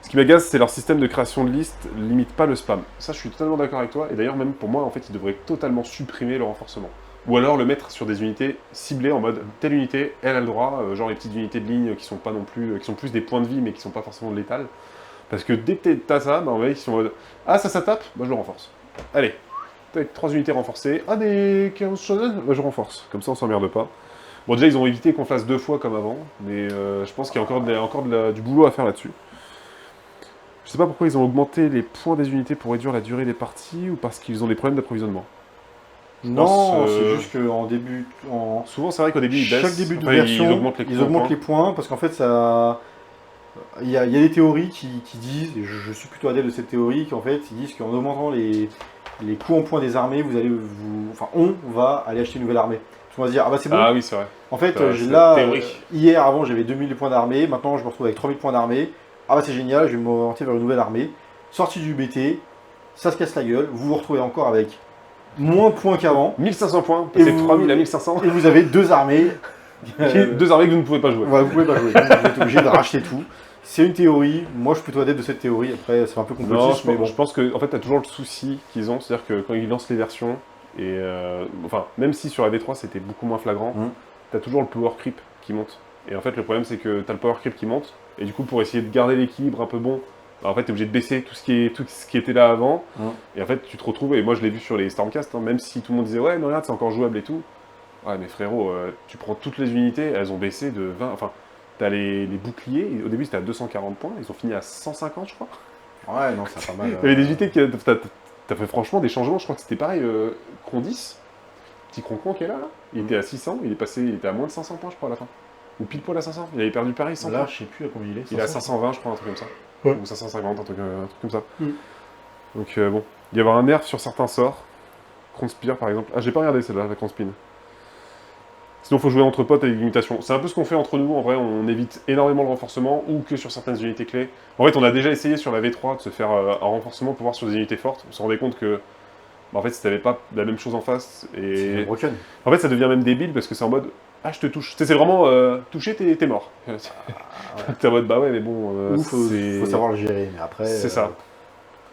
Ce qui m'agace, c'est leur système de création de listes limite pas le spam. Ça, je suis totalement d'accord avec toi. Et d'ailleurs, même pour moi, en fait, ils devraient totalement supprimer le renforcement. Ou alors le mettre sur des unités ciblées en mode telle unité, elle a le droit, genre les petites unités de ligne qui sont pas non plus, qui sont plus des points de vie mais qui sont pas forcément létales. Parce que dès que t'as ça, bah, en fait, ils sont en mode ah ça tape, bah je le renforce. Allez, t'as 3 unités renforcées, ah des 15 shonen, bah je renforce. Comme ça on s'emmerde pas. Bon déjà ils ont évité qu'on fasse 2 fois comme avant, mais je pense qu'il y a encore du boulot à faire là-dessus. Je sais pas pourquoi ils ont augmenté les points des unités pour réduire la durée des parties ou parce qu'ils ont des problèmes d'approvisionnement. Non, pense, c'est juste qu'en début, Souvent c'est vrai qu'au début ils baissent, chaque début de après, version, ils augmentent les points. parce qu'en fait, ça, il y a des théories qui disent, et je suis plutôt adepte de cette théorie, qu'en fait, ils disent qu'en augmentant les coûts en points des armées, on va aller acheter une nouvelle armée. Parce qu'on va se dire, ah bah c'est bon. Ah oui c'est vrai. En fait, c'est là, théorique. hier, avant, j'avais 2000 points d'armée, maintenant, je me retrouve avec 3000 points d'armée. Ah bah c'est génial, je vais m'orienter vers une nouvelle armée. Sortie du BT, ça se casse la gueule, vous vous retrouvez encore avec moins de points qu'avant, 1500 points, Et c'est vous- 3000 à 1500. et vous avez deux armées. Deux armées que vous ne pouvez pas jouer. Voilà, vous pouvez pas jouer, vous êtes obligé de racheter tout. C'est une théorie, moi je suis plutôt adepte de cette théorie, après c'est un peu Non, complotiste, mais bon. je pense que en fait, tu as toujours le souci qu'ils ont, c'est-à-dire que quand ils lancent les versions, et enfin, même si sur la V3 c'était beaucoup moins flagrant, tu as toujours le power creep qui monte. Et en fait, le problème c'est que tu as le power creep qui monte, et du coup, pour essayer de garder l'équilibre un peu bon, bah, en fait, tu es obligé de baisser tout ce qui était là avant, et en fait, tu te retrouves, et moi je l'ai vu sur les Stormcast, hein, même si tout le monde disait ouais, non, regarde, c'est encore jouable et tout. Ouais, mais frérot, tu prends toutes les unités, elles ont baissé de 20. Enfin, t'as les boucliers, au début c'était à 240 points, ils ont fini à 150, je crois. Ouais, non, c'est pas mal. Il y avait des unités qui. T'as fait franchement des changements, je crois que c'était pareil. Cron 10, petit Croncon qui est là, il était à 600, il était à moins de 500 points, je crois, à la fin. Ou pile poil à 500, il avait perdu pareil 100 Là, points. je sais plus à combien il est. Il est à 500. 520, je crois, un truc comme ça. Ouais. Ou 550, un truc comme ça. Mm. Donc bon, il y avoir un nerf sur certains sorts. Cronspire par exemple. Ah, j'ai pas regardé celle-là, la Cronspine. Sinon, il faut jouer entre potes avec des limitations. C'est un peu ce qu'on fait entre nous, en vrai, on évite énormément le renforcement, ou que sur certaines unités clés. En fait, on a déjà essayé sur la V3 de se faire un renforcement pour voir sur des unités fortes. On se rendait compte que, bah, en fait, si t'avais pas la même chose en face, C'est et... broken. En fait, ça devient même débile, parce que c'est en mode, ah, je te touche. Tu sais, c'est vraiment, toucher, t'es mort. T'es en mode, bah ouais, mais bon, Ou faut savoir le gérer, mais après. c'est ça.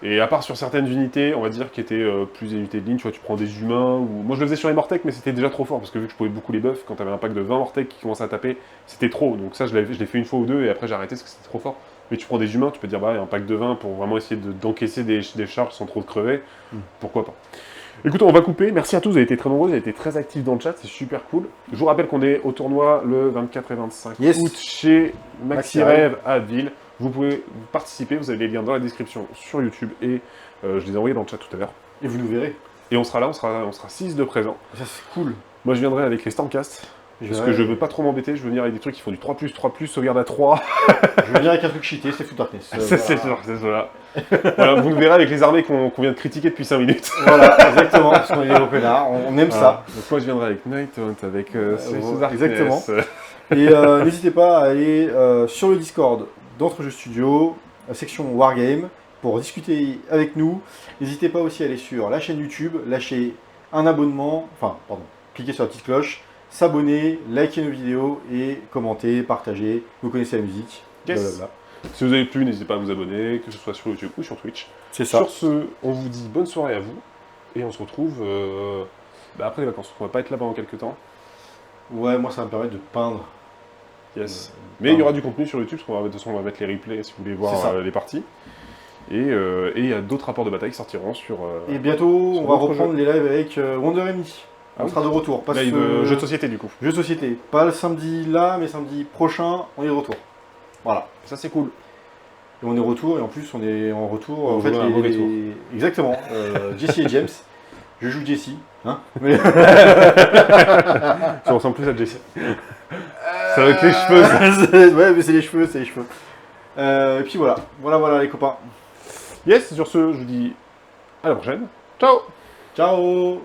Et à part sur certaines unités, on va dire, qui étaient plus des unités de ligne, tu vois, tu prends des humains, ou... Moi je le faisais sur les Mortec, mais c'était déjà trop fort, parce que vu que je pouvais beaucoup les buffs, quand t'avais un pack de 20 Mortec qui commençait à taper, c'était trop. Donc ça, je l'ai fait une fois ou deux, et après j'ai arrêté parce que c'était trop fort. Mais tu prends des humains, tu peux dire, bah, un pack de 20 pour vraiment essayer d'encaisser des charges sans trop te crever, pourquoi pas. Écoute, on va couper. Merci à tous, vous avez été très nombreux, vous avez été très actifs dans le chat, c'est super cool. Je vous rappelle qu'on est au tournoi le 24 et 25 août chez Maxirev à Abbeville. Vous pouvez participer, vous avez les liens dans la description sur YouTube et je les ai envoyés dans le chat tout à l'heure. Et vous nous verrez. Et on sera là, on sera 6 de présents. Ça, c'est cool. Moi je viendrai avec les Stormcast, parce que je veux pas trop m'embêter, je veux venir avec des trucs qui font du 3+, sauvegarde à 3. Je veux venir avec un truc cheaté, c'est Foot Darkness. C'est voilà. Voilà, vous nous verrez avec les armées qu'on vient de critiquer depuis 5 minutes. Voilà, exactement, parce qu'on est des gros connards, on aime ça. Donc moi je viendrai avec Nighthunt, avec exactement. Et n'hésitez pas à aller sur le Discord d'Entrejeux Studio, la section Wargame, pour discuter avec nous. N'hésitez pas aussi à aller sur la chaîne YouTube, lâcher un abonnement, cliquer sur la petite cloche, s'abonner, liker nos vidéos et commenter, partager. Vous connaissez la musique. Yes. Blablabla. Si vous avez plu, n'hésitez pas à vous abonner, que ce soit sur YouTube ou sur Twitch. C'est ça. Sur ce, on vous dit bonne soirée à vous, et on se retrouve après les vacances. On va pas être là pendant quelques temps. Ouais, moi ça va me permettre de peindre. Yes. Mais il y aura du contenu sur YouTube, parce qu'on va, de toute façon, on va mettre les replays si vous voulez voir les parties. Et il y a d'autres rapports de bataille qui sortiront sur... Et bientôt, on va reprendre les lives avec Wonder Amy. Ah On oui. sera de retour. Pas Live jeu de société du coup. Jeu de société. Pas le samedi là, mais samedi prochain, on est de retour. Voilà. Ça c'est cool. Et on est retour, et en plus on est en retour. On en fait, joue un mauvais tour. Exactement. Jesse et James. Je joue Jesse. Hein mais... Ça ressemble plus à Jesse. Ça va être les cheveux, ça. Ouais, mais c'est les cheveux, c'est les cheveux. Et puis voilà, voilà les copains. Yes, sur ce, je vous dis à la prochaine. Ciao. Ciao.